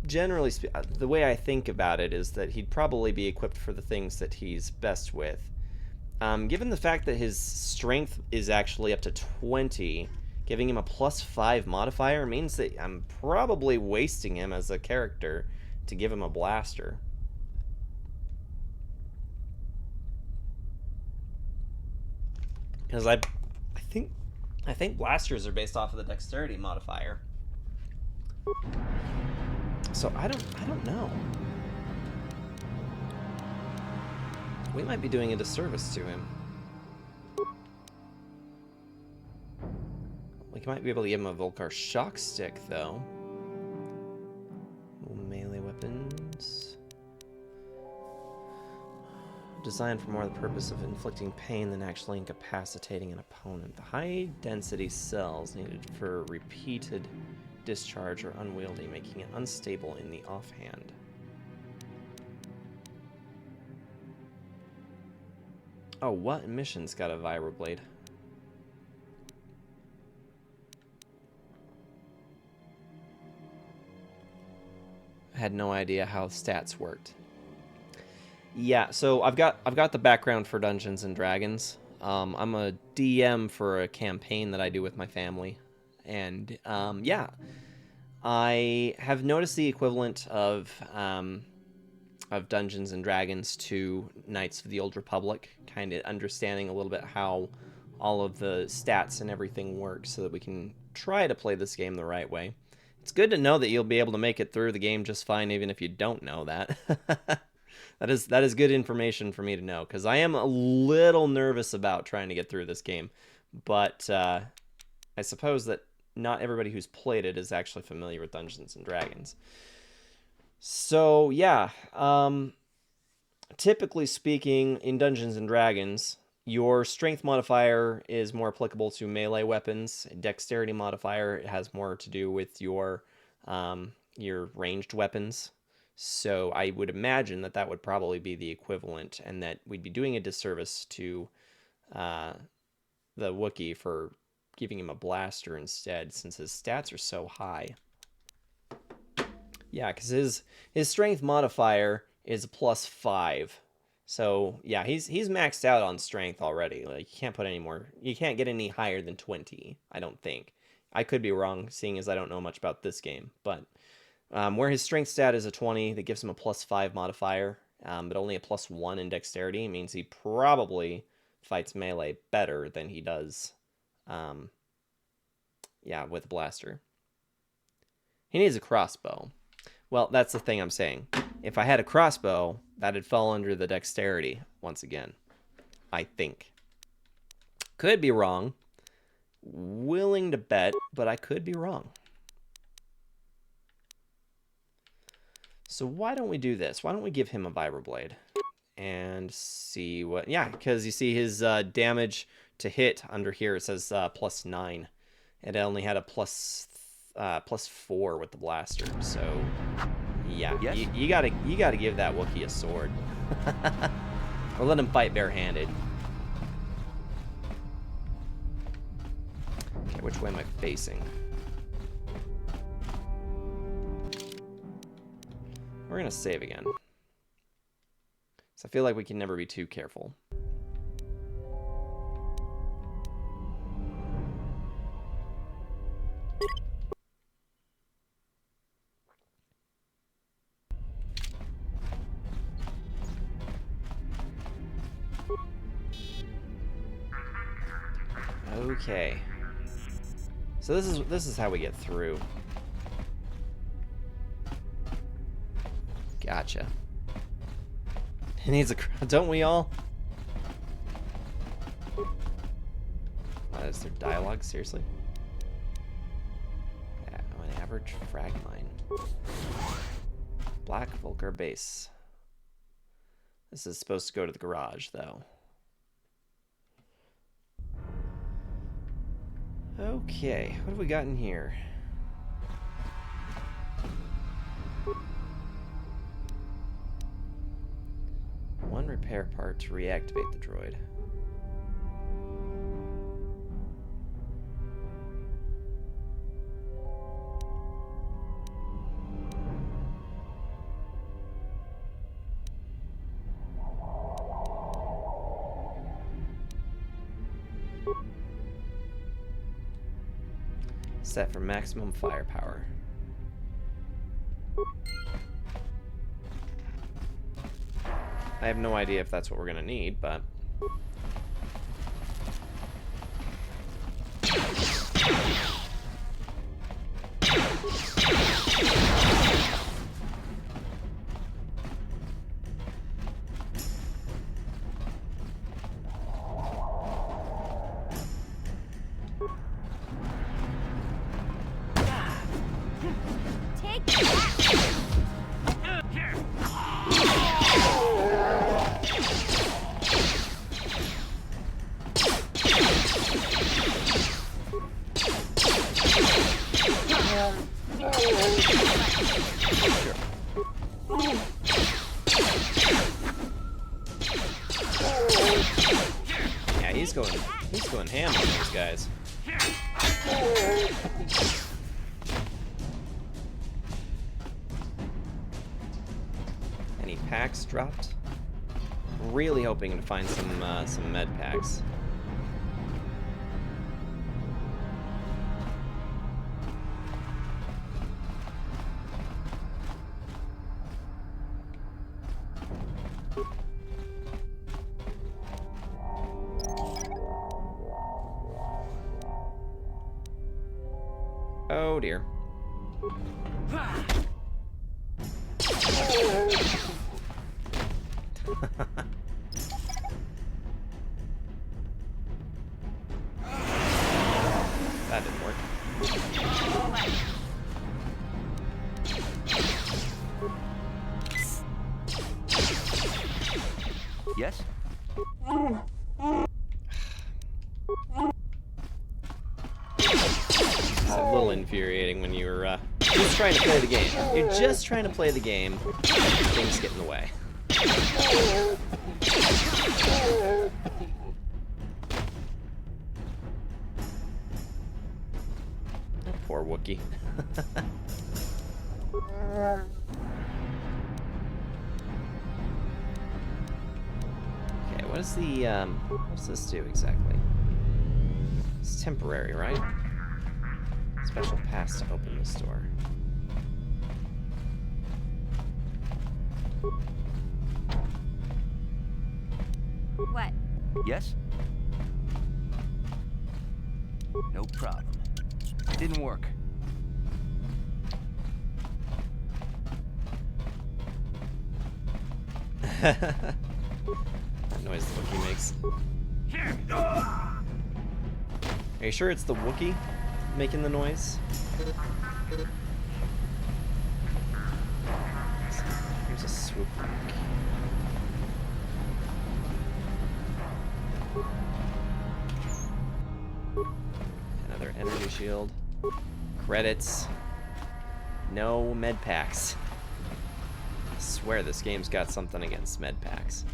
Generally, the way I think about it is that he'd probably be equipped for the things that he's best with. Given the fact that his strength is actually up to 20, giving him a +5 modifier means that I'm probably wasting him as a character to give him a blaster. Because I think blasters are based off of the dexterity modifier. So I don't know. We might be doing a disservice to him. We might be able to give him a Volkar shock stick, though. Melee weapons. Designed for more the purpose of inflicting pain than actually incapacitating an opponent. The high-density cells needed for repeated discharge are unwieldy, making it unstable in the offhand. Oh, what mission's got a vibroblade? I had no idea how stats worked. Yeah, so I've got the background for Dungeons and Dragons. I'm a DM for a campaign that I do with my family. And yeah, I have noticed the equivalent of Dungeons and Dragons to Knights of the Old Republic, kind of understanding a little bit how all of the stats and everything works so that we can try to play this game the right way. It's good to know that you'll be able to make it through the game just fine even if you don't know that. That is good information for me to know, because I am a little nervous about trying to get through this game. But I suppose that not everybody who's played it is actually familiar with Dungeons and Dragons. So, yeah. Typically speaking, in Dungeons and Dragons, your strength modifier is more applicable to melee weapons. Dexterity modifier has more to do with your ranged weapons. So I would imagine that that would probably be the equivalent, and that we'd be doing a disservice to the Wookiee for giving him a blaster instead, since his stats are so high. Yeah, because his strength modifier is +5. So yeah, he's maxed out on strength already. Like, you can't put any more. You can't get any higher than 20, I don't think. I could be wrong, seeing as I don't know much about this game, but where his strength stat is a 20, that gives him a +5 modifier, but only a +1 in dexterity. It means he probably fights melee better than he does, yeah, with a blaster. He needs a crossbow. Well, that's the thing I'm saying. If I had a crossbow, that'd fall under the dexterity once again, I think. Could be wrong. Willing to bet, but I could be wrong. So why don't we do this? Why don't we give him a vibroblade and see what... Yeah, because you see his damage to hit under here, it says +9. It only had a +4 with the blaster. So yeah, yes. you gotta give that Wookiee a sword, or let him fight barehanded. Okay, which way am I facing? We're gonna save again. So I feel like we can never be too careful. Okay. So this is how we get through. Gotcha. He needs a... Don't we all? Is there dialogue? Seriously? Yeah, an average frag mine. Black Vulgar base. This is supposed to go to the garage, though. Okay, what have we got in here? One repair part to reactivate the droid. Set for maximum firepower. I have no idea if that's what we're gonna need, but... Yeah, he's going ham on those guys. Any packs dropped? Really hoping to find some med packs. Oh dear. Yes? It's a little infuriating when you're just trying to play the game. You're just trying to play the game. Things get in the way. Poor Wookiee. Okay, what is the what does this do exactly? It's temporary, right? Special pass to open this door. What? Yes? No problem. Didn't work. That noise the Wookiee makes. Are you sure it's the Wookiee making the noise? Here's a swoop link. Another energy shield. Credits. No med packs. I swear this game's got something against med packs.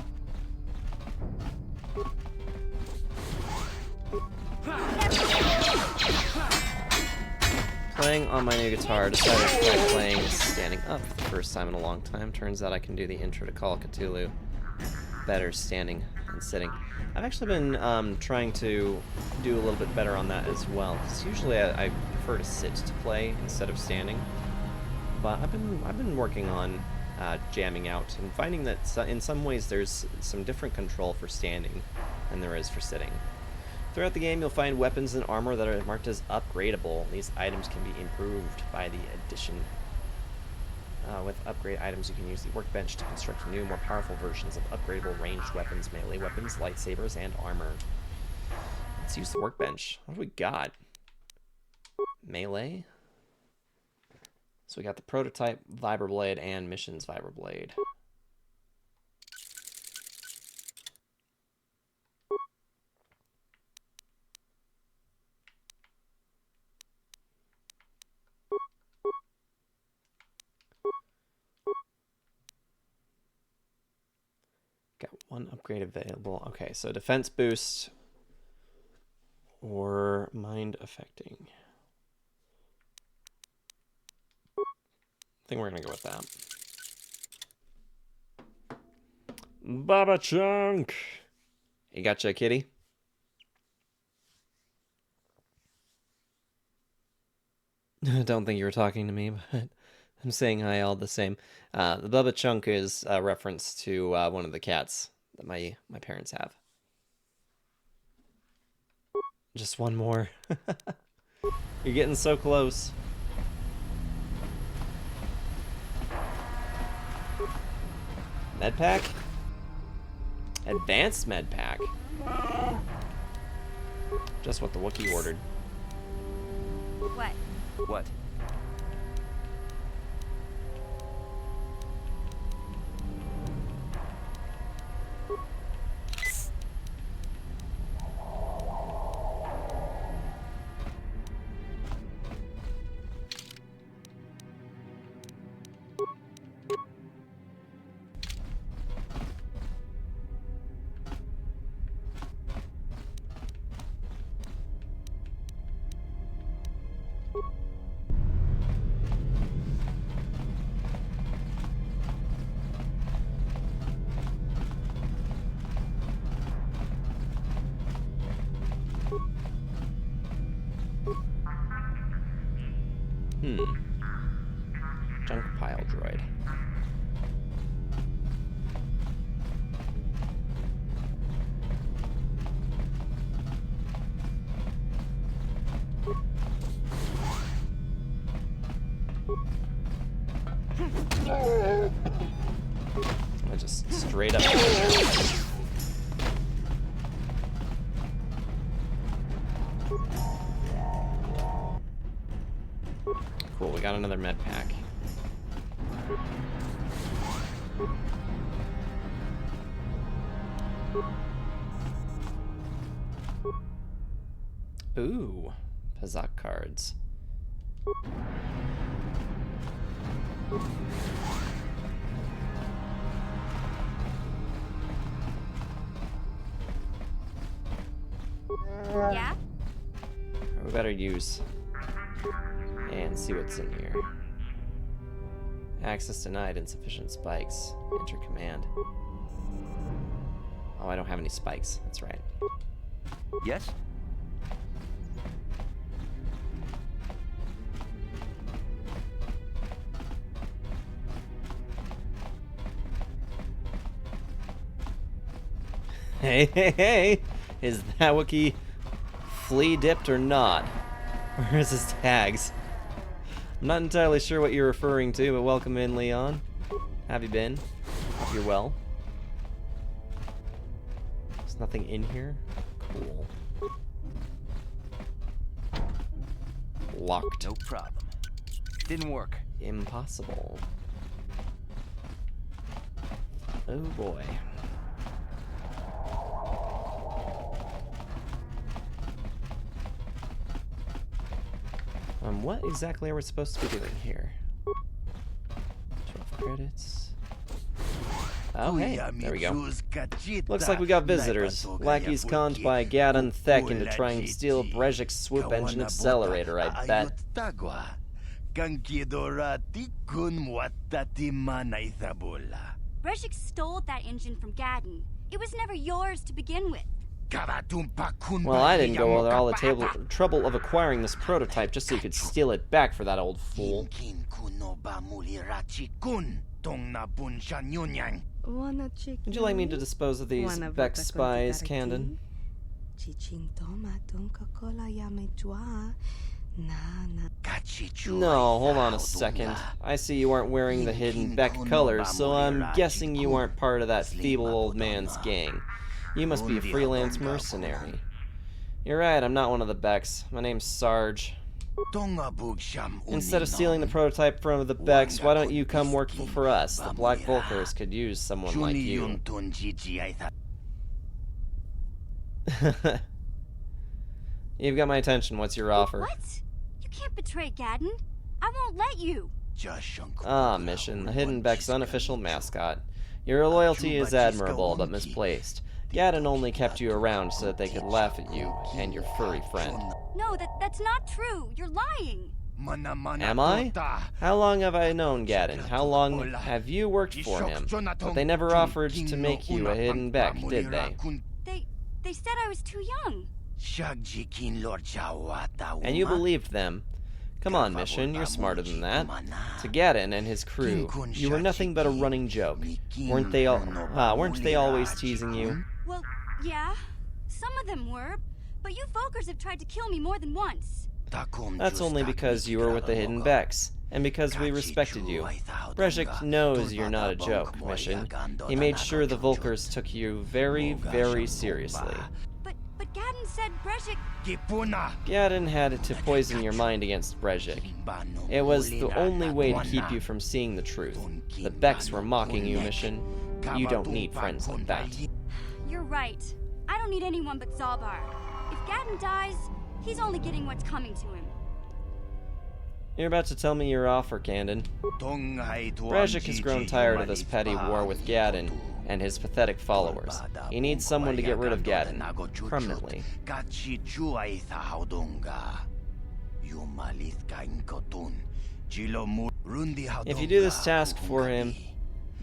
Playing on my new guitar, decided to try playing standing up for the first time in a long time. Turns out I can do the intro to Call of Cthulhu better standing than sitting. I've actually been trying to do a little bit better on that as well. Because usually I prefer to sit to play instead of standing. But I've been working on jamming out and finding that in some ways there's some different control for standing than there is for sitting. Throughout the game, you'll find weapons and armor that are marked as upgradable. These items can be improved by the addition. With upgrade items, you can use the workbench to construct new, more powerful versions of upgradable ranged weapons, melee weapons, lightsabers, and armor. Let's use the workbench. What do we got? Melee? So we got the prototype Vibroblade and missions Vibroblade. Got one upgrade available. Okay, so defense boost or mind affecting. I think we're gonna go with that. Baba Chunk! You gotcha, kitty? I don't think you were talking to me, but I'm saying hi all the same. The Bubba Chunk is a reference to one of the cats that my parents have. Just one more. You're getting so close. Medpack? Advanced medpack. Just what the Wookiee ordered. What? What? Junk pile droid. I just straight up. Cool, we got another med pack. Ooh, Pazak cards. Yeah? We better use and see what's in here. Access denied, insufficient spikes. Enter command. Oh, I don't have any spikes. That's right. Yes? Hey, hey, hey! Is that Wookiee flea dipped or not? Where's his tags? I'm not entirely sure what you're referring to, but welcome in, Leon. Have you been? Hope you're well. There's nothing in here? Cool. Locked. No problem. Didn't work. Impossible. Oh boy. What exactly are we supposed to be doing here? 12 credits. Oh, hey, there we go. Looks like we got visitors. Lackeys conned by Gadon Thek into trying to steal Brejik's swoop engine accelerator, I bet. Brejik stole that engine from Gadon. It was never yours to begin with. Well, I didn't go over all the trouble of acquiring this prototype just so you could steal it back for that old fool. Would you like me to dispose of these Vex spies, Candon? No, hold on a second. I see you aren't wearing the hidden Beck colors, so I'm guessing you aren't part of that feeble old man's gang. You must be a freelance mercenary. You're right, I'm not one of the Becks. My name's Sarge. Instead of stealing the prototype from the Becks, why don't you come work for us? The Black Vulkars could use someone like you. You've got my attention. What's your offer? What? You can't betray Gadon. I won't let you. Ah, Mission, the Hidden Beck's unofficial mascot. Your loyalty is admirable, but misplaced. Gadon only kept you around so that they could laugh at you and your furry friend. No, that's not true. You're lying. Am I? How long have I known Gadon? How long have you worked for him? But they never offered to make you a Hidden Beck, did they? They said I was too young. And you believed them. Come on, Mission, you're smarter than that. To Gadon and his crew, you were nothing but a running joke. Weren't they always teasing you? Well, yeah. Some of them were, but you Vulkars have tried to kill me more than once. That's only because you were with the Hidden Becks, and because we respected you. Brejik knows you're not a joke, Mission. He made sure the Vulkars took you very, very seriously. But Gadon said Brejik... Gadon had to poison your mind against Brejik. It was the only way to keep you from seeing the truth. The Becks were mocking you, Mission. You don't need friends like that. You're right. I don't need anyone but Zalbar. If Gadon dies, he's only getting what's coming to him. You're about to tell me your offer, Candon. Brejik has grown tired of this petty war with Gadon and his pathetic followers. He needs someone to get rid of Gadon, permanently. If you do this task for him,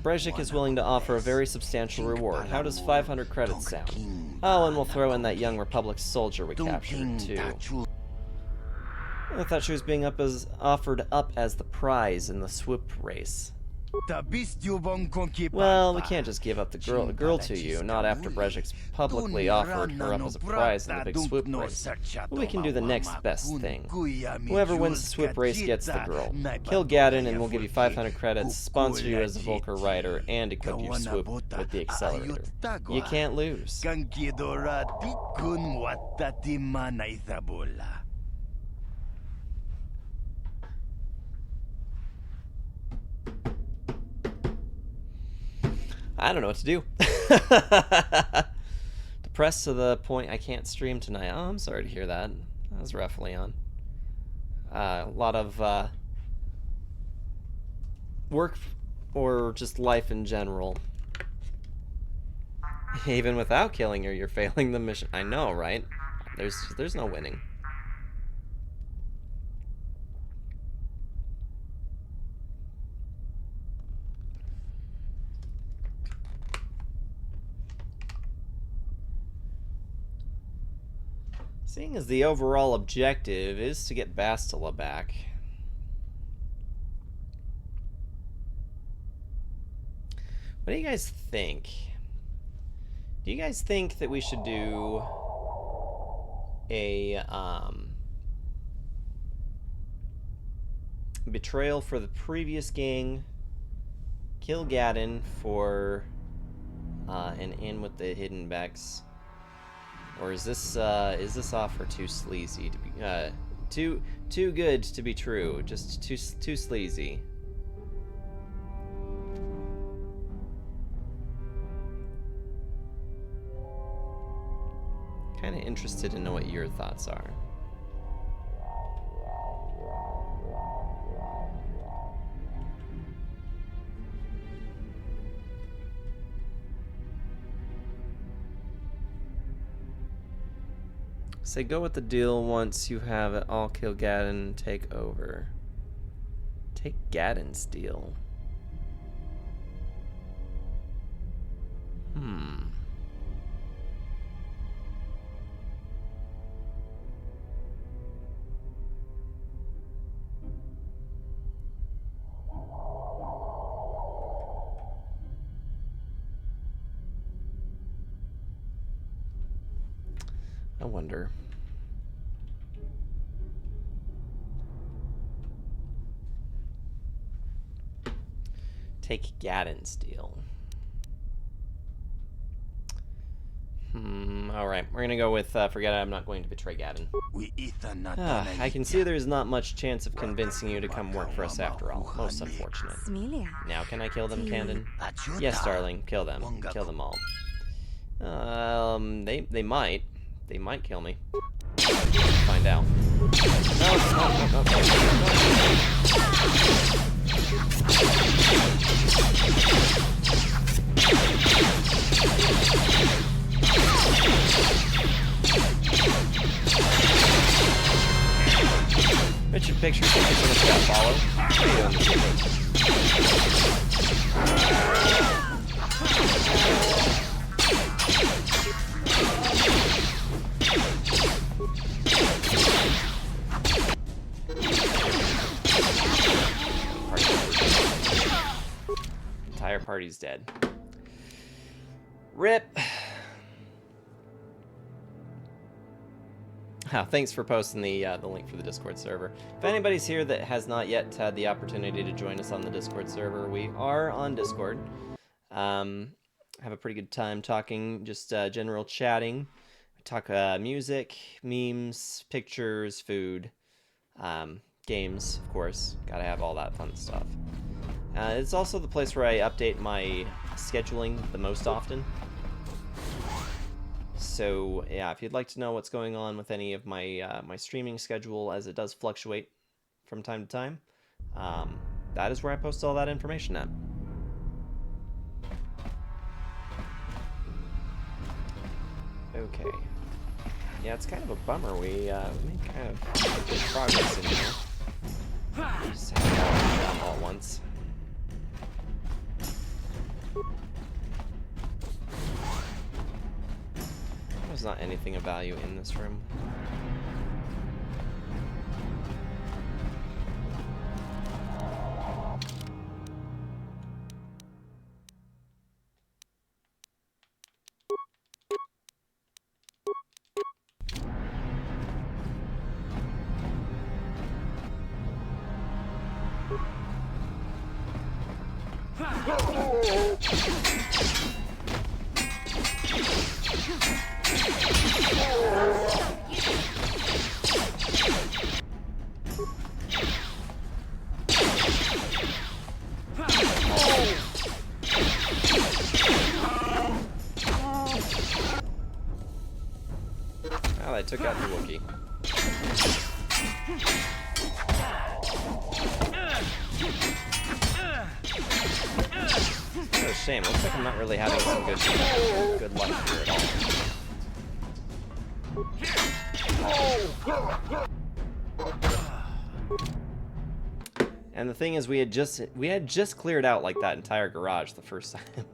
Brejik is willing to offer a very substantial reward. How does 500 credits sound? Oh, and we'll throw in that young Republic soldier we captured, too. I thought she was being offered up as the prize in the swoop race. Well, we can't just give up the girl to you, not after Brejik's publicly offered her up as a prize in the big swoop race. But we can do the next best thing. Whoever wins the swoop race gets the girl. Kill Gadon and we'll give you 500 credits, sponsor you as a Vulkar rider, and equip your swoop with the accelerator. You can't lose. I don't know what to do. Depressed to the point I can't stream tonight. Oh, I'm sorry to hear that. That was rough, Leon. A lot of work or just life in general. Even without killing her, you're failing the mission. I know, right? There's no winning. Seeing as the overall objective is to get Bastila back. What do you guys think? Do you guys think that we should do a betrayal for the previous gang, kill Gaddon for an in with the hidden Becks? Or is this offer too sleazy to be too good to be true? Just too sleazy. Kind of interested to know what your thoughts are. Say go with the deal once you have it. I'll kill Gaddon, take over. Take Gaddon's deal. I wonder. Take Gaddon's deal. Alright, we're gonna go with forget it, I'm not going to betray Gaddon. I can see there's not much chance of convincing you to come work for us after all. Most unfortunate. Now can I kill them, Candon? Yes, darling, kill them. Kill them all. They might. They might kill me. Find out. No. Richard Pictures, thank you so much for that follow. How you doing? Entire party's dead. RIP. Oh, thanks for posting the link for the Discord server. If anybody's here that has not yet had the opportunity to join us on the Discord server, we are on Discord. Have a pretty good time talking, just general chatting. We talk music, memes, pictures, food, games, of course. Gotta have all that fun stuff. It's also the place where I update my scheduling the most often. So yeah, if you'd like to know what's going on with any of my my streaming schedule, as it does fluctuate from time to time, that is where I post all that information at. Okay. Yeah, it's kind of a bummer. We made kind of good progress in here. Just have to all at once. There's not anything of value in this room. took out the Wookiee. What a shame. Looks like I'm not really having some good luck here at all. And the thing is, we had just cleared out like that entire garage the first time.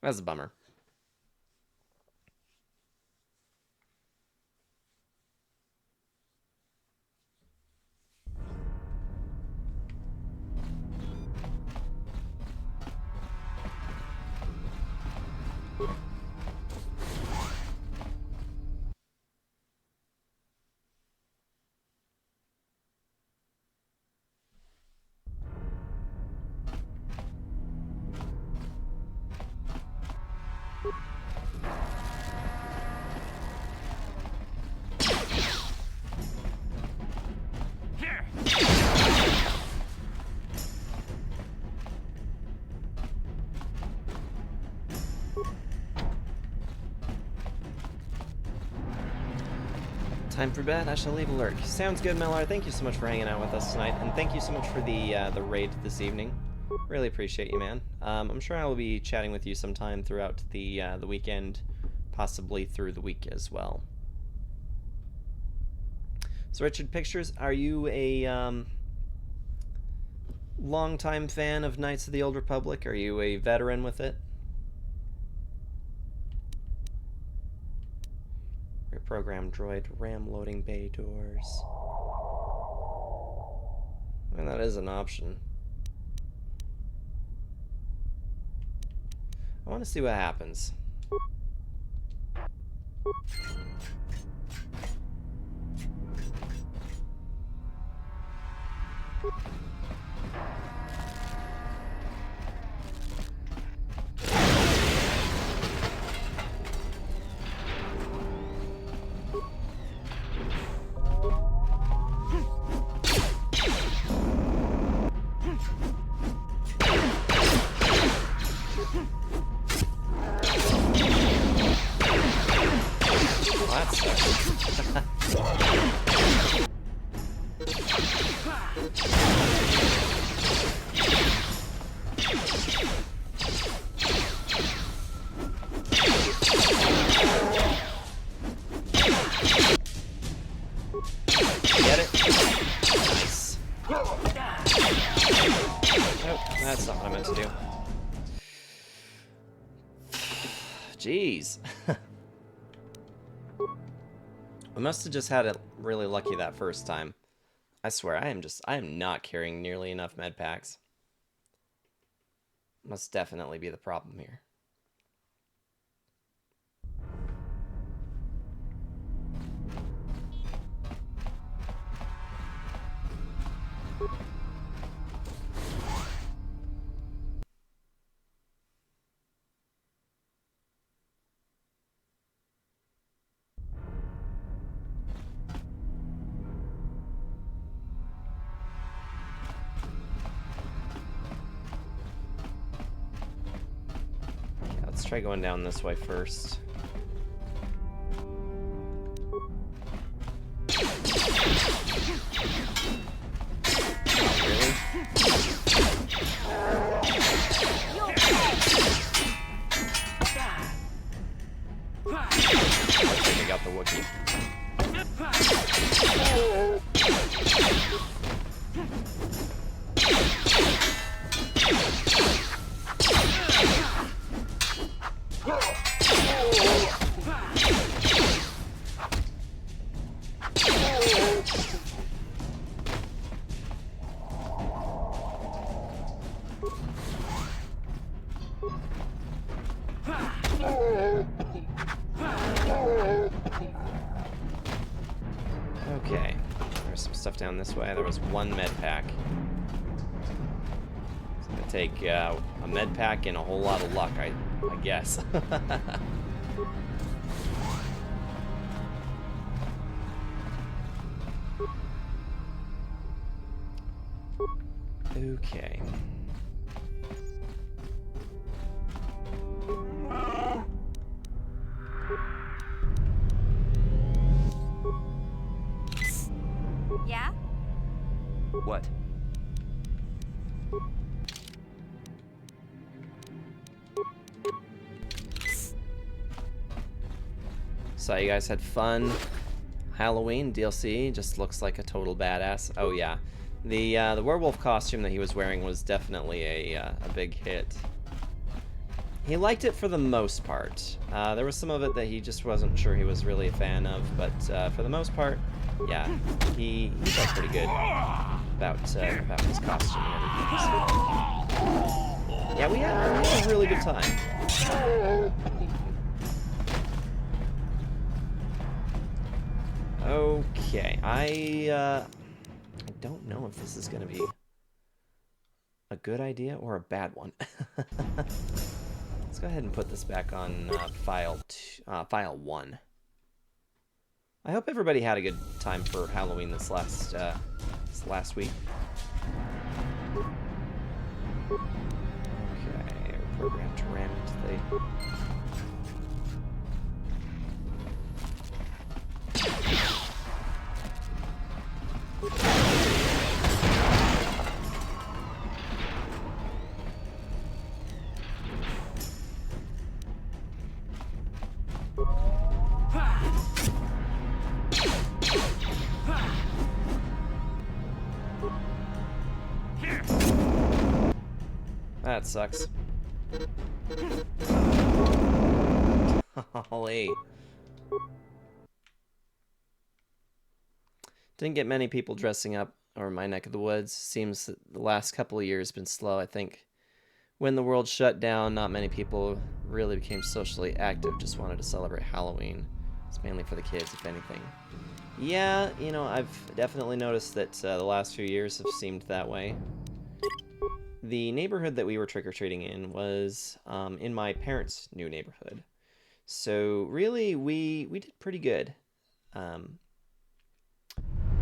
That's a bummer. Time for bed. I shall leave a lurk. Sounds good, Mellar. Thank you so much for hanging out with us tonight, and thank you so much for the raid this evening. Really appreciate you, man. I'm sure I will be chatting with you sometime throughout the weekend, possibly through the week as well. So, Richard Pictures, are you a longtime fan of Knights of the Old Republic? Are you a veteran with it? Program droid, RAM loading bay doors. And that is an option. I want to see what happens. Jeez. I must have just had it really lucky that first time. I swear, I am not carrying nearly enough med packs. Must definitely be the problem here. Let's try going down this way first. Really? I think I got the Wookiee. Okay, there's some stuff down this way. There was one med pack. It's gonna take a med pack and a whole lot of luck, I guess. Okay. What? So you guys had fun. Halloween DLC just looks like a total badass. Oh yeah, the werewolf costume that he was wearing was definitely a big hit. He liked it for the most part. There was some of it that he just wasn't sure he was really a fan of, but for the most part, yeah, he felt pretty good about his costume and everything. So, yeah, we had a really good time. Okay, I don't know if this is going to be a good idea or a bad one. Let's go ahead and put this back on file 1. I hope everybody had a good time for Halloween this last week. Okay, we're programmed to ram into the... That sucks. Holy. Didn't get many people dressing up over my neck of the woods. Seems that the last couple of years been slow. I think when the world shut down, not many people really became socially active, just wanted to celebrate Halloween. It's mainly for the kids, if anything. Yeah, you know, I've definitely noticed that the last few years have seemed that way. The neighborhood that we were trick-or-treating in was in my parents' new neighborhood. So really, we did pretty good.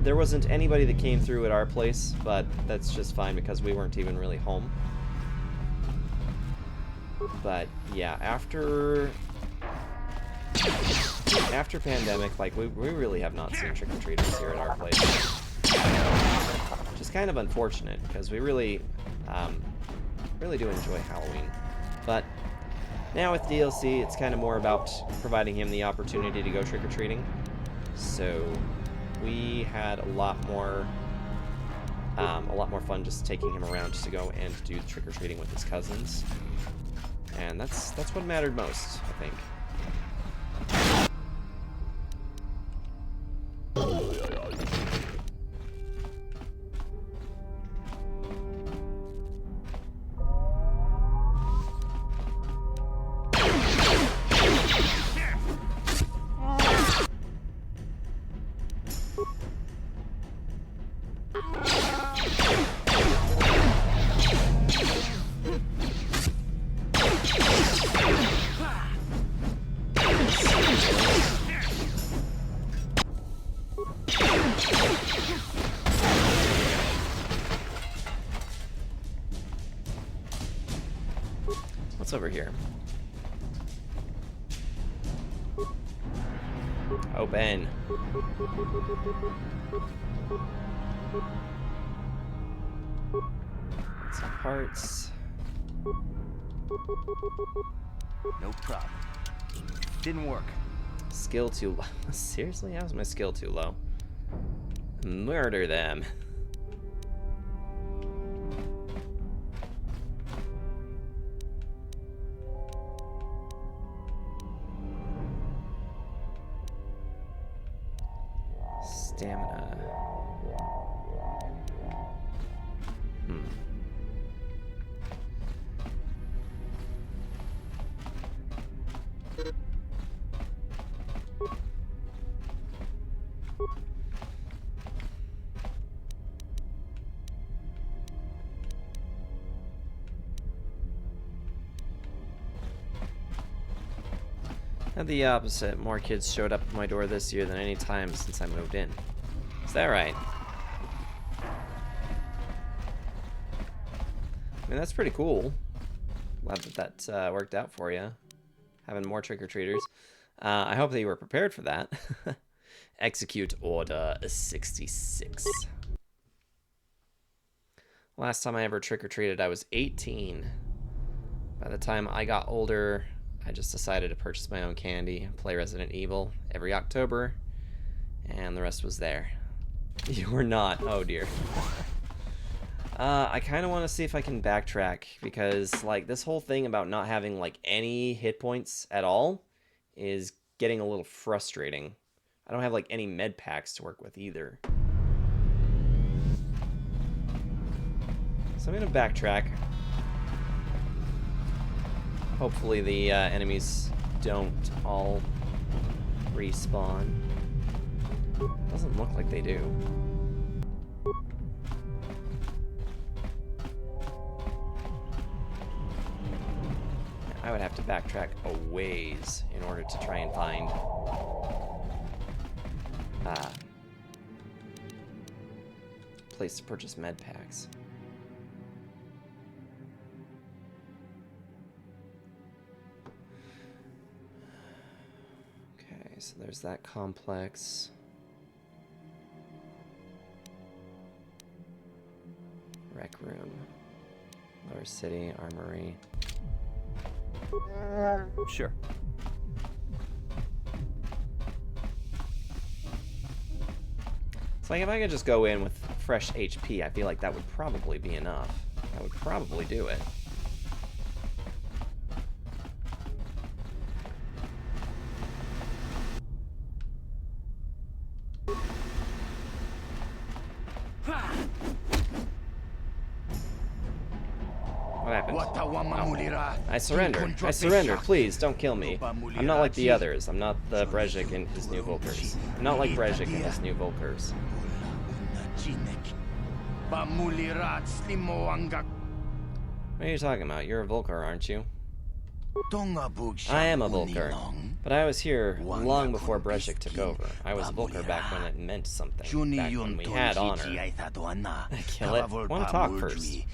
There wasn't anybody that came through at our place, but that's just fine because we weren't even really home. But yeah, after pandemic, like we really have not seen trick-or-treaters here at our place. Which is kind of unfortunate because we really do enjoy Halloween. But now with DLC, it's kind of more about providing him the opportunity to go trick-or-treating. So we had a lot more fun just taking him around just to go and do the trick-or-treating with his cousins. And that's what mattered most, I think. What's over here? Open. Some parts. No problem. Didn't work. Skill too low. Seriously? How's my skill too low? Murder them. Stamina. Had the opposite. More kids showed up at my door this year than any time since I moved in. Is that right? I mean, that's pretty cool. Glad that worked out for you. Having more trick-or-treaters. I hope that you were prepared for that. Execute Order 66. Last time I ever trick-or-treated, I was 18. By the time I got older, I just decided to purchase my own candy, play Resident Evil every October, and the rest was there. You were not. Oh, dear. I kind of want to see if I can backtrack, because, like, this whole thing about not having, like, any hit points at all is getting a little frustrating. I don't have, like, any med packs to work with either. So I'm going to backtrack. Hopefully the enemies don't all respawn. Doesn't look like they do. I would have to backtrack a ways in order to try and find place to purchase med packs. Okay, so there's that complex. Rec room. Lower City, Armory. Sure. It's like if I could just go in with fresh HP, I feel like that would probably be enough. That would probably do it. What happened? Oh. I surrender. I surrender. Please, don't kill me. I'm not like the others. I'm not the Brejik and his new Volkers. I'm not like Brejik and his new Volkers. What are you talking about? You're a Volker, aren't you? I am a Volker, but I was here long before Brejik took over. I was a Volker back when it meant something, back when we had honor. Kill it. I want to talk first.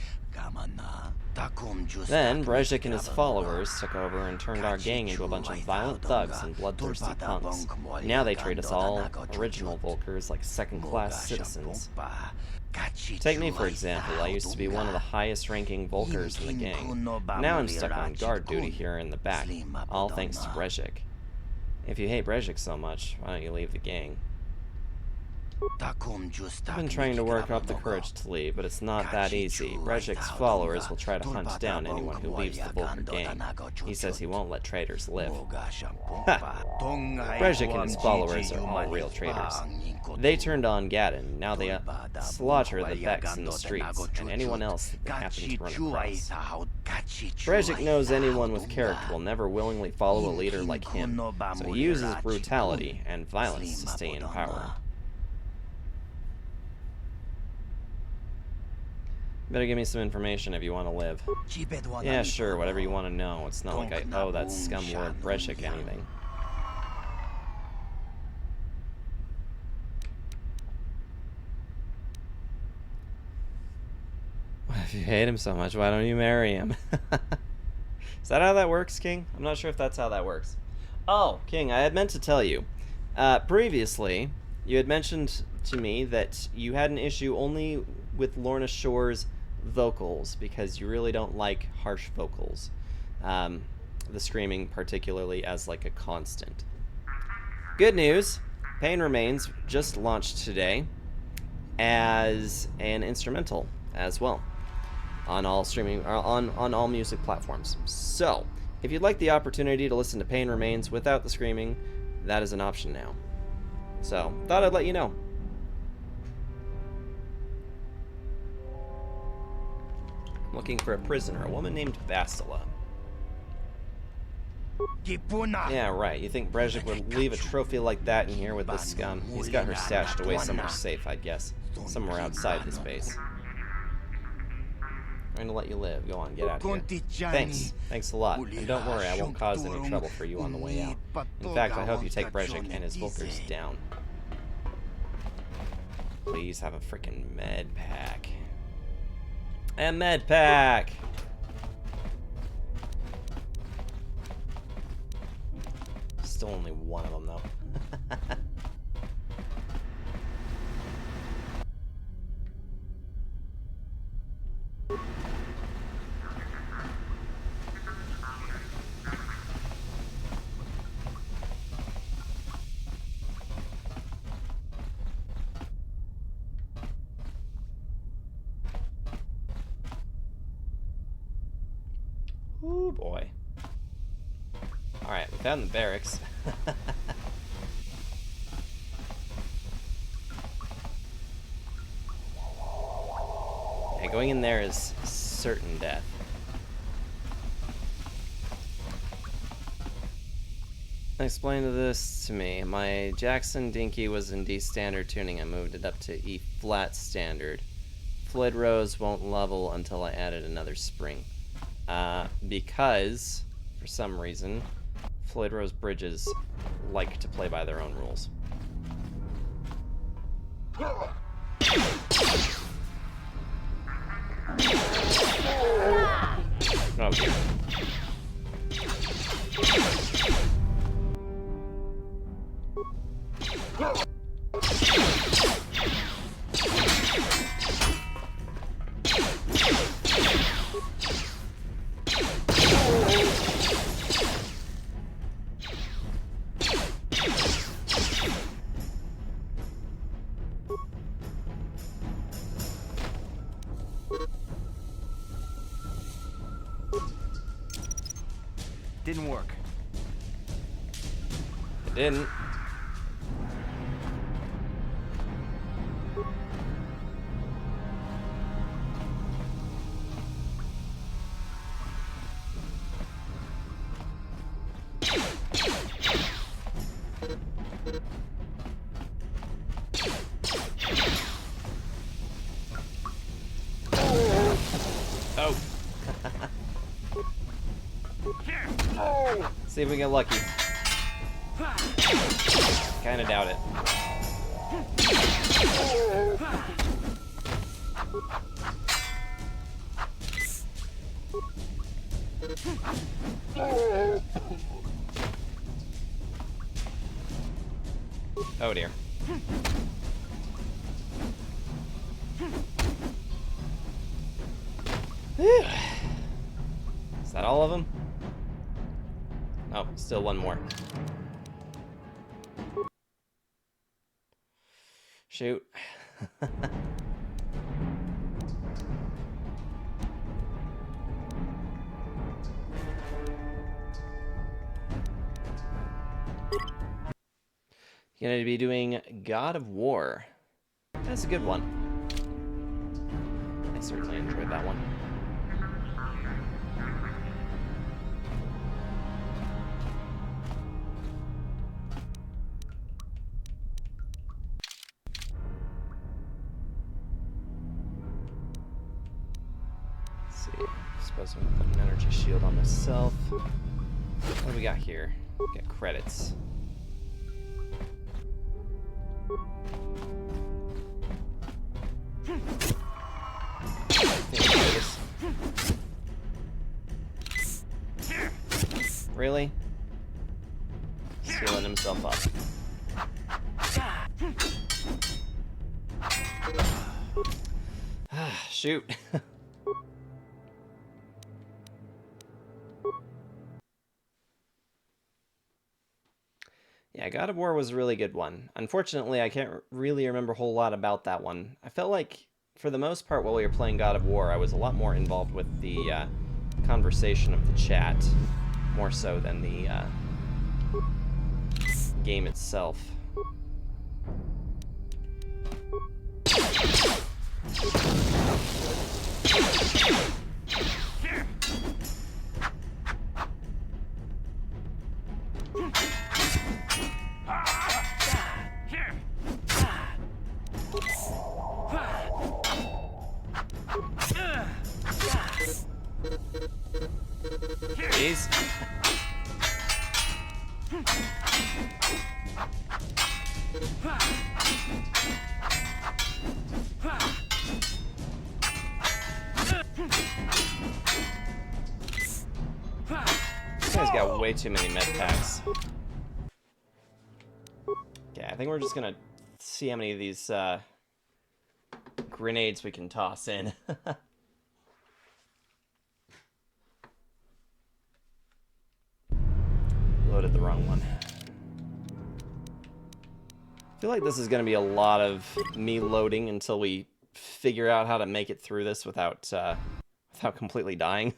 Then, Brejik and his followers took over and turned our gang into a bunch of violent thugs and bloodthirsty punks. Now they treat us all original Volkers like second-class citizens. Take me, for example. I used to be one of the highest-ranking Volkers in the gang. Now I'm stuck on guard duty here in the back, all thanks to Brejik. If you hate Brejik so much, why don't you leave the gang? I've been trying to work up the courage to leave, but it's not that easy. Brejik's followers will try to hunt down anyone who leaves the Volker gang. He says he won't let traitors live. Ha! Brejik and his followers are all real traitors. They turned on Gaddon, now they slaughter the Vex in the streets, and anyone else that they happen to run across. Brejik knows anyone with character will never willingly follow a leader like him, so he uses brutality and violence to stay in power. Better give me some information if you want to live. Yeah, sure, whatever you want to know. It's not like I owe that scum lord Brejik anything. If you hate him so much, why don't you marry him? Is that how that works, King? I'm not sure if that's how that works. Oh, King, I had meant to tell you. Previously, you had mentioned to me that you had an issue only with Lorna Shore's vocals because you really don't like harsh vocals. The screaming particularly as like a constant. Good news, Pain Remains just launched today as an instrumental as well on all streaming on all music platforms. So, if you'd like the opportunity to listen to Pain Remains without the screaming, that is an option now. So, thought I'd let you know. Looking for a prisoner, a woman named Bastila. Yeah, right. You think Brejik would leave a trophy like that in here with this scum? He's got her stashed away somewhere safe, I'd guess. Somewhere outside this base. I'm going to let you live. Go on, get out of here. Thanks. Thanks a lot. And don't worry, I won't cause any trouble for you on the way out. In fact, I hope you take Brejik and his Volkers down. Please have a frickin' med pack. A med pack! Still only one of them, though. Oh boy. Alright, we found the barracks. Yeah, going in there is certain death. Explain this to me. My Jackson Dinky was in D standard tuning. I moved it up to E flat standard. Floyd Rose won't level until I added another spring. Because, for some reason, Floyd Rose bridges like to play by their own rules. Oh, dear. Didn't work. It didn't. See if we get lucky. Kinda doubt it. Oh dear. Is that all of them? Oh, still one more. Shoot. Gonna be doing God of War. That's a good one. I certainly enjoyed that one. Suppose I'm gonna put an energy shield on myself. What do we got here? We got credits. Really? Sealing himself up. Shoot. Yeah, God of War was a really good one. Unfortunately, I can't really remember a whole lot about that one. I felt like, for the most part, while we were playing God of War, I was a lot more involved with the conversation of the chat, more so than the game itself. Jeez. This guy's got way too many med packs. Okay, I think we're just gonna see how many of these grenades we can toss in. Loaded the wrong one. I feel like this is going to be a lot of me loading until we figure out how to make it through this without completely dying.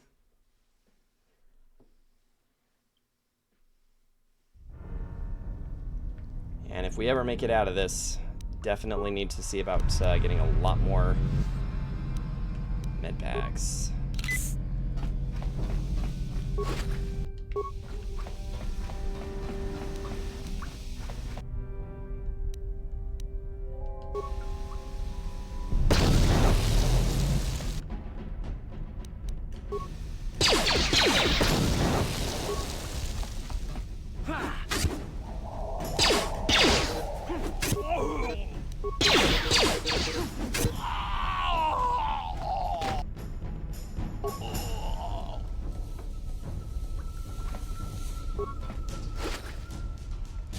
And if we ever make it out of this, definitely need to see about getting a lot more med packs.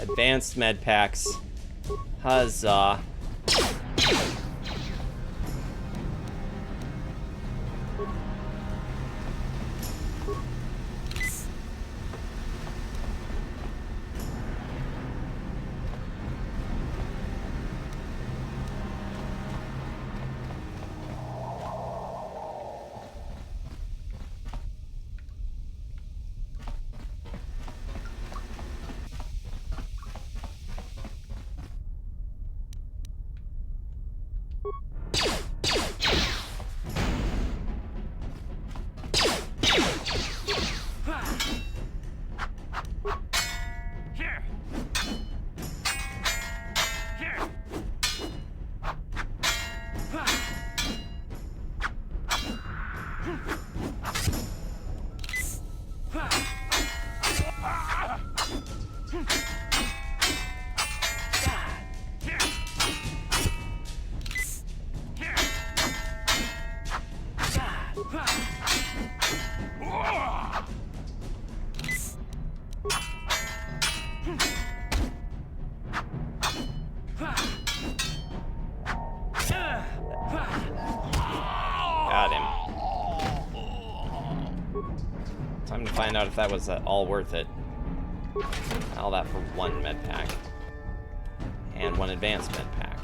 Advanced med packs. Huzzah. Got him. Time to find out if that was all worth it. All that for one med pack. And one advanced med pack.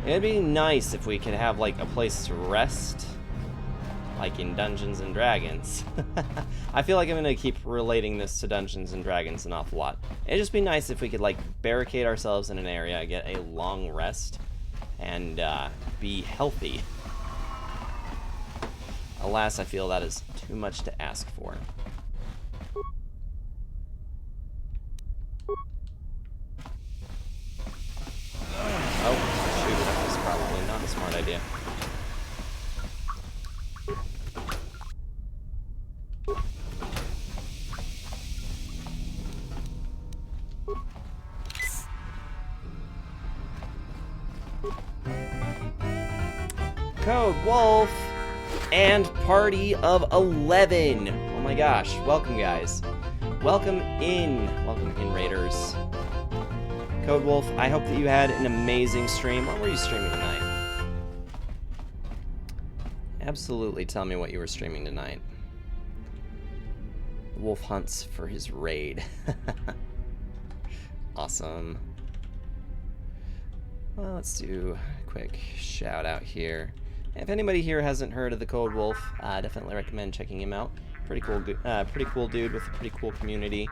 It'd be nice if we could have, like, a place to rest. Like in Dungeons and Dragons. I feel like I'm gonna keep relating this to Dungeons and Dragons an awful lot. It'd just be nice if we could, like, barricade ourselves in an area, get a long rest, and be healthy. Alas, I feel that is too much to ask for. Oh, shoot, that was probably not a smart idea. Code Wolf and party of 11. Oh my gosh, welcome guys. Welcome in Raiders. Code Wolf, I hope that you had an amazing stream. What were you streaming tonight? Absolutely tell me what you were streaming tonight. Wolf hunts for his raid. Awesome. Well, let's do a quick shout out here. If anybody here hasn't heard of the Code Wolf, definitely recommend checking him out. Pretty cool dude with a pretty cool community.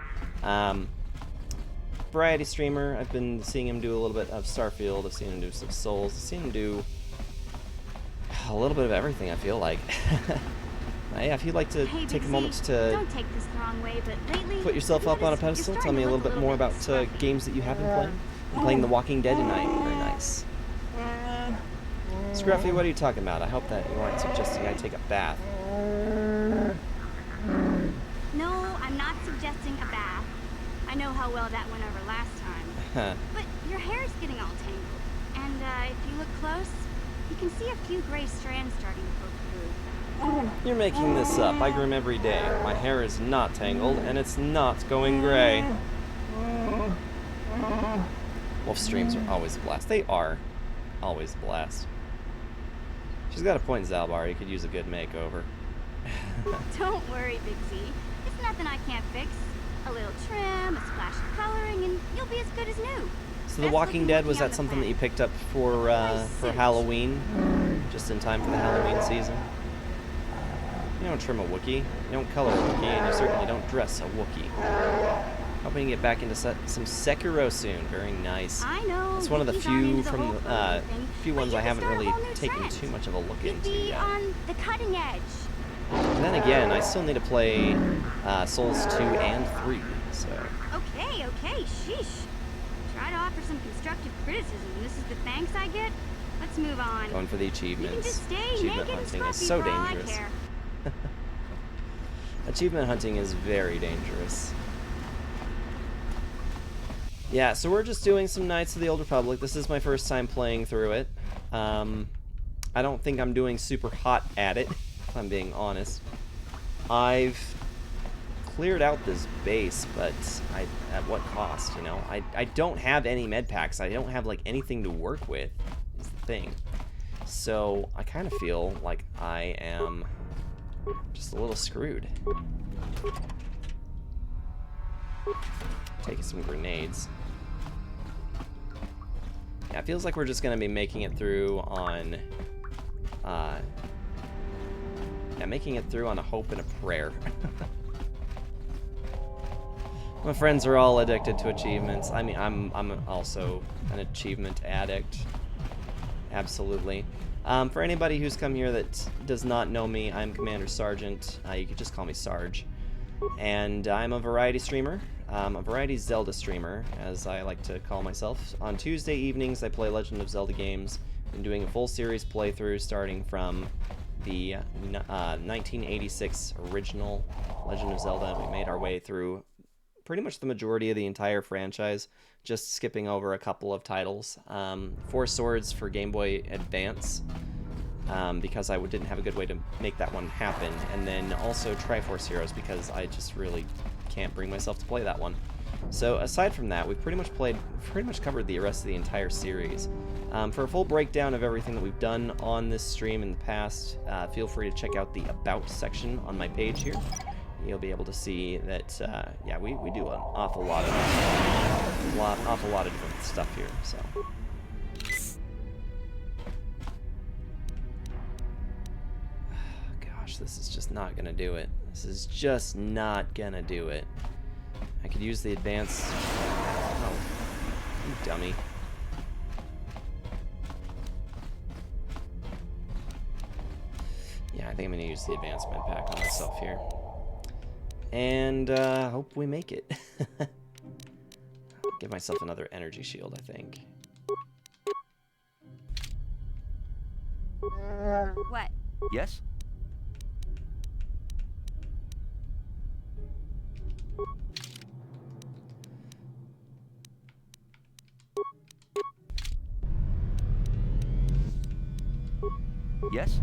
Variety streamer. I've been seeing him do a little bit of Starfield. I've seen him do some Souls. I've seen him do a little bit of everything, I feel like. Yeah, if you'd like to take a moment to don't take this the wrong way, but lately, put yourself up on a pedestal, tell me a little bit more about games that you have been playing. I'm playing The Walking Dead tonight. Very nice. Scruffy, what are you talking about? I hope that you aren't suggesting I take a bath. No, I'm not suggesting a bath. I know how well that went over last time. But your hair's getting all tangled. And if you look close, you can see a few gray strands starting to poke through. You're making this up. I groom every day. My hair is not tangled, and it's not going gray. Wolf streams are always a blast. They are always a blast. She's got a point, Zalbar. You could use a good makeover. Don't worry, Big Z. It's nothing I can't fix. A little trim, a splash of coloring, and you'll be as good as new. So The Walking Dead, was that something that you picked up for Halloween? Just in time for the Halloween season? You don't trim a Wookiee, you don't color a Wookiee, and you certainly don't dress a Wookiee. Hoping to get back into some Sekiro soon. Very nice. I know. It's one of the few few ones I haven't really taken too much of a look into Be yet. on the cutting edge. And then again, I still need to play Souls 2 and 3. So. Okay, sheesh. Try to offer some constructive criticism. This is the thanks I get? Let's move on. Going for the You can achievements. just stay Achievement naked and hunting is scruffy so for all I dangerous. care. Achievement hunting is very dangerous. Yeah, so we're just doing some Knights of the Old Republic. This is my first time playing through it. I don't think I'm doing super hot at it, if I'm being honest. I've cleared out this base, but at what cost, you know? I don't have any med packs. I don't have, like, anything to work with, is the thing. So I kind of feel like I am just a little screwed. Taking some grenades. Yeah, it feels like we're just gonna be making it through on making it through on a hope and a prayer. My friends are all addicted to achievements. I mean, I'm also an achievement addict. Absolutely. For anybody who's come here that does not know me, I'm Commander Sargent. You could just call me Sarge. And I'm a variety streamer. A variety Zelda streamer, as I like to call myself. On Tuesday evenings, I play Legend of Zelda games. I'm doing a full series playthrough starting from the 1986 original Legend of Zelda. We made our way through pretty much the majority of the entire franchise, just skipping over a couple of titles. Four Swords for Game Boy Advance, because I didn't have a good way to make that one happen, and then also Triforce Heroes, because I just really can't bring myself to play that one. So aside from that, we've pretty much covered the rest of the entire series. For a full breakdown of everything that we've done on this stream in the past, feel free to check out the About section on my page here. You'll be able to see that, yeah, we do an awful lot of different stuff here. So. Gosh, this is just not gonna do it. This is just not gonna do it. I could use the advanced. Oh, you dummy. Yeah, I think I'm gonna use the advanced med pack on myself here. And hope we make it. Give myself another energy shield, I think. What? Yes? Yes?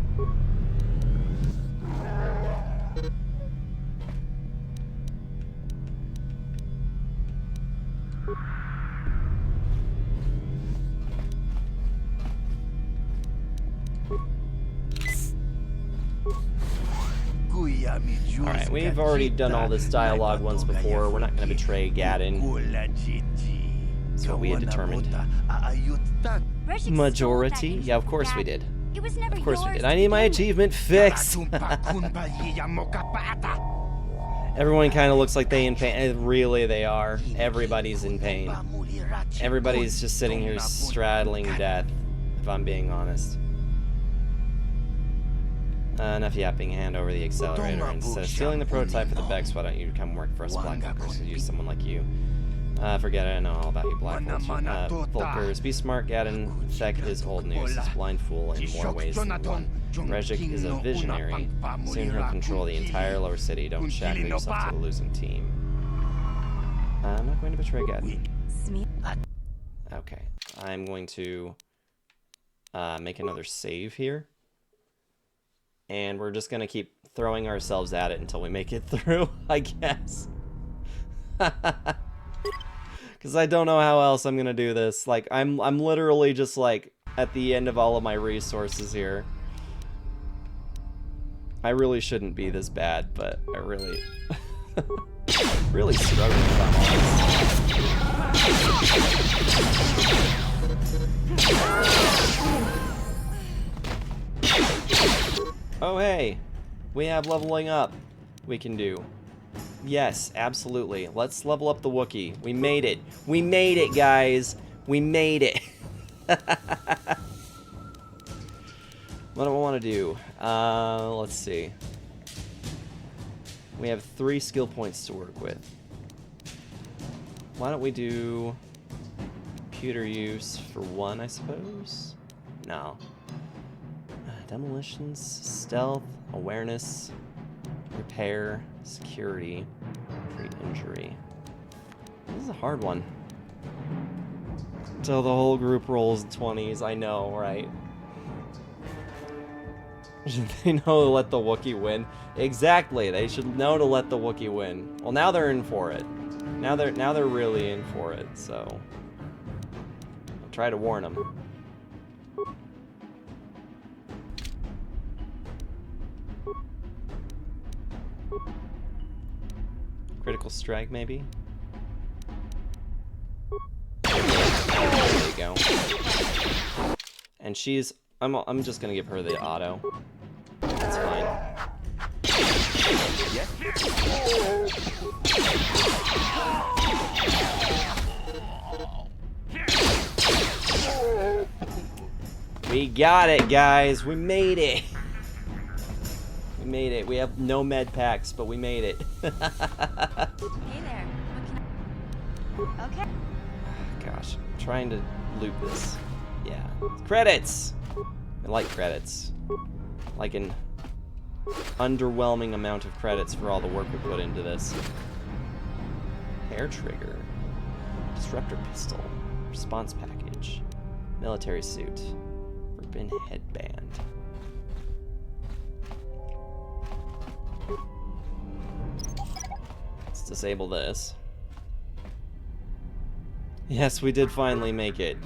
Alright, we've already done all this dialogue once before. We're not going to betray Gaddon. That's what we had determined. Majority? Yeah, of course we did. It was never Of course we yours did. I need my achievement fixed. Everyone kind of looks like they in pain. Really, they are. Everybody's in pain. Everybody's just sitting here straddling death, if I'm being honest. Enough yapping, hand over the accelerator. Instead of stealing the prototype for the Bex, why don't you come work for us Black Vulkers and use someone like you? Forget it, I know all about you Black Vulkers. Be smart, Gaddon. Feck is old news. He's a blind fool in more ways than one. Brejik is a visionary. Soon he'll control the entire lower city. Don't shackle yourself to a losing team. I'm not going to betray Gaddon. Okay, I'm going to make another save here. And we're just gonna keep throwing ourselves at it until we make it through, I guess. Because I don't know how else I'm gonna do this. Like, I'm literally just like at the end of all of my resources here. I really shouldn't be this bad, but I really, really struggle if I'm honest. Oh hey, we have leveling up we can do. Yes, absolutely. Let's level up the Wookiee. We made it. We made it, guys. We made it. What do I want to do? Let's see. We have 3 skill points to work with. Why don't we do computer use for 1, I suppose? No. Demolitions, stealth, awareness, repair, security, treat injury. This is a hard one. Until the whole group rolls 20s, I know, right? They know to let the Wookiee win. Exactly, they should know to let the Wookiee win. Well, now they're in for it. Now they're really in for it, so I'll try to warn them. Critical strike, maybe? There you go. And she's... I'm just gonna give her the auto. That's fine. We got it, guys. We made it. We made it. We have no med packs, but we made it. Hey there. What can I... Okay. Gosh, I'm trying to loot this. Yeah. Credits! I like credits. Like an underwhelming amount of credits for all the work we put into this. Hair trigger. Disruptor pistol. Response package. Military suit. Ribbon headband. Let's disable this. Yes, we did finally make it.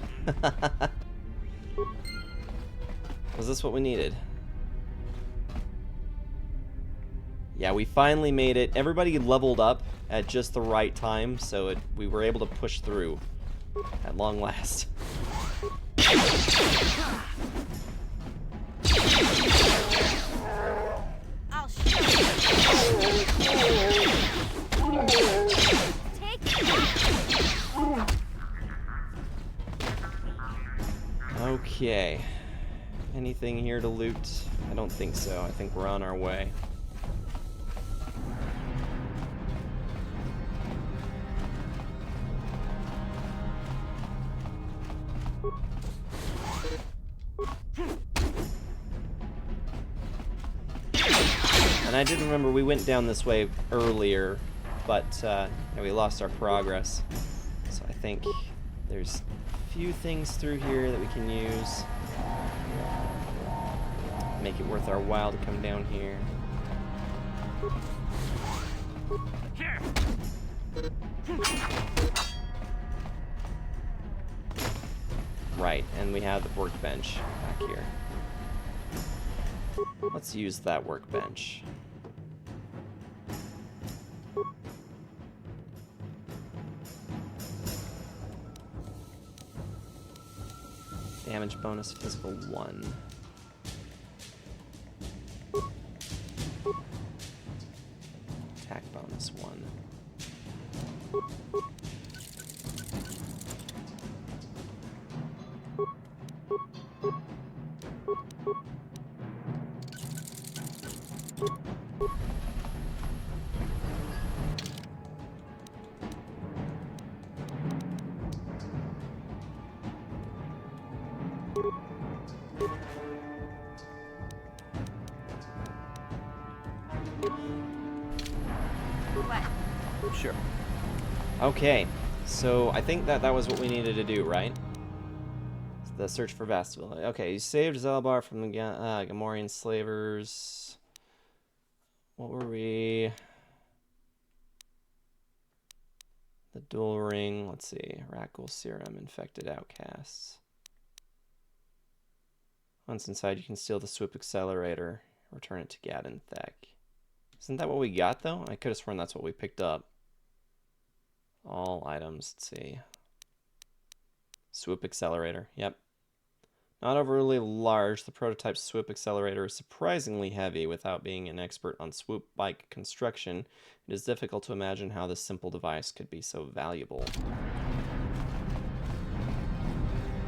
Was this what we needed? Yeah, we finally made it. Everybody leveled up at just the right time, so we were able to push through at long last. I'll show you. Take that. Okay. Anything here to loot? I don't think so. I think we're on our way. And I did remember we went down this way earlier, but we lost our progress. So I think there's a few things through here that we can use. Make it worth our while to come down here. Right, and we have the workbench back here. Let's use that workbench. Damage bonus physical 1. Attack bonus 1. Sure. Okay, so I think that was what we needed to do, right? The search for Vastville. Okay, you saved Zalbar from the Gamorrean slavers. What were we? The dual ring. Let's see. Rakghoul serum. Infected outcasts. Once inside, you can steal the swoop accelerator. Return it to Gadden Thek. Isn't that what we got, though? I could have sworn that's what we picked up. All items. Let's see. Swoop accelerator. Yep. Not overly large, the prototype swoop accelerator is surprisingly heavy. Without being an expert on swoop bike construction, it is difficult to imagine how this simple device could be so valuable.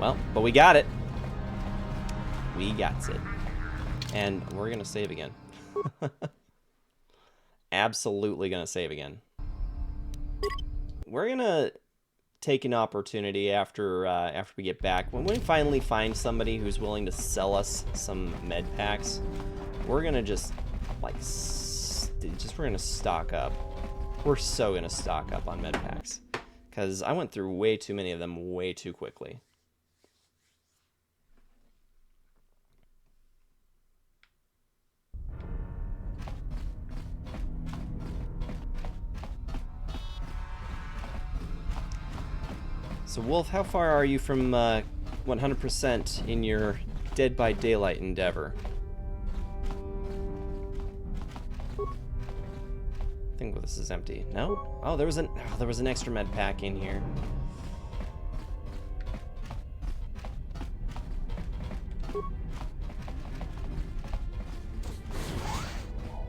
Well, but we got it. We got it. And we're going to save again. Absolutely going to save again. We're going to take an opportunity after we get back. When we finally find somebody who's willing to sell us some med packs, we're gonna just like we're gonna stock up. We're so gonna stock up on med packs because I went through way too many of them way too quickly. So, Wolf, how far are you from 100% in your Dead by Daylight endeavor? I think this is empty. No? Oh, there was an extra med pack in here.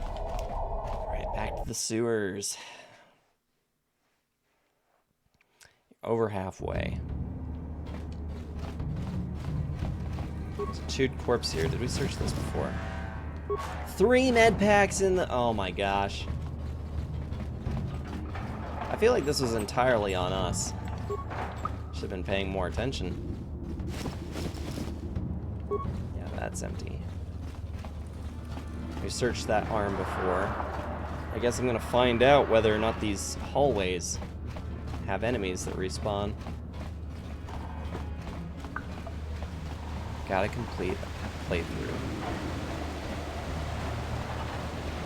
All right, back to the sewers. Over halfway. There's a chewed corpse here. Did we search this before? 3 med packs in the... Oh my gosh. I feel like this was entirely on us. Should have been paying more attention. Yeah, that's empty. We searched that arm before. I guess I'm gonna find out whether or not these hallways have enemies that respawn. Gotta complete a playthrough.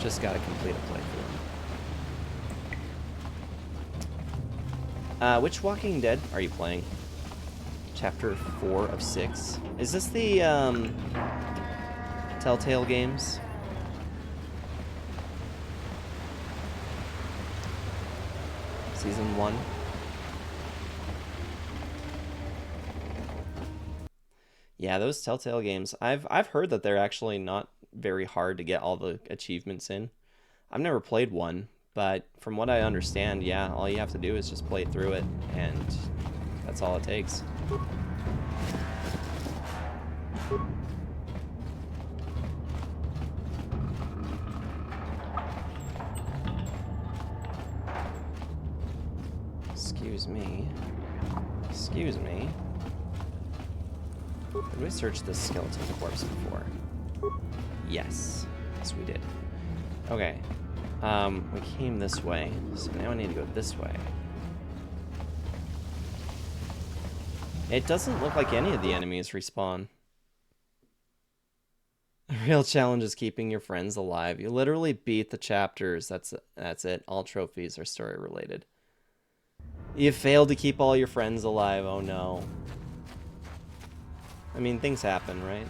Just gotta complete a playthrough. Which Walking Dead are you playing? Chapter 4 of 6. Is this the Telltale games? Season 1. Yeah, those Telltale games, I've heard that they're actually not very hard to get all the achievements in. I've never played one, but from what I understand, yeah, all you have to do is just play through it, and that's all it takes. Excuse me. Excuse me. Did we search this skeleton corpse before? Yes. Yes, we did. Okay. We came this way, so now I need to go this way. It doesn't look like any of the enemies respawn. The real challenge is keeping your friends alive. You literally beat the chapters. That's it. All trophies are story related. You failed to keep all your friends alive. Oh no. I mean, things happen, right?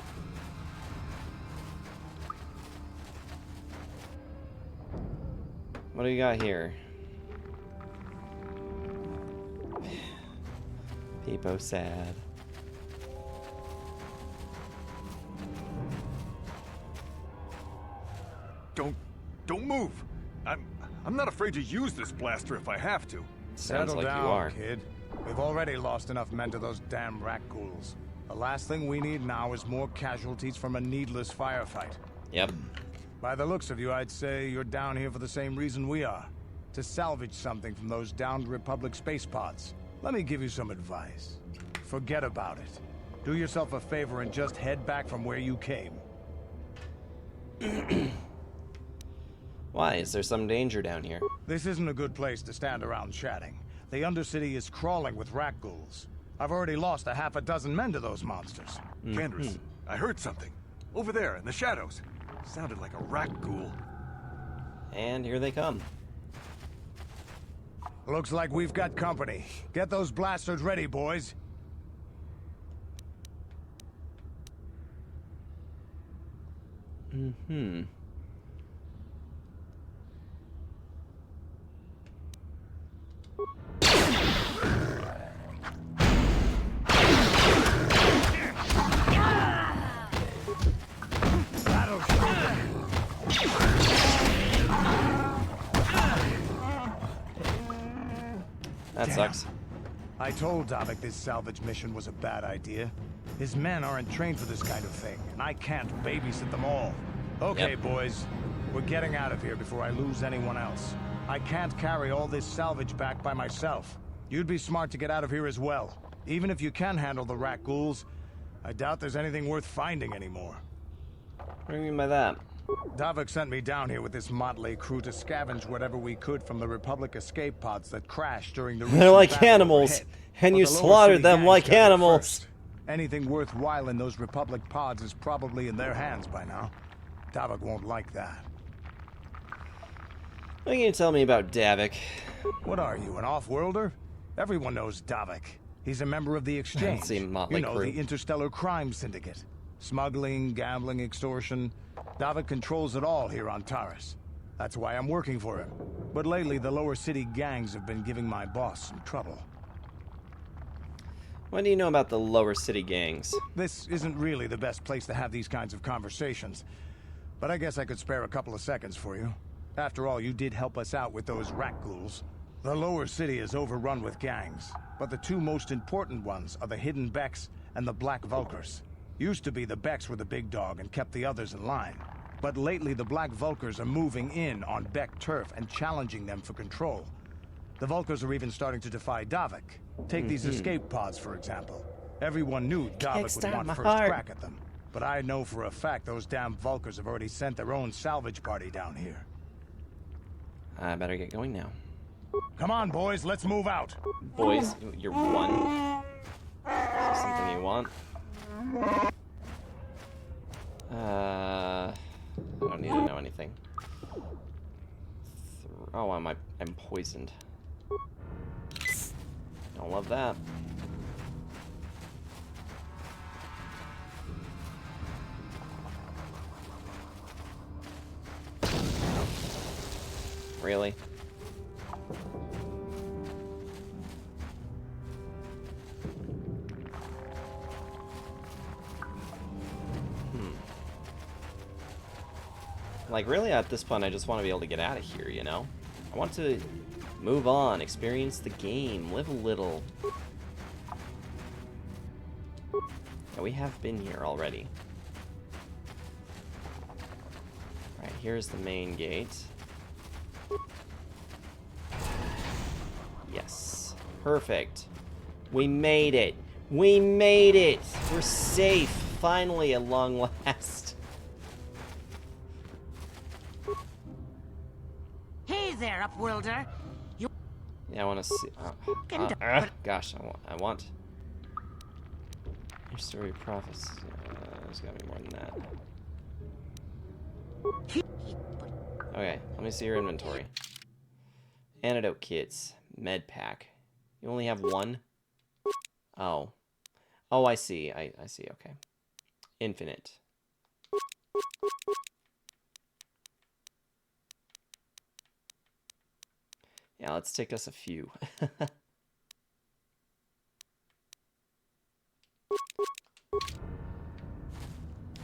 What do you got here? Peepo sad. Don't move. I'm not afraid to use this blaster if I have to. Sounds like down, you are. Kid. We've already lost enough men to those damn rat ghouls. The last thing we need now is more casualties from a needless firefight. Yep. By the looks of you, I'd say you're down here for the same reason we are. To salvage something from those downed Republic space pods. Let me give you some advice. Forget about it. Do yourself a favor and just head back from where you came. Why? Is there some danger down here? This isn't a good place to stand around chatting. The Undercity is crawling with rat ghouls. I've already lost a half a dozen men to those monsters. Candace, I heard something. Over there, in the shadows. Sounded like a rat ghoul. And here they come. Looks like we've got company. Get those blasters ready, boys. Mm-hmm. That sucks. I told Davik this salvage mission was a bad idea. His men aren't trained for this kind of thing, and I can't babysit them all. Okay, boys. We're getting out of here before I lose anyone else. I can't carry all this salvage back by myself. You'd be smart to get out of here as well. Even if you can handle the rat ghouls, I doubt there's anything worth finding anymore. What do you mean by that? Davik sent me down here with this motley crew to scavenge whatever we could from the Republic escape pods that crashed during the They're like animals, and you slaughtered them like animals. Anything worthwhile in those Republic pods is probably in their hands by now. Davik won't like that. What can you tell me about Davik? What are you, an off-worlder? Everyone knows Davik. He's a member of the Exchange. You know, the Interstellar Crime Syndicate. Smuggling, gambling, extortion. Davik controls it all here on Taris. That's why I'm working for him. But lately, the lower city gangs have been giving my boss some trouble. What do you know about the lower city gangs? This isn't really the best place to have these kinds of conversations. But I guess I could spare a couple of seconds for you. After all, you did help us out with those rat ghouls. The lower city is overrun with gangs, but the two most important ones are the Hidden Becks and the Black Vulkars. Used to be the Becks were the big dog and kept the others in line. But lately the Black Vulkars are moving in on Beck turf and challenging them for control. The Vulkars are even starting to defy Davik. Take these escape pods, for example. Everyone knew Davik would want first crack at them. But I know for a fact those damn Vulkars have already sent their own salvage party down here. I better get going now. Come on, boys, let's move out. Boys, you're one. Is there something you want? I don't need to know anything. Oh, I'm poisoned. Don't love that. Really? Like, really, at this point, I just want to be able to get out of here, you know? I want to move on, experience the game, live a little. Yeah, we have been here already. Alright, here's the main gate. Yes. Perfect. We made it. We made it! We're safe, finally, at long last. Hey there, Upworlder. You... Yeah, I want to see... gosh, I want... Your story of prophecy. There's gotta be more than that. Okay, let me see your inventory. Antidote kits. Med pack. You only have one? Oh. Oh, I see. I see, okay. Infinite. Yeah, let's take us a few.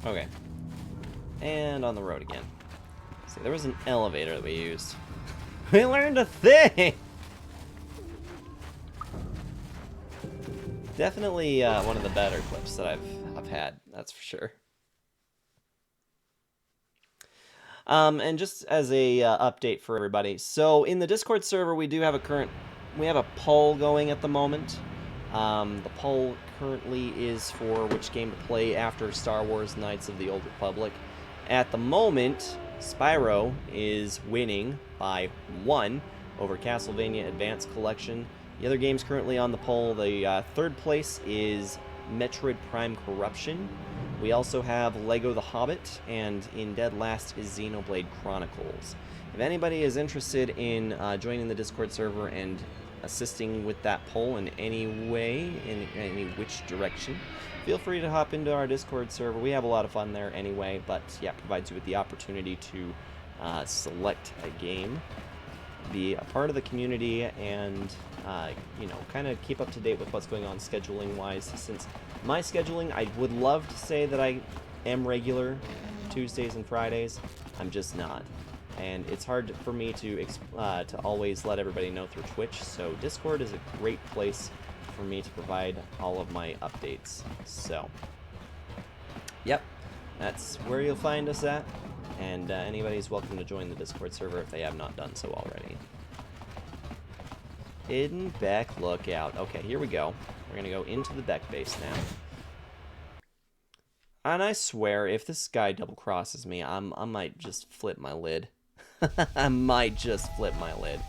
Okay. And on the road again. See, there was an elevator that we used. We learned a thing! Definitely one of the better clips that I've had, that's for sure. And just as a update for everybody, so in the Discord server we do have a poll going at the moment. The poll currently is for which game to play after Star Wars Knights of the Old Republic. At the moment, Spyro is winning by 1 over Castlevania Advanced Collection. The other games currently on the poll, the third place is Metroid Prime Corruption. We also have Lego The Hobbit, and in dead last is Xenoblade Chronicles. If anybody is interested in joining the Discord server and assisting with that poll in any way, in any which direction, feel free to hop into our Discord server. We have a lot of fun there anyway, but yeah, provides you with the opportunity to select a game, be a part of the community, and you know, kind of keep up to date with what's going on scheduling wise. Since my scheduling, I would love to say that I am regular Tuesdays and Fridays. I'm just not. and it's hard for me to always let everybody know through Twitch, so Discord is a great place for me to provide all of my updates. So, yep, that's where you'll find us at, and anybody's welcome to join the Discord server if they have not done so already. Hidden Beck Lookout. Okay, here we go. We're gonna go into the Beck base now. And I swear, if this guy double crosses me, I might just flip my lid. I might just flip my lid.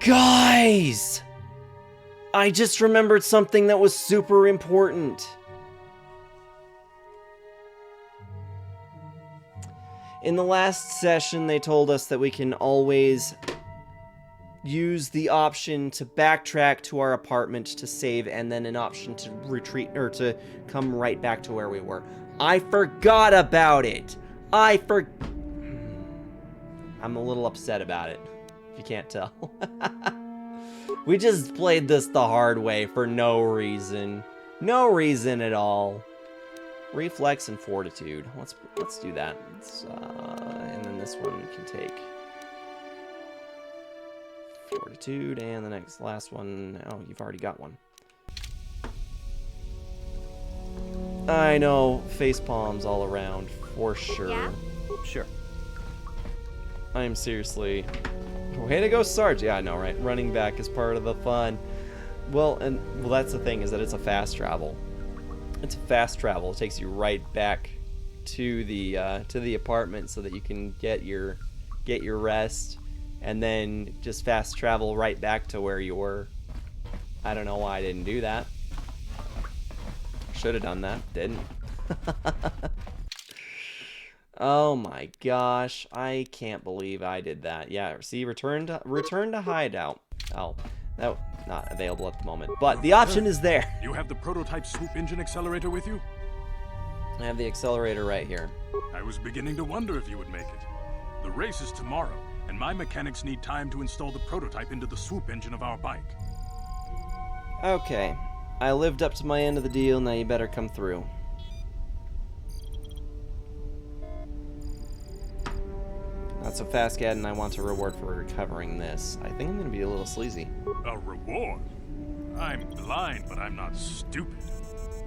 Guys! I just remembered something that was super important. In the last session, they told us that we can always use the option to backtrack to our apartment to save, and then an option to retreat, or to come right back to where we were. I forgot about it! I'm a little upset about it, if you can't tell. We just played this the hard way for no reason. No reason at all. Reflex and Fortitude. Let's do that. And then this one we can take Fortitude, and the last one. Oh, you've already got one. I know, face palms all around for sure. Yeah? Sure. I'm seriously. Way to go, Sarge. Yeah, I know, right? Running back is part of the fun. Well, that's the thing, is that it's a fast travel. It's a fast travel. It takes you right back to the apartment so that you can get your rest, and then just fast travel right back to where you were. I don't know why I didn't do that. Should have done that. Didn't. Oh my gosh, I can't believe I did that. Yeah, see, return to hideout. Oh, no, not available at the moment, but the option is there. You have the prototype swoop engine accelerator with you? I have the accelerator right here. I was beginning to wonder if you would make it. The race is tomorrow, and my mechanics need time to install the prototype into the swoop engine of our bike. Okay, I lived up to my end of the deal, now you better come through. Not so fast, Gad, and I want a reward for recovering this. I think I'm going to be a little sleazy. A reward? I'm blind, but I'm not stupid.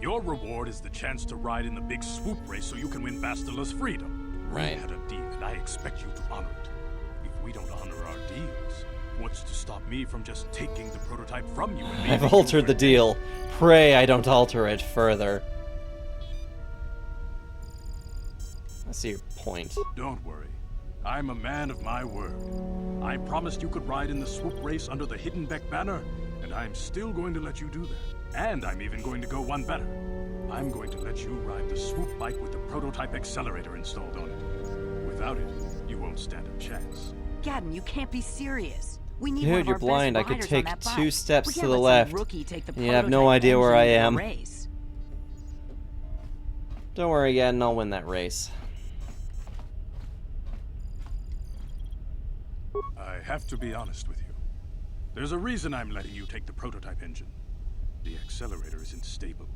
Your reward is the chance to ride in the big swoop race so you can win Bastila's freedom. Right. We had a deal, and I expect you to honor it. If we don't honor our deals, what's to stop me from just taking the prototype from you and I've altered the deal. Pray I don't alter it further. I see your point. Don't worry. I'm a man of my word. I promised you could ride in the swoop race under the Hidden Beck banner, and I'm still going to let you do that. And I'm even going to go one better. I'm going to let you ride the swoop bike with the prototype accelerator installed on it. Without it, you won't stand a chance. Gadden, you can't be serious. We need Dude, one of you're our blind. best I could riders take on that 2 bike. steps We to can't the let some left. rookie take the You have no prototype idea where I engine in a am. race. Don't worry, Gadden, I'll win that race. I have to be honest with you. There's a reason I'm letting you take the prototype engine. The accelerator isn't stable.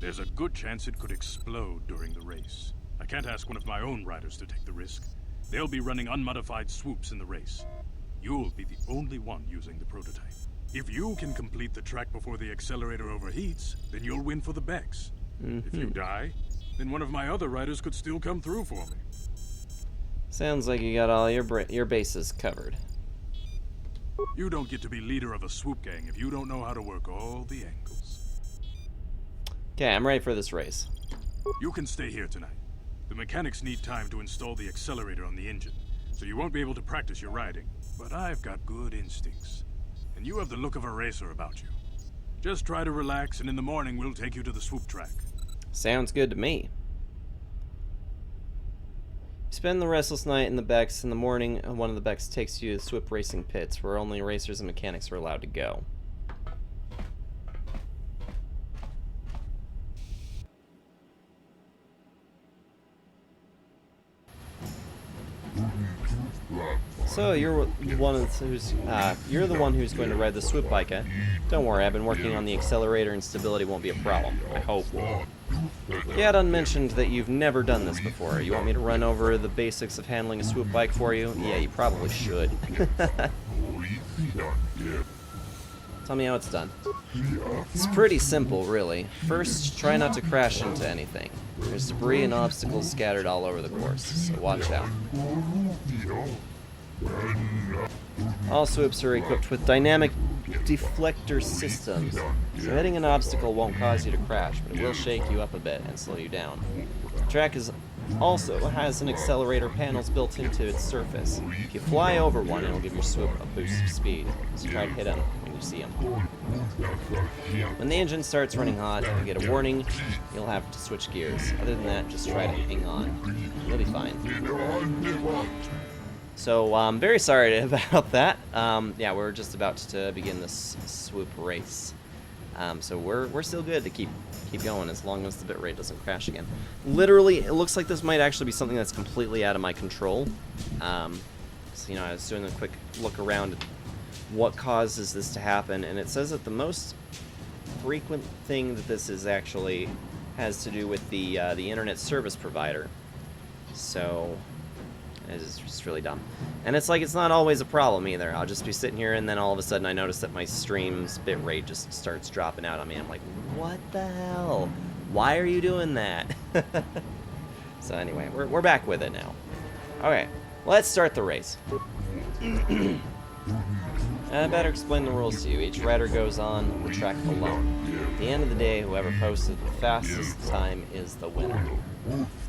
There's a good chance it could explode during the race. I can't ask one of my own riders to take the risk. They'll be running unmodified swoops in the race. You'll be the only one using the prototype. If you can complete the track before the accelerator overheats, then you'll win for the Becks. If you die, then one of my other riders could still come through for me. Sounds like you got all your bases covered. You don't get to be leader of a swoop gang if you don't know how to work all the angles. Okay, I'm ready for this race. You can stay here tonight. The mechanics need time to install the accelerator on the engine, so you won't be able to practice your riding. But I've got good instincts, and you have the look of a racer about you. Just try to relax, and in the morning we'll take you to the swoop track. Sounds good to me. Spend the restless night in the Becks. In the morning, one of the Becks takes you to the swoop racing pits, where only racers and mechanics are allowed to go. So you're the one who's going to ride the swoop bike, eh? Don't worry, I've been working on the accelerator and stability won't be a problem. I hope. Gadon mentioned that you've never done this before. You want me to run over the basics of handling a swoop bike for you? Yeah, you probably should. Tell me how it's done. It's pretty simple, really. First, try not to crash into anything. There's debris and obstacles scattered all over the course, so watch out. All swoops are equipped with dynamic deflector systems, so hitting an obstacle won't cause you to crash, but it will shake you up a bit and slow you down. The track also has an accelerator panels built into its surface. If you fly over one, it'll give your swoop a boost of speed, so try to hit them when you see them. When the engine starts running hot, you get a warning. You'll have to switch gears. Other than that, just try to hang on. You'll be fine. So, I'm very sorry about that. Yeah, we're just about to begin this swoop race. So we're still good to keep going as long as the bitrate doesn't crash again. Literally, it looks like this might actually be something that's completely out of my control. So, you know, I was doing a quick look around at what causes this to happen, and it says that the most frequent thing that this is actually has to do with the internet service provider. So it's just really dumb. And it's like, it's not always a problem either. I'll just be sitting here and then all of a sudden I notice that my stream's bitrate just starts dropping out on me. I'm like, what the hell? Why are you doing that? So anyway, we're back with it now. Okay, let's start the race. I better explain the rules to you. Each rider goes on the track alone. At the end of the day, whoever posted the fastest time is the winner.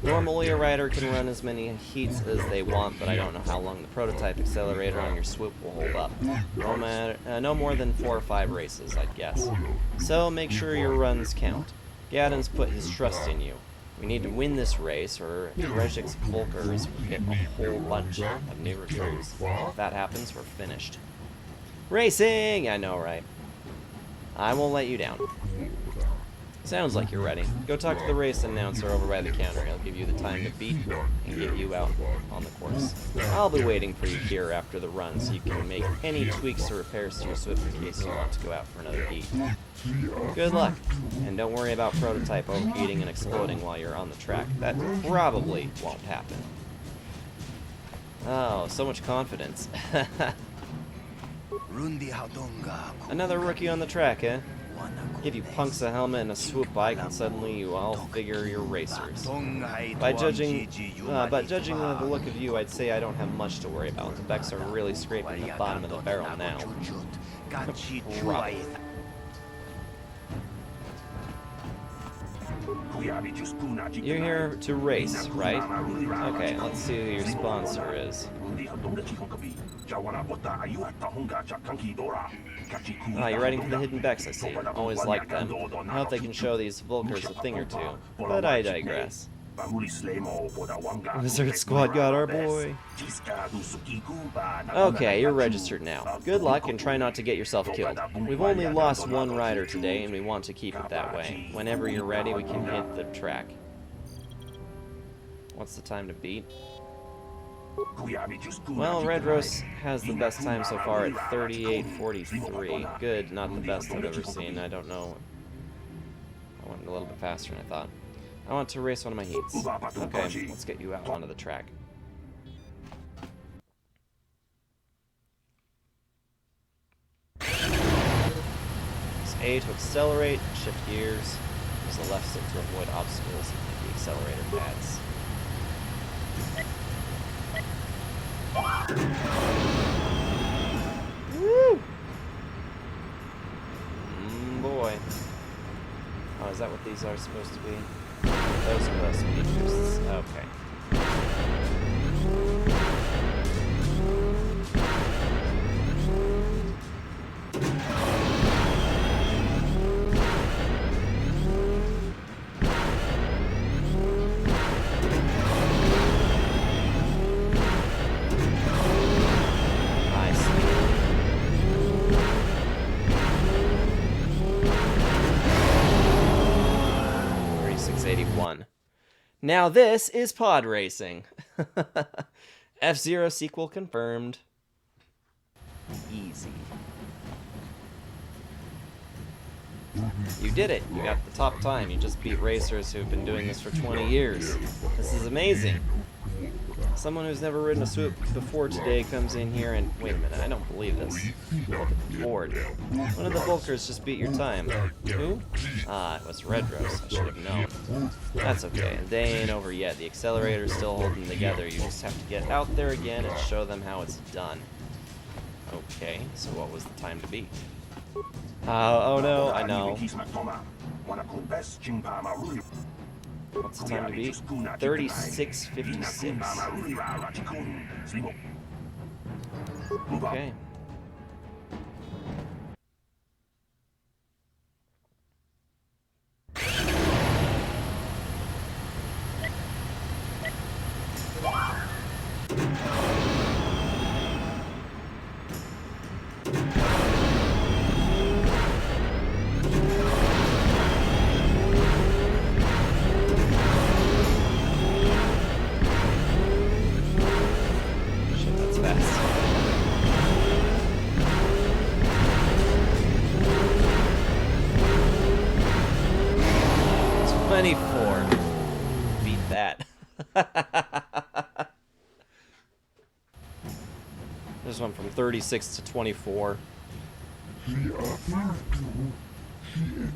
Normally, a rider can run as many heats as they want, but I don't know how long the prototype accelerator on your swoop will hold up. No more than 4 or 5 races, I'd guess. So make sure your runs count. Gadon's put his trust in you. We need to win this race, or Brejik's Volkers will get a whole bunch of new recruits. If that happens, we're finished. Racing! I know, right? I won't let you down. Sounds like you're ready. Go talk to the race announcer over by the counter. He'll give you the time to beat and get you out on the course. I'll be waiting for you here after the run, so you can make any tweaks or repairs to your swoop in case you want to go out for another heat. Good luck, and don't worry about prototype overheating and exploding while you're on the track. That probably won't happen. Oh, so much confidence. Another rookie on the track, eh? Give you punks a helmet and a swoop bike, and suddenly you all figure you're racers. But judging the look of you, I'd say I don't have much to worry about. The Becks are really scraping the bottom of the barrel now. You're here to race, right? Okay, let's see who your sponsor is. Ah, you're riding for the Hidden Becks, I see. Always liked them. I hope they can show these Volkers a thing or two. But I digress. Wizard Squad got our boy. Okay, you're registered now. Good luck and try not to get yourself killed. We've only lost 1 rider today, and we want to keep it that way. Whenever you're ready, we can hit the track. What's the time to beat? Well, Red Rose has the best time so far at 38:43. Good, not the best I've ever seen. I don't know. I went a little bit faster than I thought. I want to race one of my heats. Okay, let's get you out onto the track. Press A to accelerate, shift gears. Use the left stick to avoid obstacles and the accelerator pads. Woo! Boy. Oh, is that what these are supposed to be? Those are the speed boosts. Okay. Nice. 3681. Now this is pod racing. F-Zero sequel confirmed. Easy. You did it. You got the top time. You just beat racers who've been doing this for 20 years. This is amazing. Someone who's never ridden a swoop before today comes in here and... Wait a minute, I don't believe this. Look at the board. One of the Volkers just beat your time. Who? Ah, it was Redros. I should have known. That's okay, and they ain't over yet. The accelerator's still holding together. You just have to get out there again and show them how it's done. Okay, so what was the time to beat? Oh no, I know. What's the time to beat? 36:56. Okay. Shit, that's fast. Beat that. This one from 36 to 24.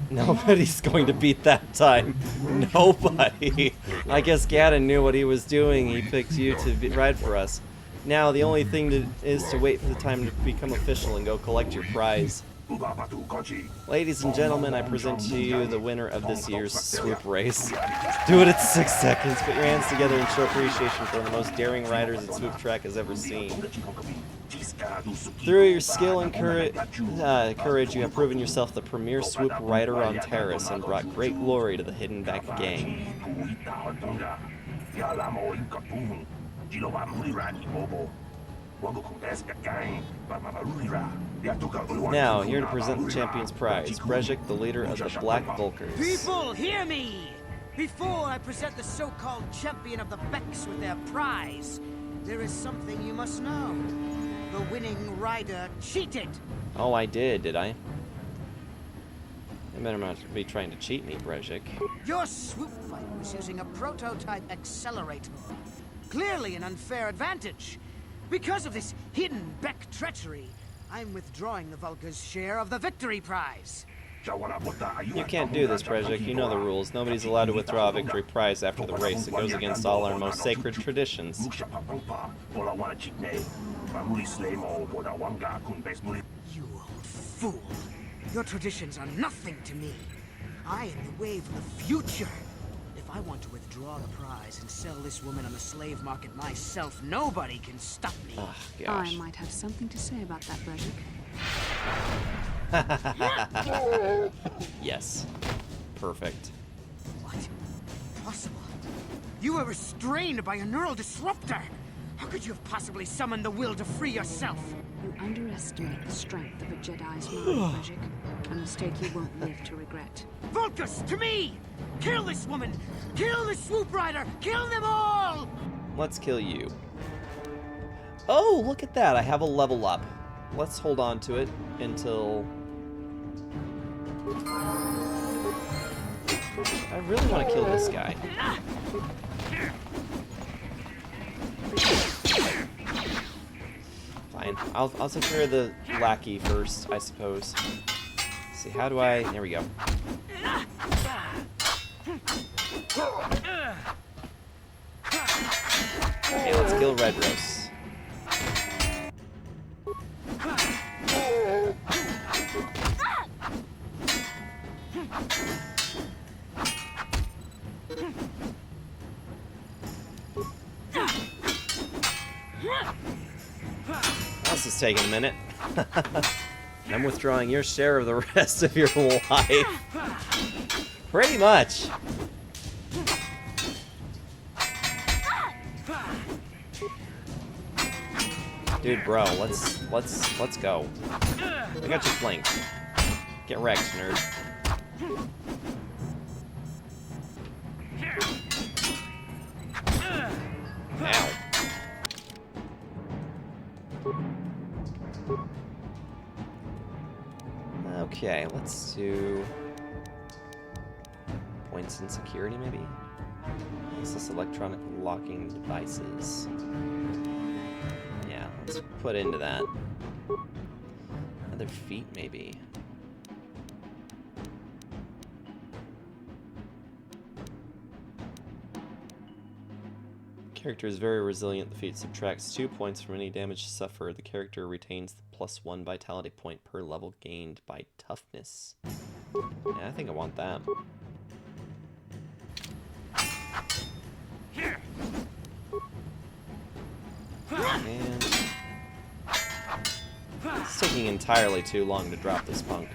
Nobody's going to beat that time. Nobody. I guess Gaddon knew what he was doing. He picked you to ride for us. Now the only thing is to wait for the time to become official and go collect your prize. Ladies and gentlemen, I present to you the winner of this year's swoop race. Do it at 6 seconds. Put your hands together and show appreciation for one of the most daring riders that Swoop Track has ever seen. Through your skill and courage, you have proven yourself the premier swoop rider on Terrace and brought great glory to the Hidden Back gang. Now, here to present the champion's prize, Brejik, the leader of the Black Volkers. People, hear me! Before I present the so-called champion of the Becks with their prize, there is something you must know. The winning rider cheated! Oh, I did I? You better not be trying to cheat me, Brejik. Your swoop bike was using a prototype accelerator. Clearly an unfair advantage. Because of this hidden Beck treachery, I'm withdrawing the Volker's share of the victory prize. You can't do this, Brejik. You know the rules. Nobody's allowed to withdraw a victory prize after the race. It goes against all our most sacred traditions. You old fool. Your traditions are nothing to me. I am the wave of the future. If I want to withdraw the prize and sell this woman on the slave market myself, nobody can stop me. Oh, gosh. I might have something to say about that, Brejik. Yes. Perfect. What? Impossible. You were restrained by a neural disruptor. How could you have possibly summoned the will to free yourself? You underestimate the strength of a Jedi's mind, Brejik. A mistake you won't live to regret. Vulcus, to me! Kill this woman! Kill the swoop rider! Kill them all! Let's kill you. Oh, look at that. I have a level up. Let's hold on to it until... I really want to kill this guy. Fine. I'll take care of the lackey first, I suppose. Let's see, how do I... There we go. Okay, let's kill Redros. This is taking a minute. I'm withdrawing your share of the rest of your life. Pretty much. Dude, bro, let's go. I got you flanked. Get wrecked, nerd. Ow. Okay, let's do... Maintenance and security, maybe? Access electronic locking devices. Yeah, let's put into that. Other feet, maybe. Character is very resilient. The feat subtracts 2 points from any damage suffered. The character retains the +1 vitality point per level gained by toughness. Yeah, I think I want that. And it's taking entirely too long to drop this punk.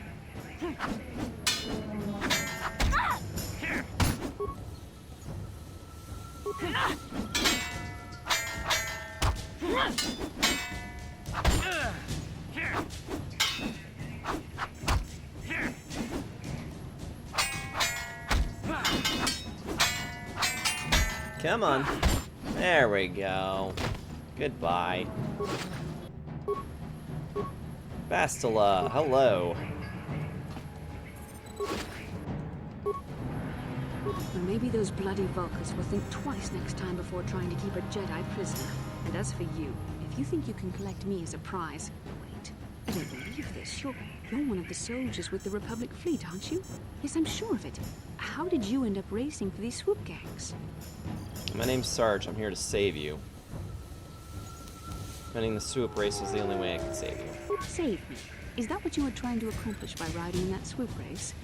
Come on. There we go. Goodbye. Bastila, hello. Well, maybe those bloody Vulkars will think twice next time before trying to keep a Jedi prisoner. And as for you, if you think you can collect me as a prize... Wait, I don't believe this. You're one of the soldiers with the Republic fleet, aren't you? Yes, I'm sure of it. How did you end up racing for these swoop gangs? My name's Sarge. I'm here to save you. Winning the swoop race was the only way I could save you. Save me? Is that what you were trying to accomplish by riding in that swoop race?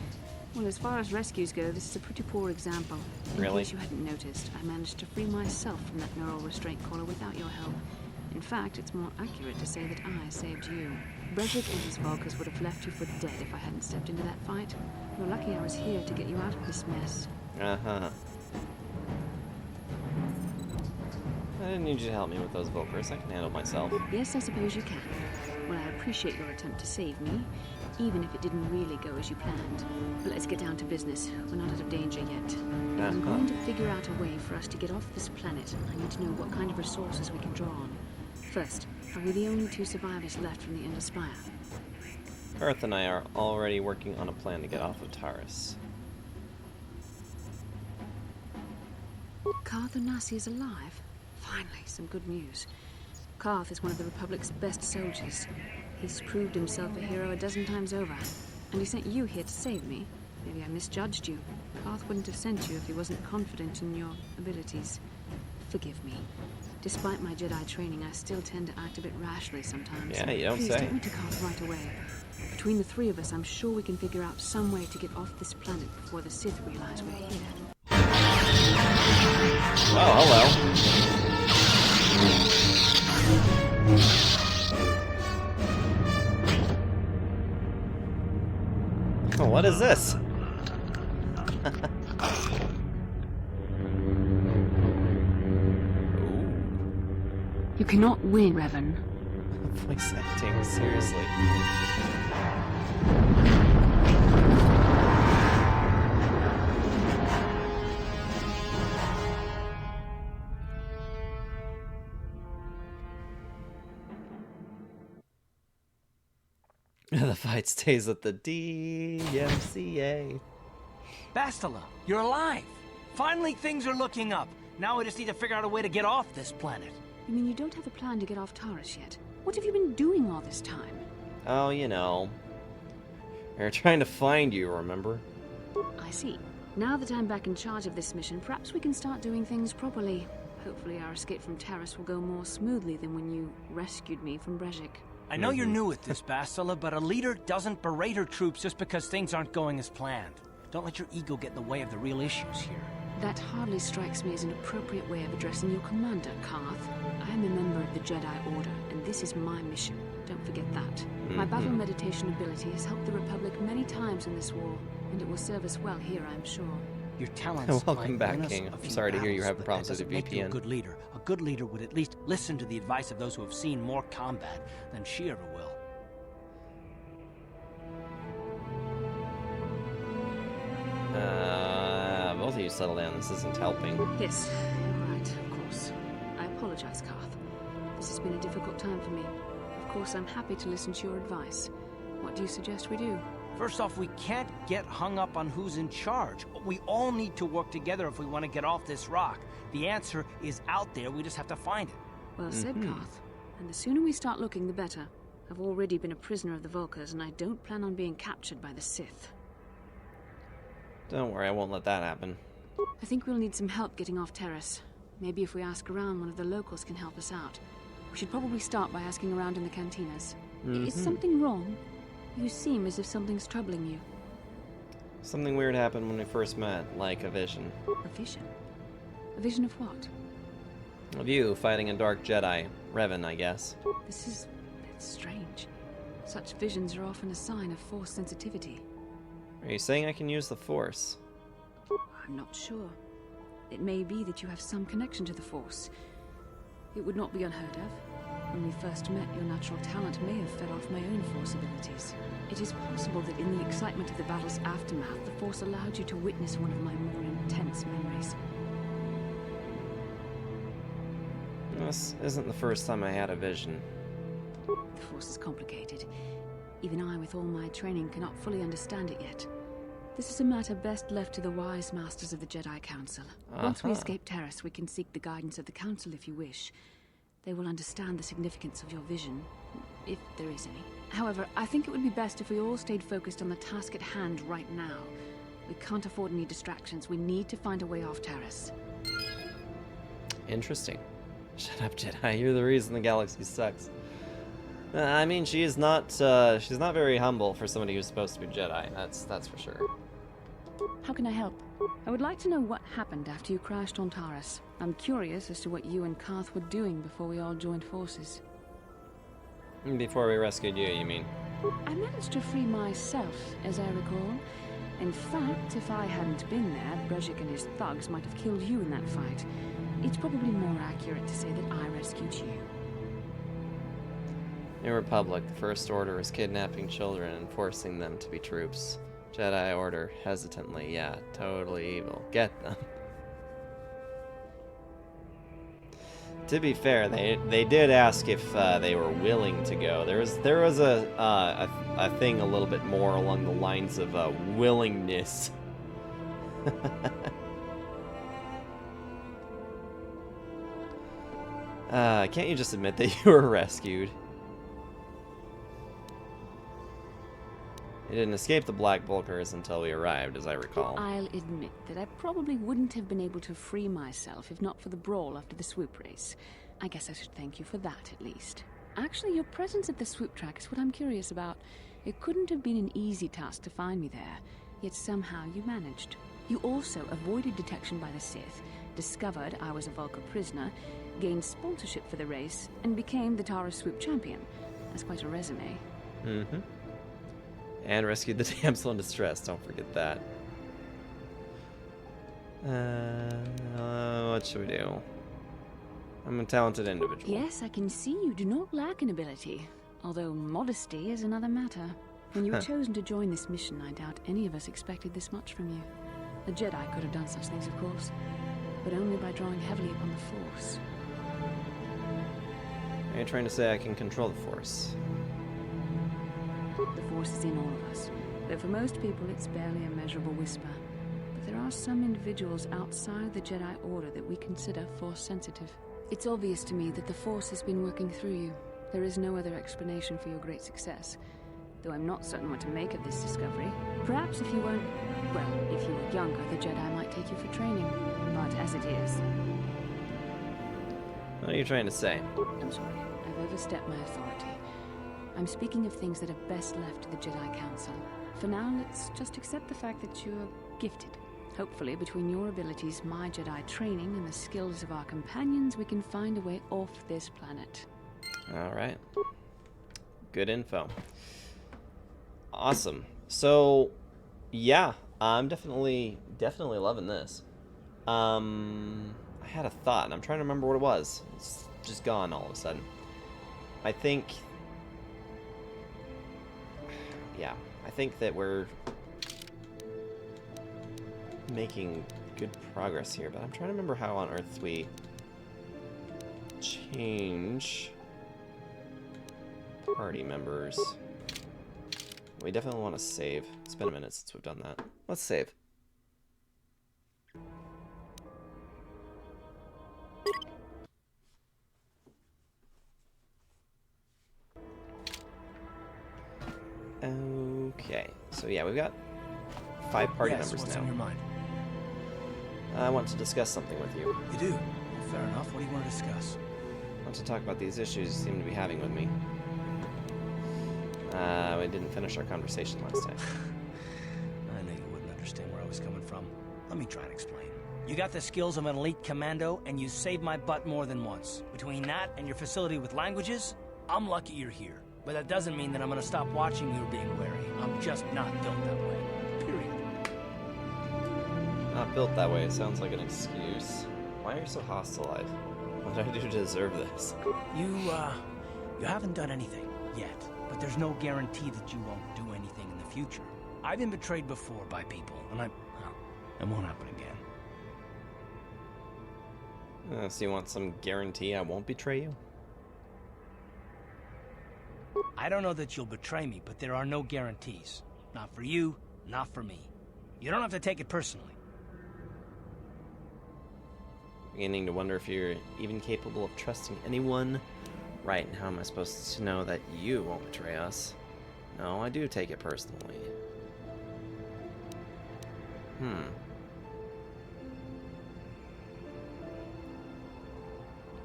Well, as far as rescues go, this is a pretty poor example. In Really? case you hadn't noticed, I managed to free myself from that neural restraint collar without your help. In fact, it's more accurate to say that I saved you. Brejik and his Vulkars would have left you for dead if I hadn't stepped into that fight. You're lucky I was here to get you out of this mess. Uh-huh. I didn't need you to help me with those Vulkars. I can handle myself. Yes, I suppose you can. Well, I appreciate your attempt to save me, even if it didn't really go as you planned. But let's get down to business. We're not out of danger yet. If I'm going to figure out a way for us to get off this planet, I need to know what kind of resources we can draw on. First, are we the only 2 survivors left from the Ender Spire? Earth and I are already working on a plan to get off of Taris. Carth Onasi is alive. Finally, some good news. Carth is one of the Republic's best soldiers. He's proved himself a hero a dozen times over. And he sent you here to save me. Maybe I misjudged you. Carth wouldn't have sent you if he wasn't confident in your abilities. Forgive me. Despite my Jedi training, I still tend to act a bit rashly sometimes. Yeah, you don't Please say. take me to Carth right away. Between the 3 of us, I'm sure we can figure out some way to get off this planet before the Sith realize we're here. Oh, hello. Oh, what is this? You cannot win, Revan. Voice acting, seriously. The fight stays at the DMCA. Bastila, you're alive. Finally, things are looking up. Now we just need to figure out a way to get off this planet. You mean you don't have a plan to get off Taris yet? What have you been doing all this time? Oh, you know. We were trying to find you, remember? I see. Now that I'm back in charge of this mission, perhaps we can start doing things properly. Hopefully our escape from Taris will go more smoothly than when you rescued me from Brejik. I know you're new at this, Bastila, but a leader doesn't berate her troops just because things aren't going as planned. Don't let your ego get in the way of the real issues here. That hardly strikes me as an appropriate way of addressing your commander, Carth. I am a member of the Jedi Order, and this is my mission. Don't forget that. My battle meditation ability has helped the Republic many times in this war, and it will serve us well here, I'm sure. Your talents Welcome might back, win us King. a I'm few sorry to hear you're battles, having but problems that with your doesn't make you a VPN. good leader. A good leader would at least listen to the advice of those who have seen more combat than she ever will. Both of you settle down. This isn't helping. Yes, you're right, of course. I apologize, Carth. This has been a difficult time for me. Of course, I'm happy to listen to your advice. What do you suggest we do? First off, we can't get hung up on who's in charge. We all need to work together if we want to get off this rock. The answer is out there, we just have to find it. Well said, Carth. And the sooner we start looking, the better. I've already been a prisoner of the Vulkars, and I don't plan on being captured by the Sith. Don't worry, I won't let that happen. I think we'll need some help getting off Terrace. Maybe if we ask around, one of the locals can help us out. We should probably start by asking around in the cantinas. Is something wrong? You seem as if something's troubling you. Something weird happened when we first met, like a vision. A vision? A vision of what? Of you fighting a dark Jedi. Revan, I guess. This is a bit strange. Such visions are often a sign of Force sensitivity. Are you saying I can use the Force? I'm not sure. It may be that you have some connection to the Force. It would not be unheard of. When we first met, your natural talent may have fed off my own Force abilities. It is possible that in the excitement of the battle's aftermath, the Force allowed you to witness one of my more intense memories. This isn't the first time I had a vision. The Force is complicated. Even I, with all my training, cannot fully understand it yet. This is a matter best left to the wise masters of the Jedi Council. Once we escape Terrace, we can seek the guidance of the Council if you wish. They will understand the significance of your vision, if there is any. However, I think it would be best if we all stayed focused on the task at hand right now. We can't afford any distractions. We need to find a way off Terrace. Interesting. Shut up, Jedi. You're the reason the galaxy sucks. I mean, she's not very humble for somebody who's supposed to be Jedi. That's for sure. How can I help? I would like to know what happened after you crashed on Taurus. I'm curious as to what you and Carth were doing before we all joined forces. Before we rescued you, you mean? I managed to free myself, as I recall. In fact, if I hadn't been there, Brejik and his thugs might have killed you in that fight. It's probably more accurate to say that I rescued you. New Republic, the First Order is kidnapping children and forcing them to be troops. Jedi Order, hesitantly, yeah, totally evil. Get them. To be fair, they did ask if they were willing to go. There was a thing a little bit more along the lines of willingness. Can't you just admit that you were rescued? You didn't escape the Black Vulkars until we arrived, as I recall. I'll admit that I probably wouldn't have been able to free myself if not for the brawl after the swoop race. I guess I should thank you for that, at least. Actually, your presence at the swoop track is what I'm curious about. It couldn't have been an easy task to find me there, yet somehow you managed. You also avoided detection by the Sith, discovered I was a Vulkar prisoner, gained sponsorship for the race, and became the Taurus swoop champion. That's quite a resume. Mm-hmm. And rescued the damsel in distress, don't forget that. What should we do? I'm a talented individual. Yes, I can see you do not lack an ability. Although modesty is another matter. When you were chosen to join this mission, I doubt any of us expected this much from you. The Jedi could have done such things, of course, but only by drawing heavily upon the Force. Are you trying to say I can control the Force? The Force is in all of us, though for most people it's barely a measurable whisper. But there are some individuals outside the Jedi Order that we consider Force-sensitive. It's obvious to me that the Force has been working through you. There is no other explanation for your great success, though I'm not certain what to make of this discovery. Perhaps if you weren't... well, if you were younger, the Jedi might take you for training. But as it is... What are you trying to say? I'm sorry. I've overstepped my authority. I'm speaking of things that are best left to the Jedi Council. For now, let's just accept the fact that you're gifted. Hopefully, between your abilities, my Jedi training, and the skills of our companions, we can find a way off this planet. Alright. Good info. Awesome. So, yeah, I'm definitely loving this. I had a thought, and I'm trying to remember what it was. It's just gone all of a sudden. I think that we're making good progress here, but I'm trying to remember how on earth we change party members. We definitely want to save. It's been a minute since we've done that. Let's save. Okay, so yeah, we've got 5 party members what's now. on your mind? I want to discuss something with you. You do? Well, fair enough. What do you want to discuss? I want to talk about these issues you seem to be having with me. We didn't finish our conversation last time. I knew you wouldn't understand where I was coming from. Let me try and explain. You got the skills of an elite commando, and you saved my butt more than once. Between that and your facility with languages, I'm lucky you're here. But that doesn't mean that I'm gonna stop watching you being wary. I'm just not built that way. Period. Not built that way. It sounds like an excuse. Why are you so hostile? What did I do to deserve this? You haven't done anything yet, but there's no guarantee that you won't do anything in the future. I've been betrayed before by people, and it won't happen again. So you want some guarantee I won't betray you? I don't know that you'll betray me, but there are no guarantees. Not for you, not for me. You don't have to take it personally. Beginning to wonder if you're even capable of trusting anyone. Right, and how am I supposed to know that you won't betray us? No, I do take it personally.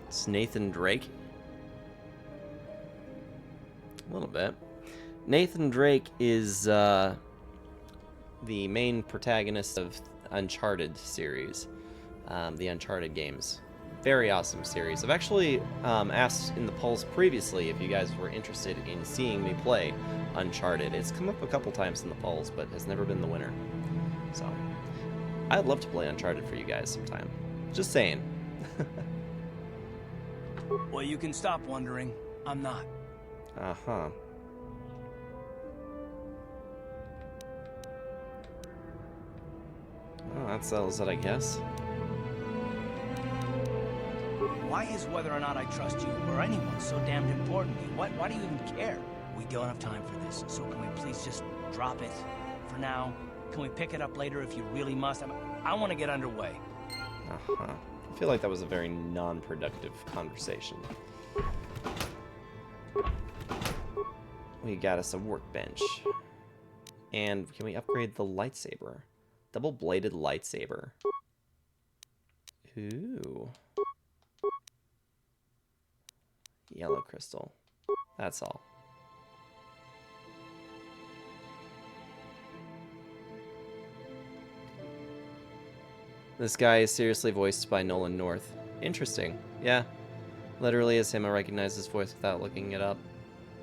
It's Nathan Drake? A little bit. Nathan Drake is the main protagonist of Uncharted series. The Uncharted games. Very awesome series. I've actually asked in the polls previously if you guys were interested in seeing me play Uncharted. It's come up a couple times in the polls, but has never been the winner. So, I'd love to play Uncharted for you guys sometime. Just saying. Well, you can stop wondering. I'm not. Uh-huh. Well, that settles it, I guess. Why is whether or not I trust you or anyone so damned important to you? Why do you even care? We don't have time for this, so can we please just drop it for now? Can we pick it up later if you really must? I want to get underway. Uh-huh. I feel like that was a very non-productive conversation. We got us a workbench. And can we upgrade the lightsaber? Double-bladed lightsaber. Ooh. Yellow crystal. That's all. This guy is seriously voiced by Nolan North. Interesting. Yeah. Literally is him. I recognize his voice without looking it up.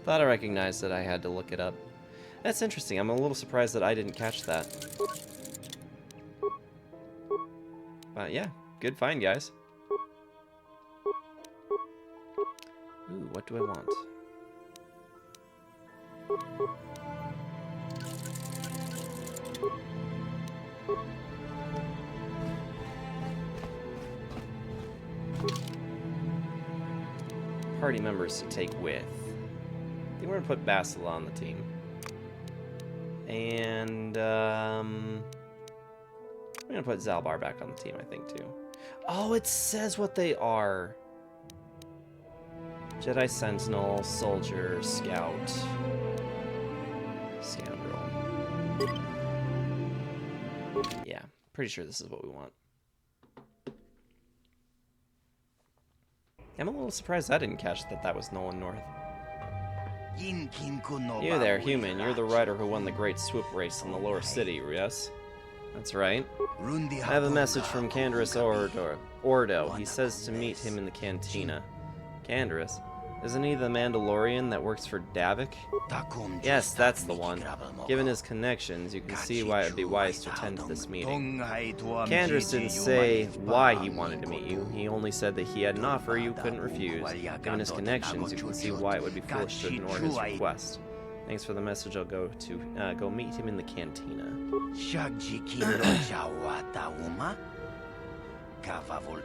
Thought I recognized that I had to look it up. That's interesting. I'm a little surprised that I didn't catch that. But yeah, good find, guys. Ooh, what do I want? Party members to take with. I think we're gonna put Bastila on the team. And I'm gonna put Zalbar back on the team, I think, too. Oh, it says what they are. Jedi Sentinel, Soldier, Scout, Scoundrel. Yeah, pretty sure this is what we want. I'm a little surprised I didn't catch that was Nolan North. You there, human. You're the rider who won the Great Swoop race in the Lower City, yes? That's right. I have a message from Canderous Ordo. He says to meet him in the cantina. Canderous? Isn't he the Mandalorian that works for Davik? Yes, that's the one. Given his connections, you can see why it would be wise to attend to this meeting. Canderous didn't say why he wanted to meet you. He only said that he had an offer you couldn't refuse. Given his connections, you can see why it would be foolish to ignore his request. Thanks for the message. I'll go meet him in the cantina.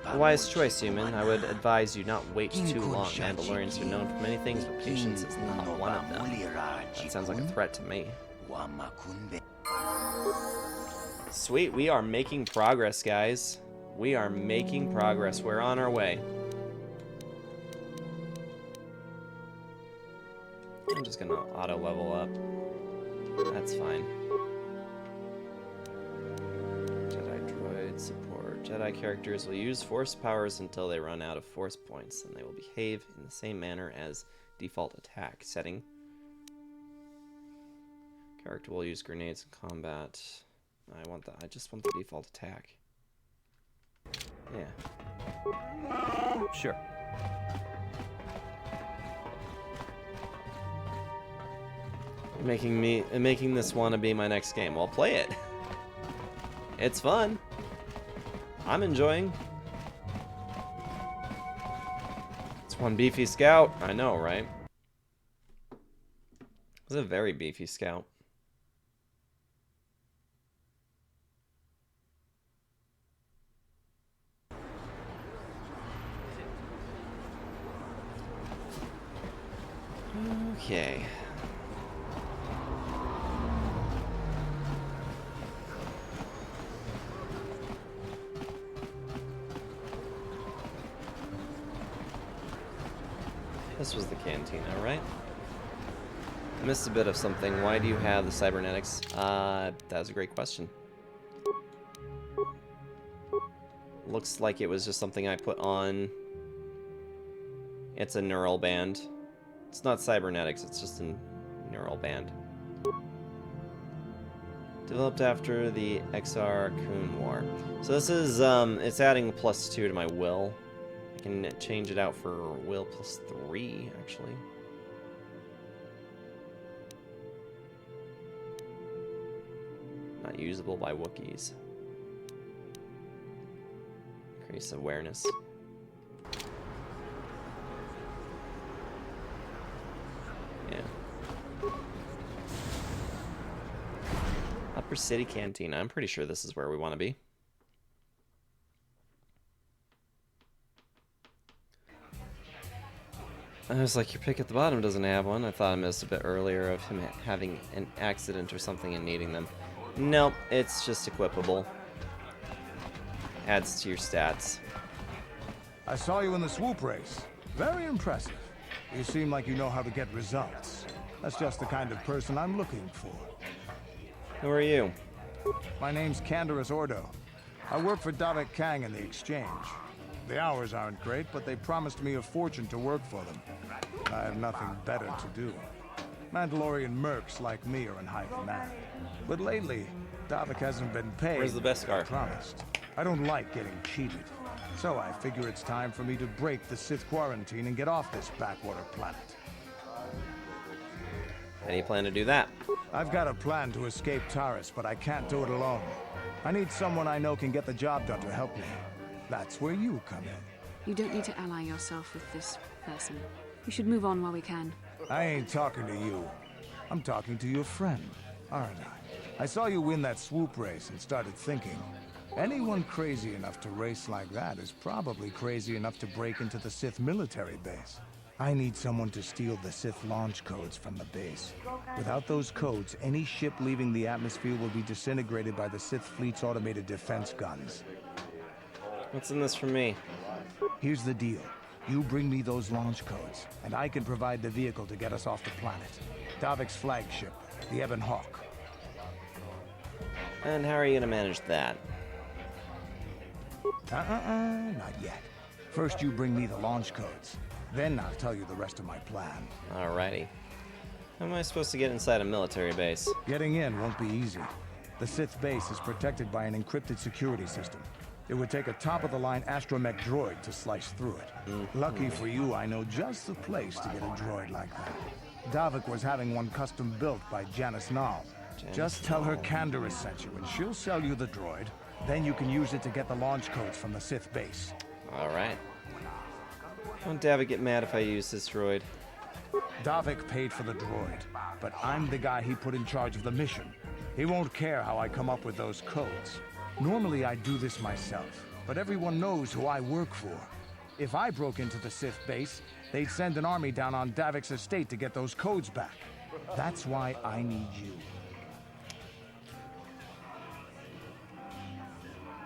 A wise choice, human. I would advise you not wait too long. Mandalorians are known for many things, but patience is not one of them. That sounds like a threat to me. Sweet, we are making progress, guys. We are making progress. We're on our way. I'm just gonna auto level up. That's fine. Jedi droid support. Jedi characters will use force powers until they run out of force points, and they will behave in the same manner as default attack setting. Character will use grenades in combat. I just want the default attack. Yeah. Sure. Making this want to be my next game. Well, play it. It's fun. I'm enjoying. It's one beefy scout. I know, right? It's a very beefy scout. Okay. This was the cantina, right? I missed a bit of something. Why do you have the cybernetics? That's a great question. Looks like it was just something I put on. It's a neural band. It's not cybernetics, it's just a neural band. Developed after the Exar Kun War. So this is, it's adding +2 to my will. I can change it out for will +3, actually. Not usable by Wookiees. Increase awareness. Yeah. Upper City Cantina. I'm pretty sure this is where we want to be. I was like, your pick at the bottom doesn't have one. I thought I missed a bit earlier of him having an accident or something and needing them. Nope, it's just equipable. Adds to your stats. I saw you in the swoop race. Very impressive. You seem like you know how to get results. That's just the kind of person I'm looking for. Who are you? My name's Canderous Ordo. I work for Davik Kang in the Exchange. The hours aren't great, but they promised me a fortune to work for them. I have nothing better to do. Mandalorian mercs like me are in high command. But lately, Davik hasn't been paid. Where's the best car? Promised. I don't like getting cheated. So I figure it's time for me to break the Sith quarantine and get off this backwater planet. How do you plan to do that? I've got a plan to escape Taris, but I can't do it alone. I need someone I know can get the job done to help me. That's where you come in. You don't need to ally yourself with this person. We should move on while we can. I ain't talking to you. I'm talking to your friend, aren't I? I saw you win that swoop race and started thinking, anyone crazy enough to race like that is probably crazy enough to break into the Sith military base. I need someone to steal the Sith launch codes from the base. Without those codes, any ship leaving the atmosphere will be disintegrated by the Sith fleet's automated defense guns. What's in this for me? Here's the deal. You bring me those launch codes, and I can provide the vehicle to get us off the planet. Davik's flagship, the Ebon Hawk. And how are you gonna manage that? Not yet. First you bring me the launch codes. Then I'll tell you the rest of my plan. Alrighty. How am I supposed to get inside a military base? Getting in won't be easy. The Sith base is protected by an encrypted security system. It would take a top-of-the-line astromech droid to slice through it. Lucky for you, I know just the place to get a droid like that. Davik was having one custom built by Janice Nall. Just tell her Canderous sent you, and she'll sell you the droid. Then you can use it to get the launch codes from the Sith base. Alright. Won't Davik get mad if I use this droid? Davik paid for the droid, but I'm the guy he put in charge of the mission. He won't care how I come up with those codes. Normally I'd do this myself, but everyone knows who I work for. If I broke into the Sith base, they'd send an army down on Davik's estate to get those codes back. That's why I need you.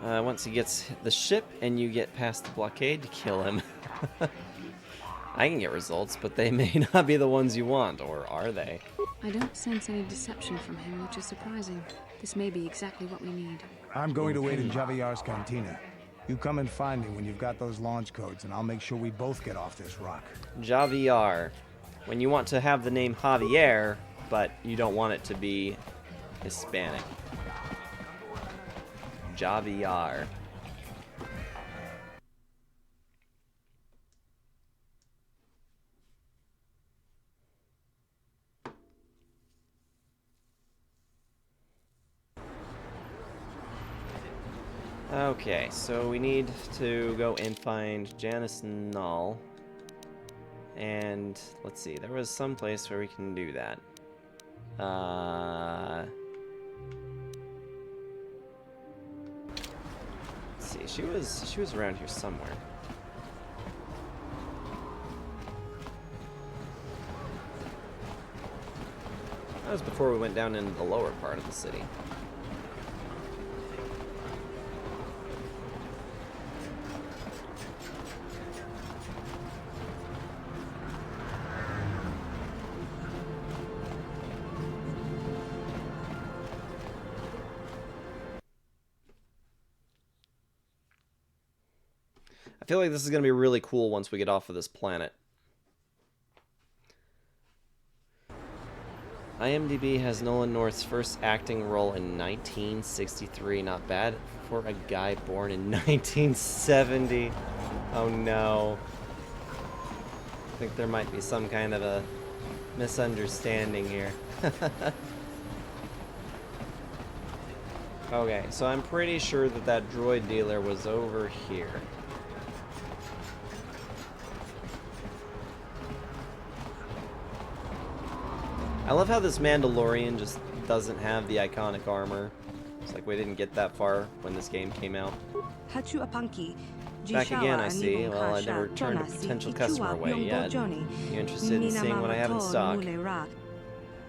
once he gets the ship and you get past the blockade to kill him. I can get results, but they may not be the ones you want, or are they? I don't sense any deception from him, which is surprising. This may be exactly what we need. I'm going to wait in Javier's cantina. You come and find me when you've got those launch codes, and I'll make sure we both get off this rock. Javier. When you want to have the name Javier, but you don't want it to be Hispanic. Javier. Okay, so we need to go and find Janice Null. And let's see, there was some place where we can do that. Let's see, she was around here somewhere. That was before we went down into the lower part of the city. I feel like this is going to be really cool once we get off of this planet. IMDb has Nolan North's first acting role in 1963. Not bad for a guy born in 1970. Oh no. I think there might be some kind of a misunderstanding here. Okay, so I'm pretty sure that that droid dealer was over here. I love how this Mandalorian just doesn't have the iconic armor. It's like we didn't get that far when this game came out. Back again, I see. Well, I never turned a potential customer away yet. You interested in seeing what I have in stock?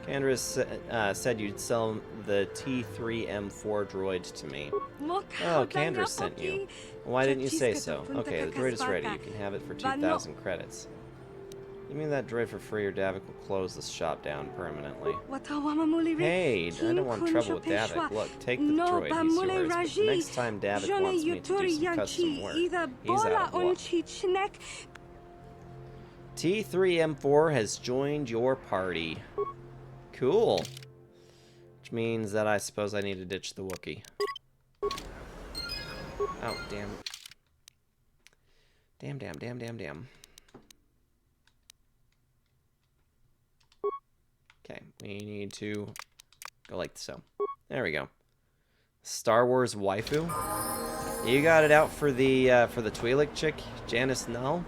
Candrass said you'd sell the T3M4 droid to me. Oh, Candrass sent you. Why didn't you say so? Okay, the droid is ready. You can have it for 2,000 credits. You mean that droid for free, or Davik will close this shop down permanently? Hey, I don't want trouble with Davik. Look, take the droid, he's yours. But the next time Davik wants me to do some custom work, he's out of luck. T3M4 has joined your party. Cool. Which means that I suppose I need to ditch the Wookiee. Oh, damn. Damn. Okay, we need to go like so. There we go. Star Wars waifu. You got it out for the Twi'lek chick, Janice Null.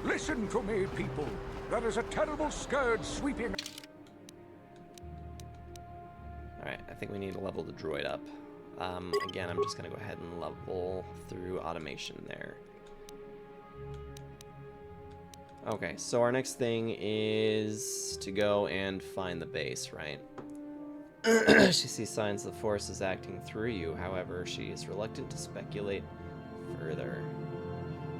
Listen to me, people. There is a terrible scourge sweeping. Alright, I think we need to level the droid up. Again, I'm just going to go ahead and level through automation there. Okay, so our next thing is to go and find the base, right? She sees signs the Force is acting through you, however, she is reluctant to speculate further.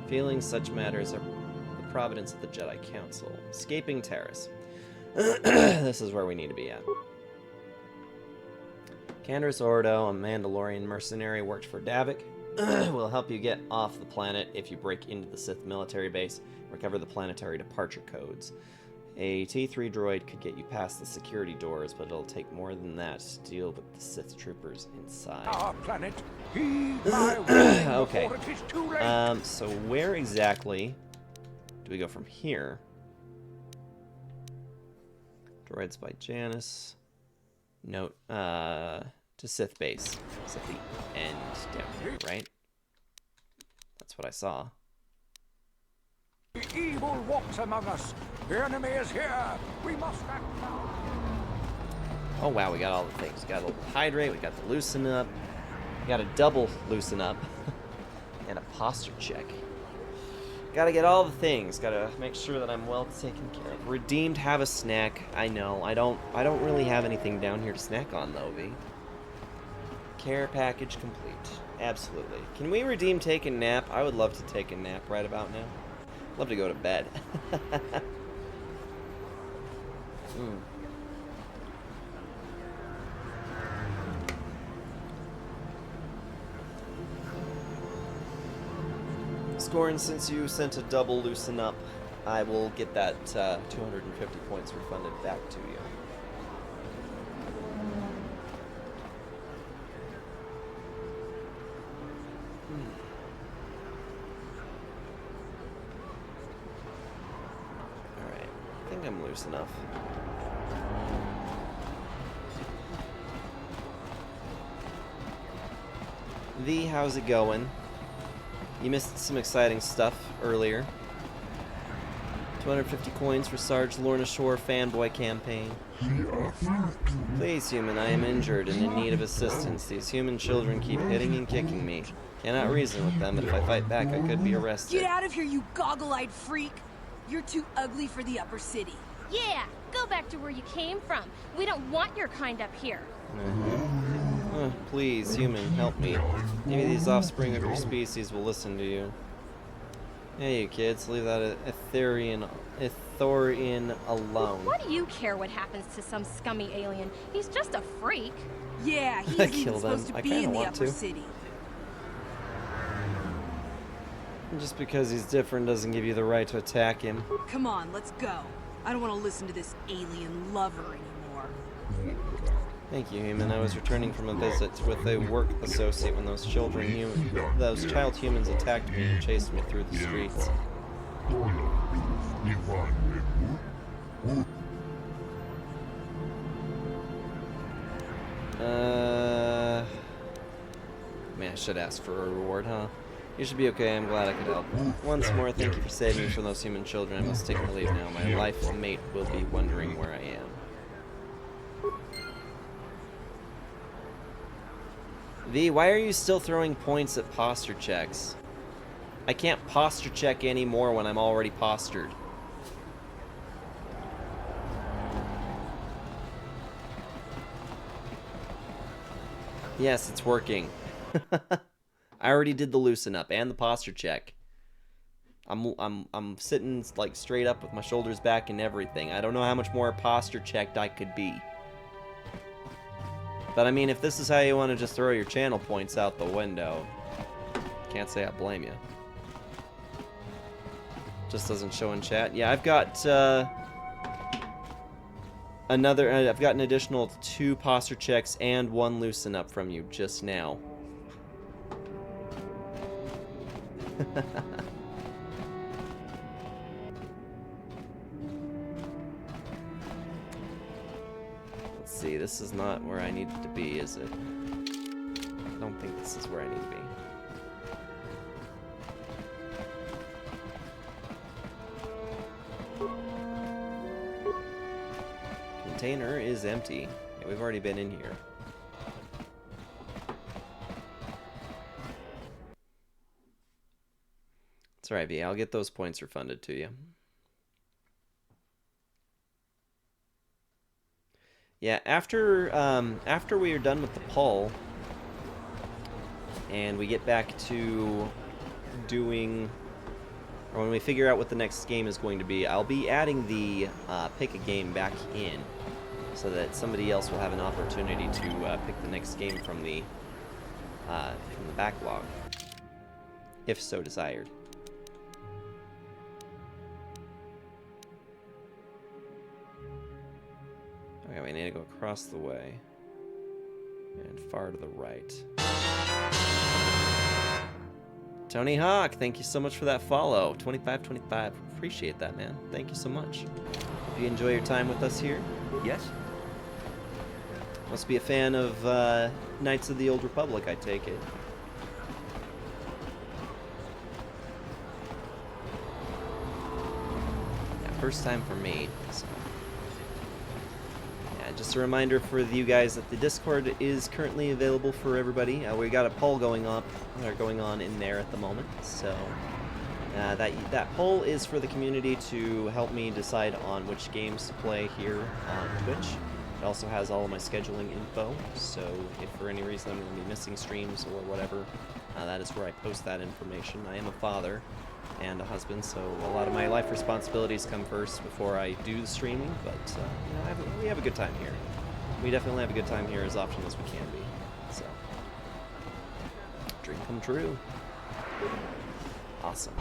Feeling such matters are the providence of the Jedi Council. Escaping Terrace. This is where we need to be at. Candrass Ordo, a Mandalorian mercenary, worked for Davik. Will help you get off the planet if you break into the Sith military base, recover the planetary departure codes. A T3 droid could get you past the security doors, but it'll take more than that to deal with the Sith troopers inside. Our planet. Okay. So where exactly do we go from here? Droids by Janice. Note, to Sith base. It's at the end down here, right? That's what I saw. The evil walks among us. The enemy is here. We must act now. Oh wow, we got all the things. We got a hydrate, we got the loosen up. We got a double loosen up. And a posture check. Gotta get all the things. Gotta make sure that I'm well taken care of. Redeemed, have a snack. I know. I don't really have anything down here to snack on though, V. Care package complete. Absolutely. Can we redeem take a nap? I would love to take a nap right about now. Love to go to bed. Scorn, since you sent a double loosen up, I will get that 250 points refunded back to you. Alright, I think I'm loose enough. V, how's it going? You missed some exciting stuff earlier. 250 coins for Sarge Lorna Shore fanboy campaign. Please, human, I am injured and in need of assistance. These human children keep hitting and kicking me. Cannot reason with them, but if I fight back, I could be arrested. Get out of here, you goggle-eyed freak! You're too ugly for the upper city. Yeah, go back to where you came from. We don't want your kind up here. Please, human, help me. Maybe these offspring of your species will listen to you. Hey, you kids, leave that Ithorian alone. What do you care what happens to some scummy alien? He's just a freak. Yeah, he isn't even supposed to be in the upper city. Just because he's different doesn't give you the right to attack him. Come on, let's go. I don't want to listen to this alien lover anymore. Thank you, human. I was returning from a visit with a work associate when those child humans attacked me and chased me through the streets. Man, I should ask for a reward, huh? You should be okay. I'm glad I could help. Once more, thank you for saving me from those human children. I must take my leave now. My life mate will be wondering where I am. V, why are you still throwing points at posture checks? I can't posture check anymore when I'm already postured. Yes, it's working. I already did the loosen up and the posture check. I'm sitting like straight up with my shoulders back and everything. I don't know how much more posture checked I could be. But I mean, if this is how you want to just throw your channel points out the window, can't say I blame you. Just doesn't show in chat. Yeah, I've got I've got an additional 2 posture checks and 1 loosen up from you just now. Let's see, this is not where I needed to be, is it? I don't think this is where I need to be. Container is empty. Yeah, we've already been in here. It's alright, V. I'll get those points refunded to you. Yeah, after we are done with the poll, and we get back to doing, or when we figure out what the next game is going to be, I'll be adding the pick a game back in, so that somebody else will have an opportunity to pick the next game from the backlog, if so desired. Okay, we need to go across the way and far to the right. Tony Hawk, thank you so much for that follow. 2525, appreciate that, man. Thank you so much. Hope you enjoy your time with us here. Yes? Must be a fan of Knights of the Old Republic, I take it. Yeah, first time for me, so. Just a reminder for you guys that the Discord is currently available for everybody. We got a poll going on in there at the moment, so That poll is for the community to help me decide on which games to play here on Twitch. It also has all of my scheduling info, so if for any reason I'm going to be missing streams or whatever, that is where I post that information. I am a father and a husband, so a lot of my life responsibilities come first before I do the streaming, but you know, we have a good time here. We definitely have a good time here as often as we can be, so dream come true. Awesome.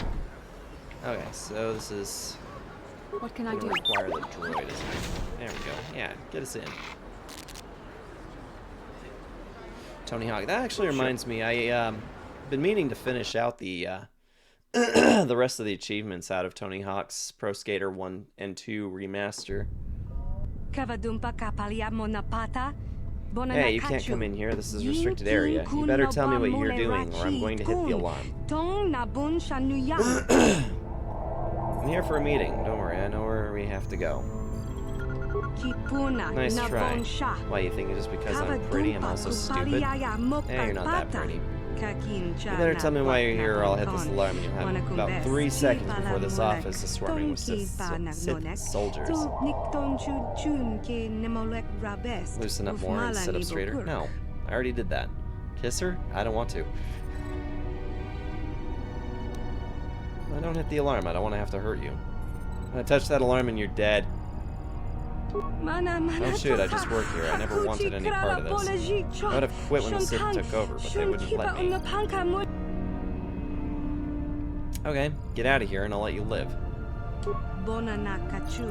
Okay, so this is... What can I do? Require the droid, isn't it? There we go. Yeah, get us in. Tony Hawk. That actually reminds me, I been meaning to finish out the the rest of the achievements out of Tony Hawk's Pro Skater 1 and 2 remaster. Hey, you can't come in here. This is a restricted area. You better tell me what you're doing, or I'm going to hit the alarm. I'm here for a meeting. Don't worry, I know where we have to go. Nice try. Why, you think just because I'm pretty, I'm also stupid? Hey, you're not that pretty. You better tell me why you're here, or I'll hit this alarm, and you'll have about 3 seconds before this office is swarming with Sith soldiers. Loosen up more and sit up straighter? No, I already did that. Kiss her? I don't want to. I don't hit the alarm. I don't want to have to hurt you. When I touch that alarm and you're dead. Oh shoot, I just work here. I never wanted any part of this. I would have quit when the Sith took over, but they wouldn't let me. Okay, get out of here and I'll let you live.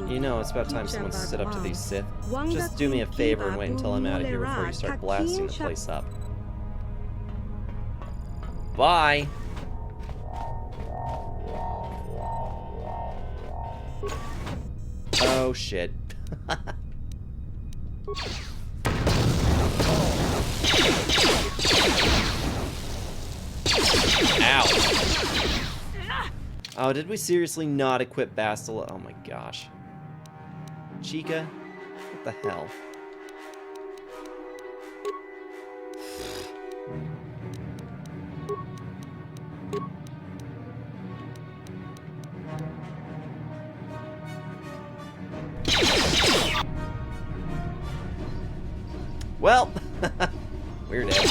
You know, it's about time someone stood up to these Sith. Just do me a favor and wait until I'm out of here before you start blasting the place up. Bye! Oh shit. Ow. Oh, did we seriously not equip Bastila? Oh my gosh. Chica? What the hell? Well, we're dead.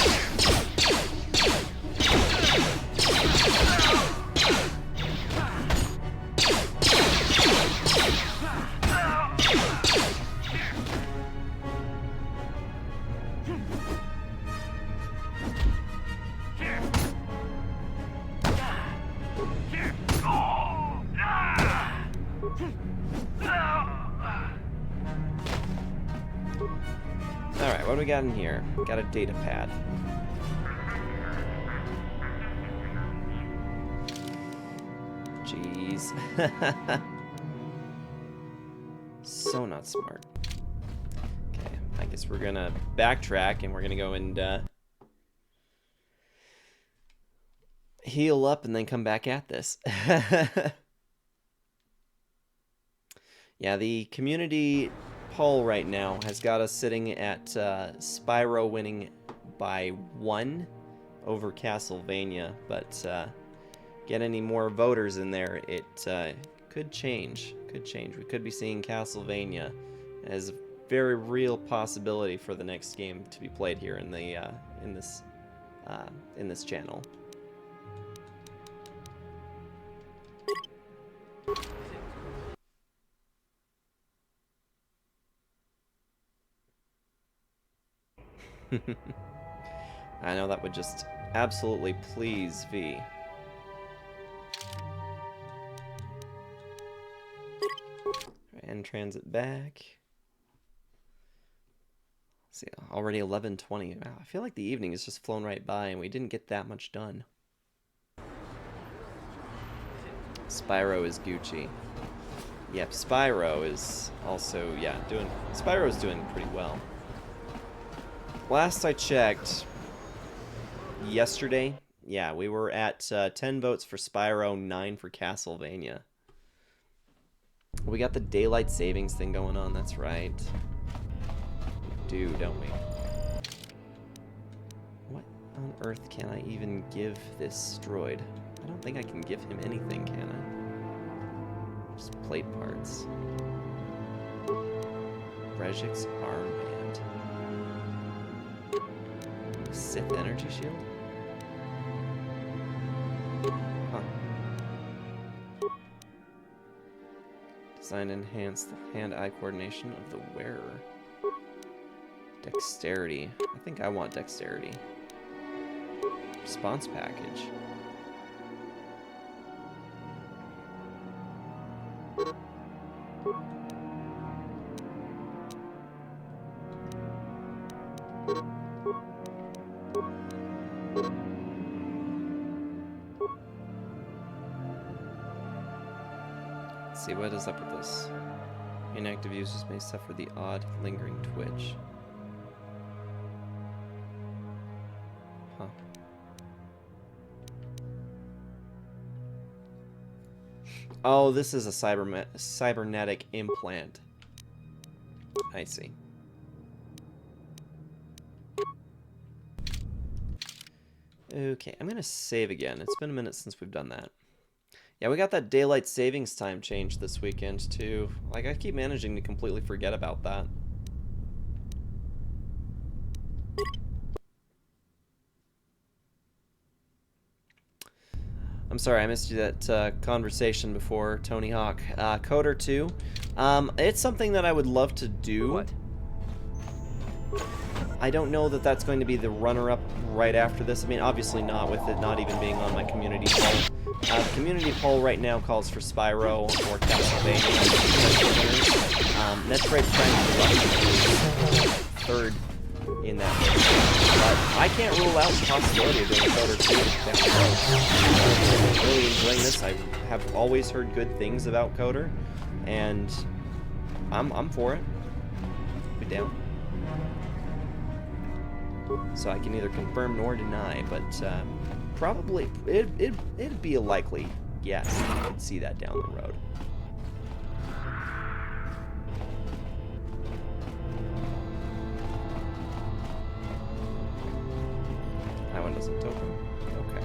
Alright, what do we got in here? Got a data pad. Jeez. So not smart. Okay, I guess we're gonna backtrack and we're gonna go and heal up and then come back at this. Yeah, the community poll right now has got us sitting at Spyro winning by 1 over Castlevania, but get any more voters in there, it could change. We could be seeing Castlevania as a very real possibility for the next game to be played here in the in this channel. I know that would just absolutely please V. And transit back. Let's see, already 11:20. Wow, I feel like the evening has just flown right by and we didn't get that much done. Spyro is Gucci. Yep, Spyro is also, yeah, Spyro's doing pretty well. Last I checked, yesterday, yeah, we were at 10 votes for Spyro, 9 for Castlevania. We got the daylight savings thing going on, that's right. We do, don't we? What on earth can I even give this droid? I don't think I can give him anything, can I? Just plate parts. Brejik's armband. Sith energy shield? Huh. Design to enhance the hand-eye coordination of the wearer. Dexterity. I think I want dexterity. Response package. Let's see, what is up with this? Inactive users may suffer the odd, lingering twitch. Huh. Oh, this is a cybernetic implant. I see. Okay, I'm gonna save again. It's been a minute since we've done that. Yeah, we got that daylight savings time change this weekend too. Like, I keep managing to completely forget about that. I'm sorry, I missed you that conversation before, Tony Hawk. Coder 2. It's something that I would love to do. What? I don't know that that's going to be the runner-up right after this. I mean, obviously not, with it not even being on my community poll. The community poll right now calls for Spyro or Castlevania. Metroid Prime is third in that list. But I can't rule out the possibility of doing Coder 2 down the road. I'm really enjoying this. I have always heard good things about Coder, and I'm for it. Be down. So I can neither confirm nor deny, but probably it'd be a likely guess that you could see that down the road. That one doesn't open. Okay.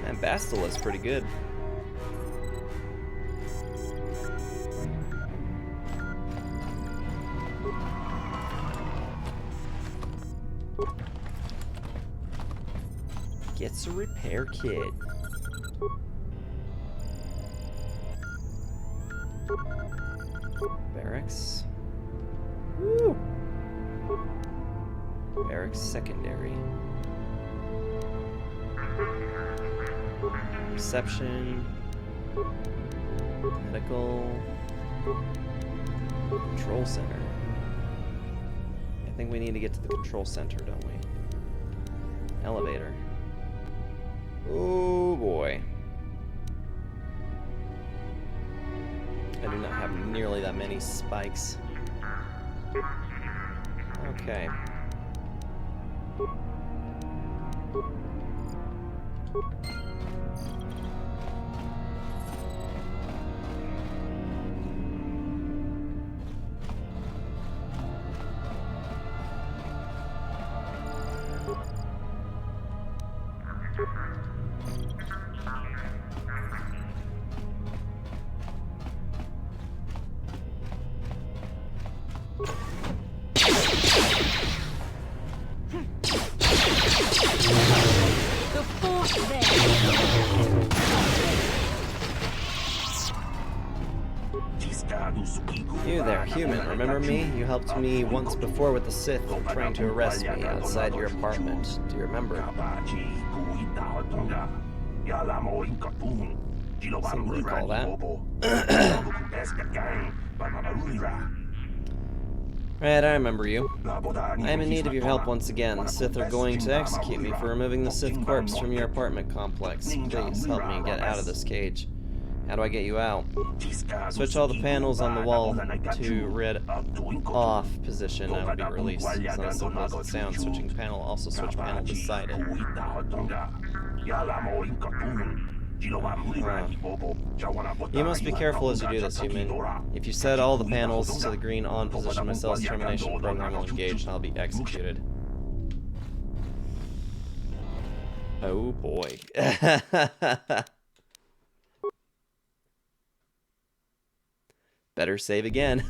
And Bastila is pretty good. Gets a repair kit. Barracks. Woo! Barracks secondary. Reception. Medical. Control center. I think we need to get to the control center, don't we? Elevator. Oh boy. I do not have nearly that many spikes. Okay. You there, human. Remember me? You helped me once before with the Sith, trying to arrest me outside your apartment. Do you remember? Some recall that. Right, I remember you. I am in need of your help once again. The Sith are going to execute me for removing the Sith corpse from your apartment complex. Please help me get out of this cage. How do I get you out? Switch all the panels on the wall to red off position. I will be released. It's not as simple as it sounds. Switching panel, also switch panel beside it. You must be careful as you do this, human. If you set all the panels to the green on position, my cell's termination program will engage and I'll be executed. Oh boy. Better save again.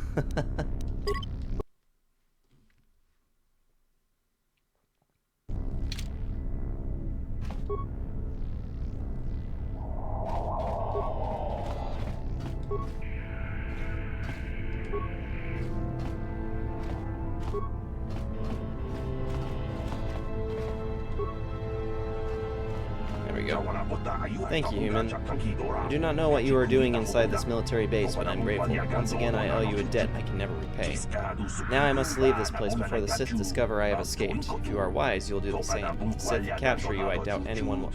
Thank you, human. I do not know what you are doing inside this military base, but I'm grateful. Once again, I owe you a debt I can never repay. Now I must leave this place before the Sith discover I have escaped. If you are wise, you'll do the same. If the Sith capture you, I doubt anyone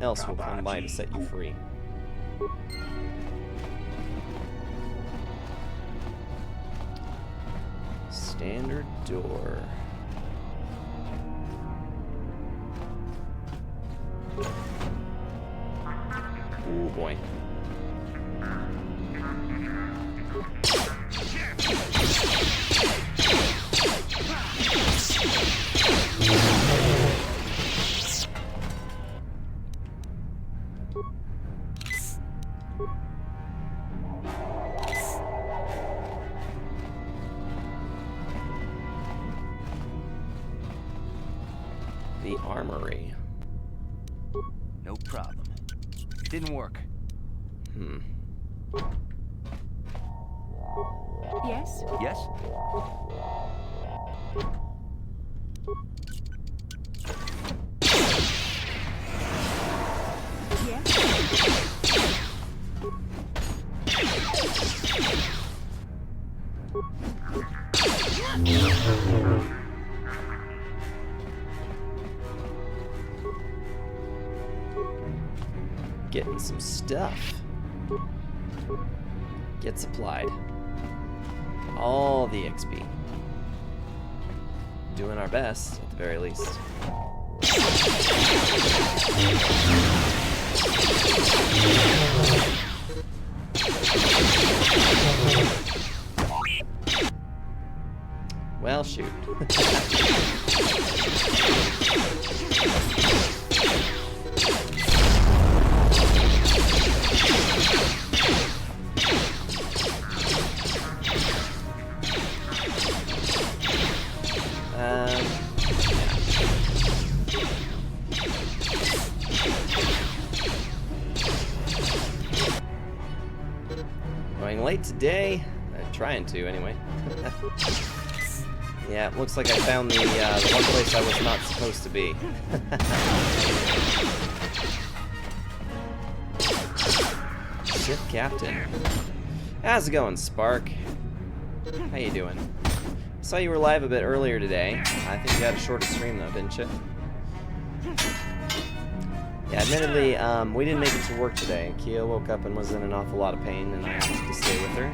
else will come by to set you free. Standard door. Oh boy. The armory. No problem. Didn't work. Yes? Yes? Getting some stuff. Get supplied. All the XP. Doing our best, at the very least. Well, shoot. Going late today. Trying to, anyway. Yeah, it looks like I found the one place I was not supposed to be. Sith Captain. How's it going, Spark? How you doing? I saw you were live a bit earlier today. I think you had a shorter stream though, didn't you? Yeah, admittedly, we didn't make it to work today. Kia woke up and was in an awful lot of pain, and I asked to stay with her.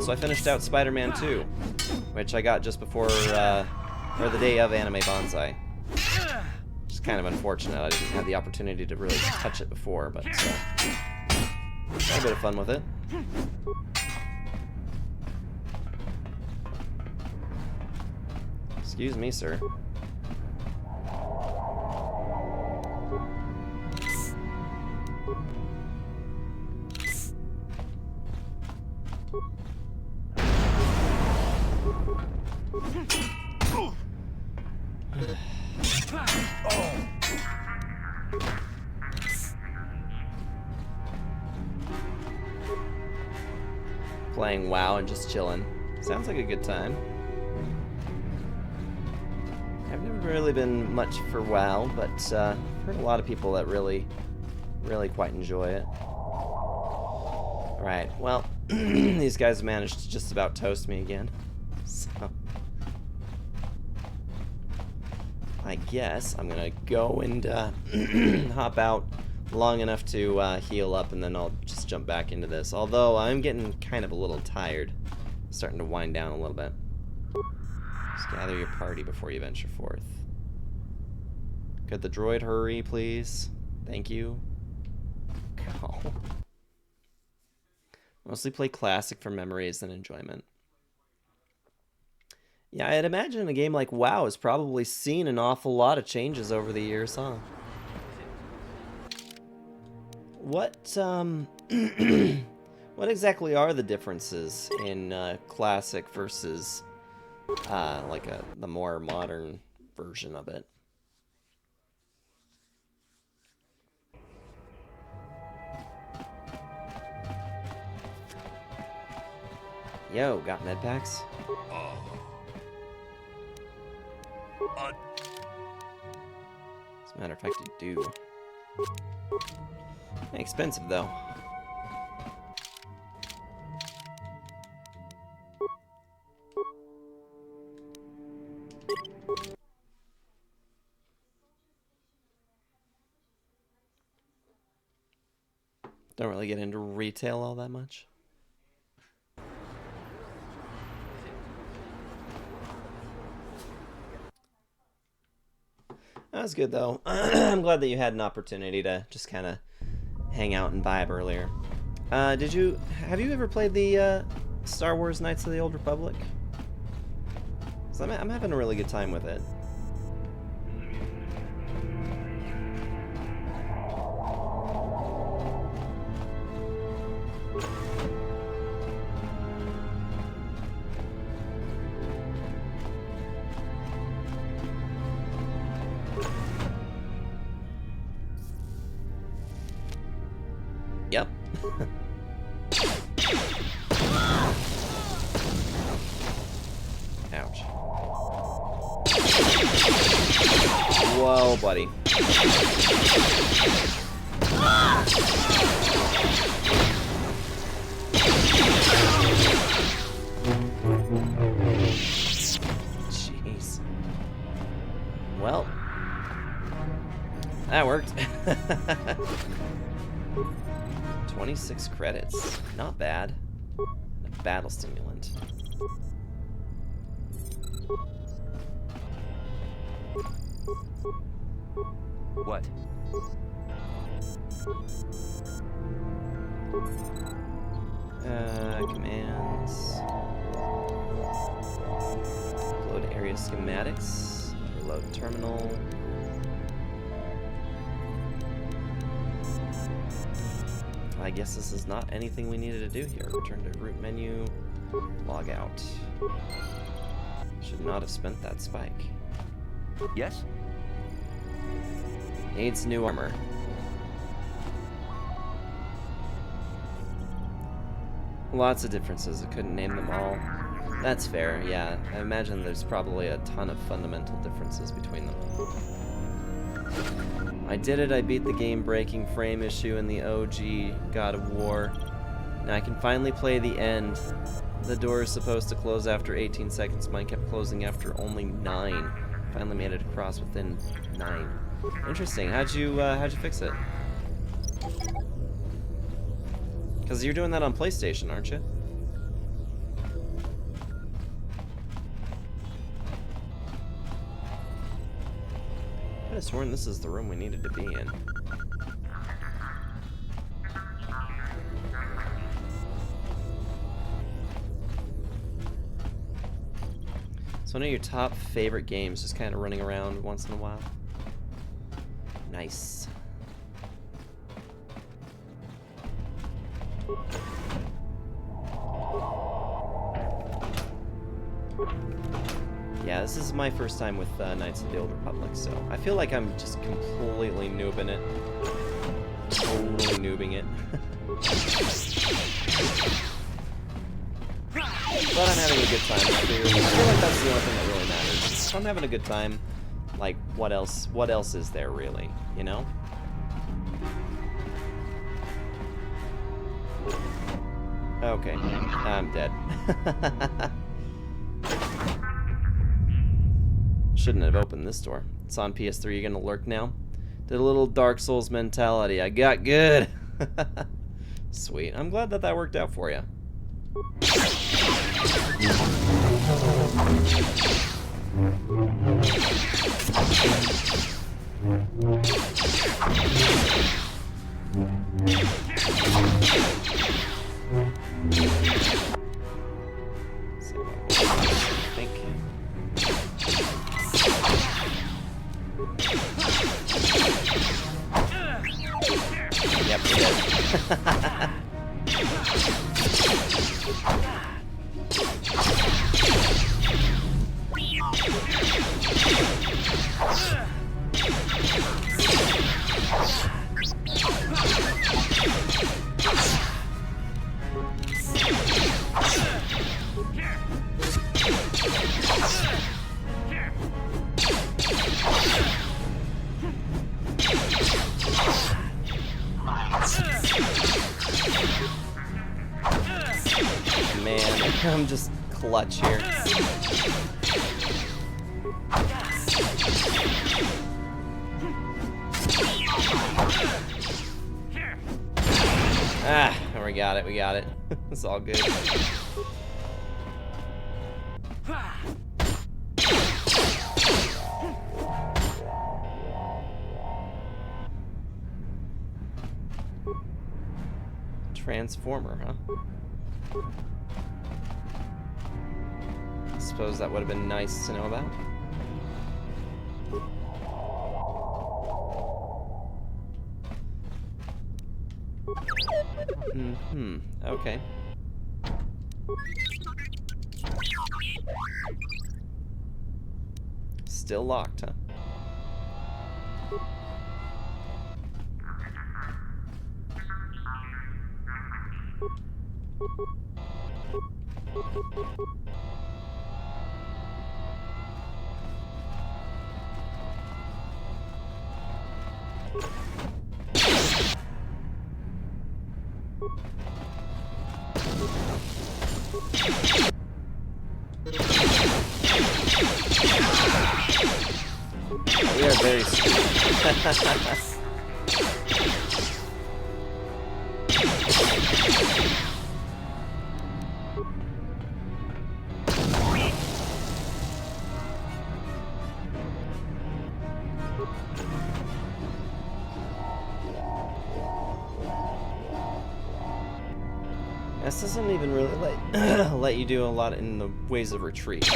So I finished out Spider-Man 2, which I got just before, or the day of Anime Bonsai. Which is kind of unfortunate. I didn't have the opportunity to really touch it before, but had a bit of fun with it. Excuse me, sir. Playing WoW and just chilling. Sounds like a good time. I've never really been much for WoW, but I've heard a lot of people that really quite enjoy it. Alright, well, these guys managed to just about toast me again. So I guess I'm gonna go and hop out long enough to heal up, and then I'll just just jump back into this. Although I'm getting kind of a little tired. Starting to wind down a little bit. Just gather your party before you venture forth. Could the droid hurry, please? Thank you. Go. Mostly play classic for memories and enjoyment. Yeah, I'd imagine a game like WoW has probably seen an awful lot of changes over the years, huh? What, what exactly are the differences in classic versus like the more modern version of it? Yo, got med packs? As a matter of fact, you do. Expensive, though. Don't really get into retail all that much. That was good, though. I'm glad that you had an opportunity to just kind of hang out and vibe earlier. Have you ever played the Star Wars Knights of the Old Republic? 'Cause I'm having a really good time with it. Yep. Ouch. Whoa, buddy. Jeez. Well, that worked. 26 credits. Not bad. A battle stimulant. What? Commands. Load area schematics. Reload terminal. I guess this is not anything we needed to do here. Return to root menu. Log out. Should not have spent that spike. Yes? Needs new armor. Lots of differences. I couldn't name them all. That's fair, yeah. I imagine there's probably a ton of fundamental differences between them. I did it. I beat the game-breaking frame issue in the OG God of War. Now I can finally play the end. The door is supposed to close after 18 seconds. Mine kept closing after only 9. Finally made it across within 9. Interesting. How'd you fix it? Because you're doing that on PlayStation, aren't you? I could have sworn this is the room we needed to be in. So one of your top favorite games, just kind of running around once in a while. Nice. Yeah, this is my first time with Knights of the Old Republic, so I feel like I'm just completely noobing it. Totally noobing it. But I'm having a good time. I feel like that's the only thing that really matters. If I'm having a good time, like, what else is there really, you know? Okay, I'm dead. Shouldn't have opened this door. It's on PS3, you're gonna lurk now? Did a little Dark Souls mentality. I got good! Sweet. I'm glad that that worked out for you. Yep, we did. Man, I'm just clutch here. Ah, we got it, we got it. It's all good. Transformer, huh? I suppose that would have been nice to know about. Okay. Still locked, huh? We are very sweet. This doesn't even really let you do a lot in the ways of retreat.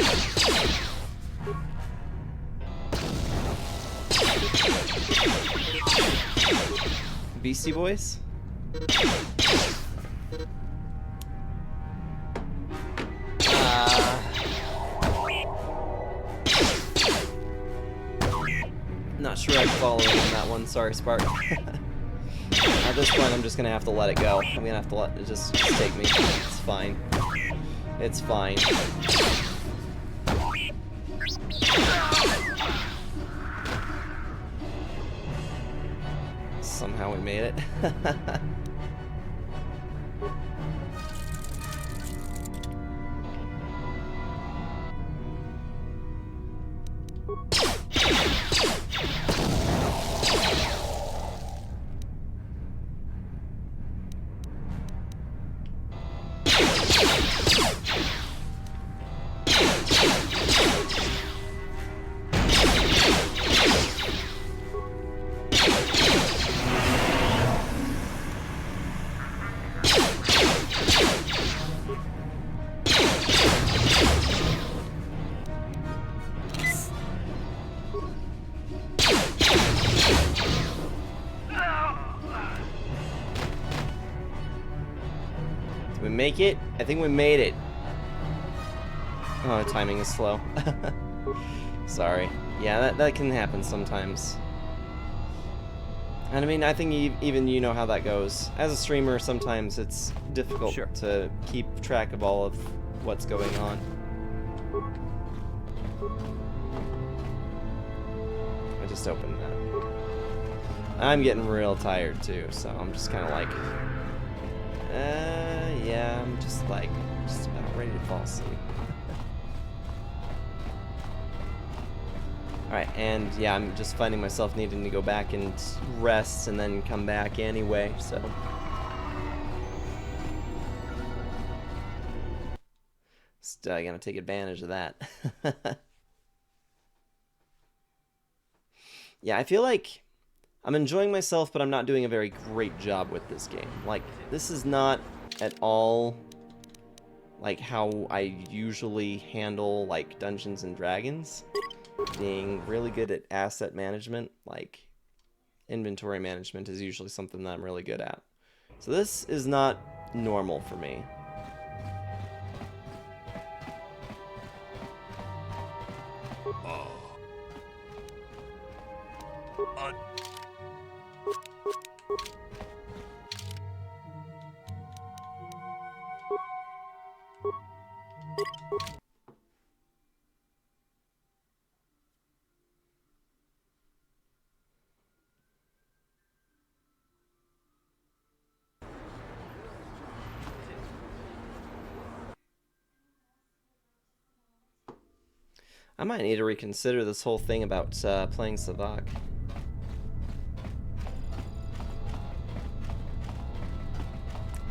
Beastie Boys? Not sure I'd follow in on that one. Sorry, Spark. At this point, I'm just gonna have to let it go. I'm gonna have to let it just take me. It's fine. It's fine. Somehow we made it. Did we make it? I think we made it. Oh, the timing is slow. Sorry. Yeah, that can happen sometimes. And I mean, I think even you know how that goes. As a streamer, sometimes it's difficult to keep track of all of what's going on. I just opened that. I'm getting real tired too, so I'm just kind of like, yeah, I'm just like, just about ready to fall asleep. Alright, and yeah, I'm just finding myself needing to go back and rest and then come back anyway, so. just gonna take advantage of that. Yeah, I feel like I'm enjoying myself, but I'm not doing a very great job with this game. Like, this is not at all like how I usually handle like Dungeons and Dragons. Being really good at asset management, like inventory management is usually something that I'm really good at. So this is not normal for me. I might need to reconsider this whole thing about playing Savak.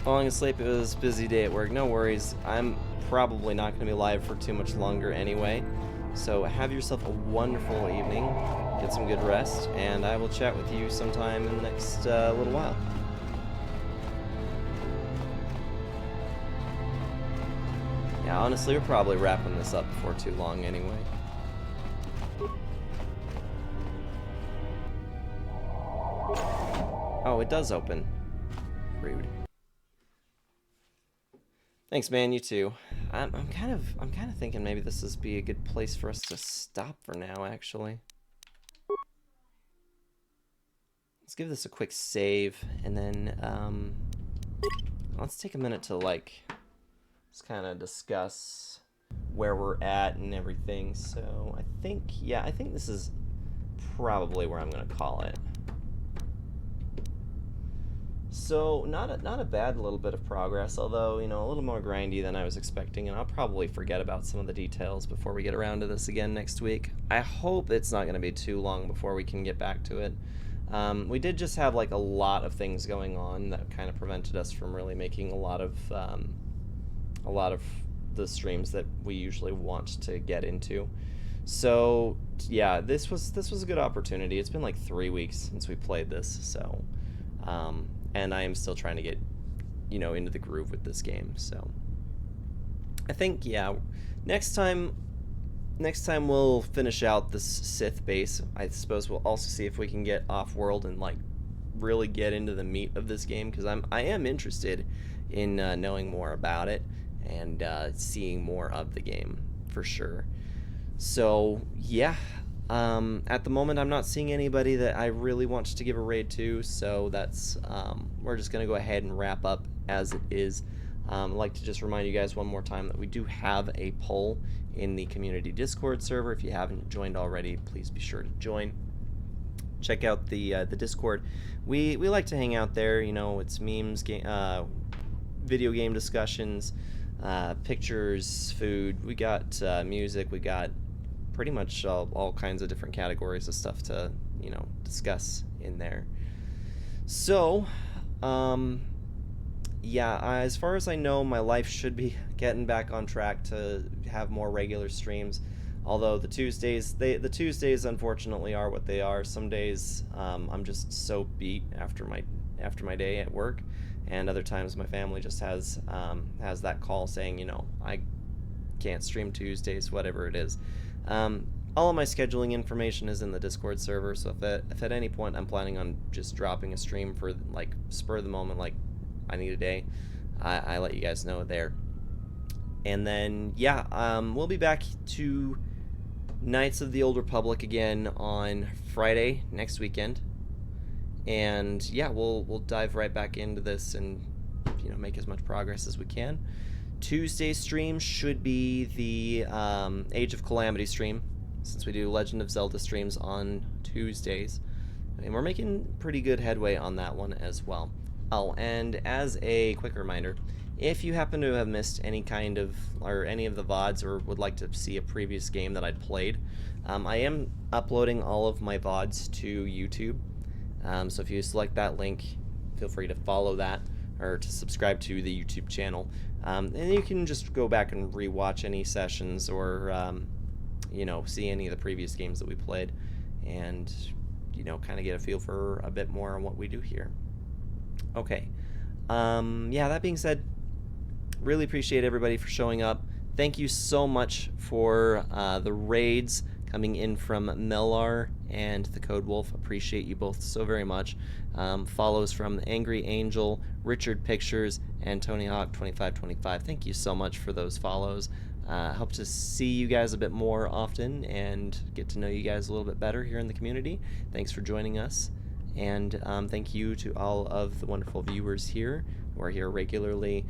Falling asleep, it was a busy day at work. No worries. I'm probably not going to be live for too much longer anyway. So have yourself a wonderful evening. Get some good rest. And I will chat with you sometime in the next little while. Yeah, honestly, we're probably wrapping this up before too long anyway. Oh, it does open. Rude. Thanks, man. You too. I'm kind of thinking maybe this would be a good place for us to stop for now. Actually, let's give this a quick save, and then let's take a minute to like just kind of discuss where we're at and everything. So I think this is probably where I'm gonna call it. So, not a bad little bit of progress, although, you know, a little more grindy than I was expecting, and I'll probably forget about some of the details before we get around to this again next week. I hope it's not going to be too long before we can get back to it. We did just have, like, a lot of things going on that kind of prevented us from really making a lot of the streams that we usually want to get into. So, yeah, this was a good opportunity. It's been, like, 3 weeks since we played this, so... and I am still trying to get, you know, into the groove with this game. So I think, yeah, next time we'll finish out this Sith base. I suppose we'll also see if we can get off-world and like really get into the meat of this game, because I am interested in knowing more about it and seeing more of the game for sure. So yeah. At the moment, I'm not seeing anybody that I really want to give a raid to, so that's, we're just going to go ahead and wrap up as it is. I'd like to just remind you guys one more time that we do have a poll in the community Discord server. If you haven't joined already, please be sure to join. Check out the Discord. We like to hang out there, you know, it's memes, video game discussions, pictures, food, we got music, we got pretty much all kinds of different categories of stuff to, you know, discuss in there. So, yeah, as far as I know, my life should be getting back on track to have more regular streams. Although the Tuesdays, the Tuesdays unfortunately are what they are. Some days I'm just so beat after my day at work, and other times my family just has that call saying, you know, I can't stream Tuesdays, whatever it is. All of my scheduling information is in the Discord server, so if at any point I'm planning on just dropping a stream for like spur of the moment, like I need a day, I let you guys know there. And then yeah, we'll be back to Knights of the Old Republic again on Friday next weekend, and yeah, we'll dive right back into this and, you know, make as much progress as we can. Tuesday stream should be the Age of Calamity stream, since we do Legend of Zelda streams on Tuesdays, and we're making pretty good headway on that one as well. Oh, and as a quick reminder, if you happen to have missed any of the VODs or would like to see a previous game that I'd played, I am uploading all of my VODs to YouTube, so if you select that link, feel free to follow that, or to subscribe to the YouTube channel. And you can just go back and rewatch any sessions or, you know, see any of the previous games that we played and, you know, kind of get a feel for a bit more on what we do here. Okay. Yeah, that being said, really appreciate everybody for showing up. Thank you so much for the raids coming in from Mellar and the Code Wolf. Appreciate you both so very much. Follows from Angry Angel, Richard Pictures, and Tony Hawk 2525. Thank you so much for those follows. Hope to see you guys a bit more often and get to know you guys a little bit better here in the community. Thanks for joining us. And thank you to all of the wonderful viewers here who are here regularly.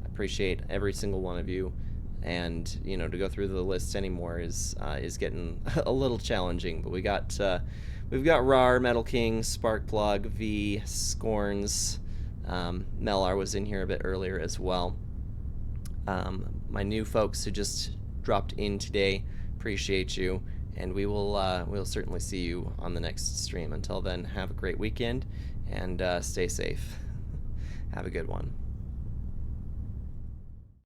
Appreciate every single one of you. And, you know, to go through the list anymore is getting a little challenging. But we've got Rar, Metal King, Sparkplug, V, Scorns. Mellar was in here a bit earlier as well. My new folks who just dropped in today, appreciate you. And we'll certainly see you on the next stream. Until then, have a great weekend and stay safe. Have a good one.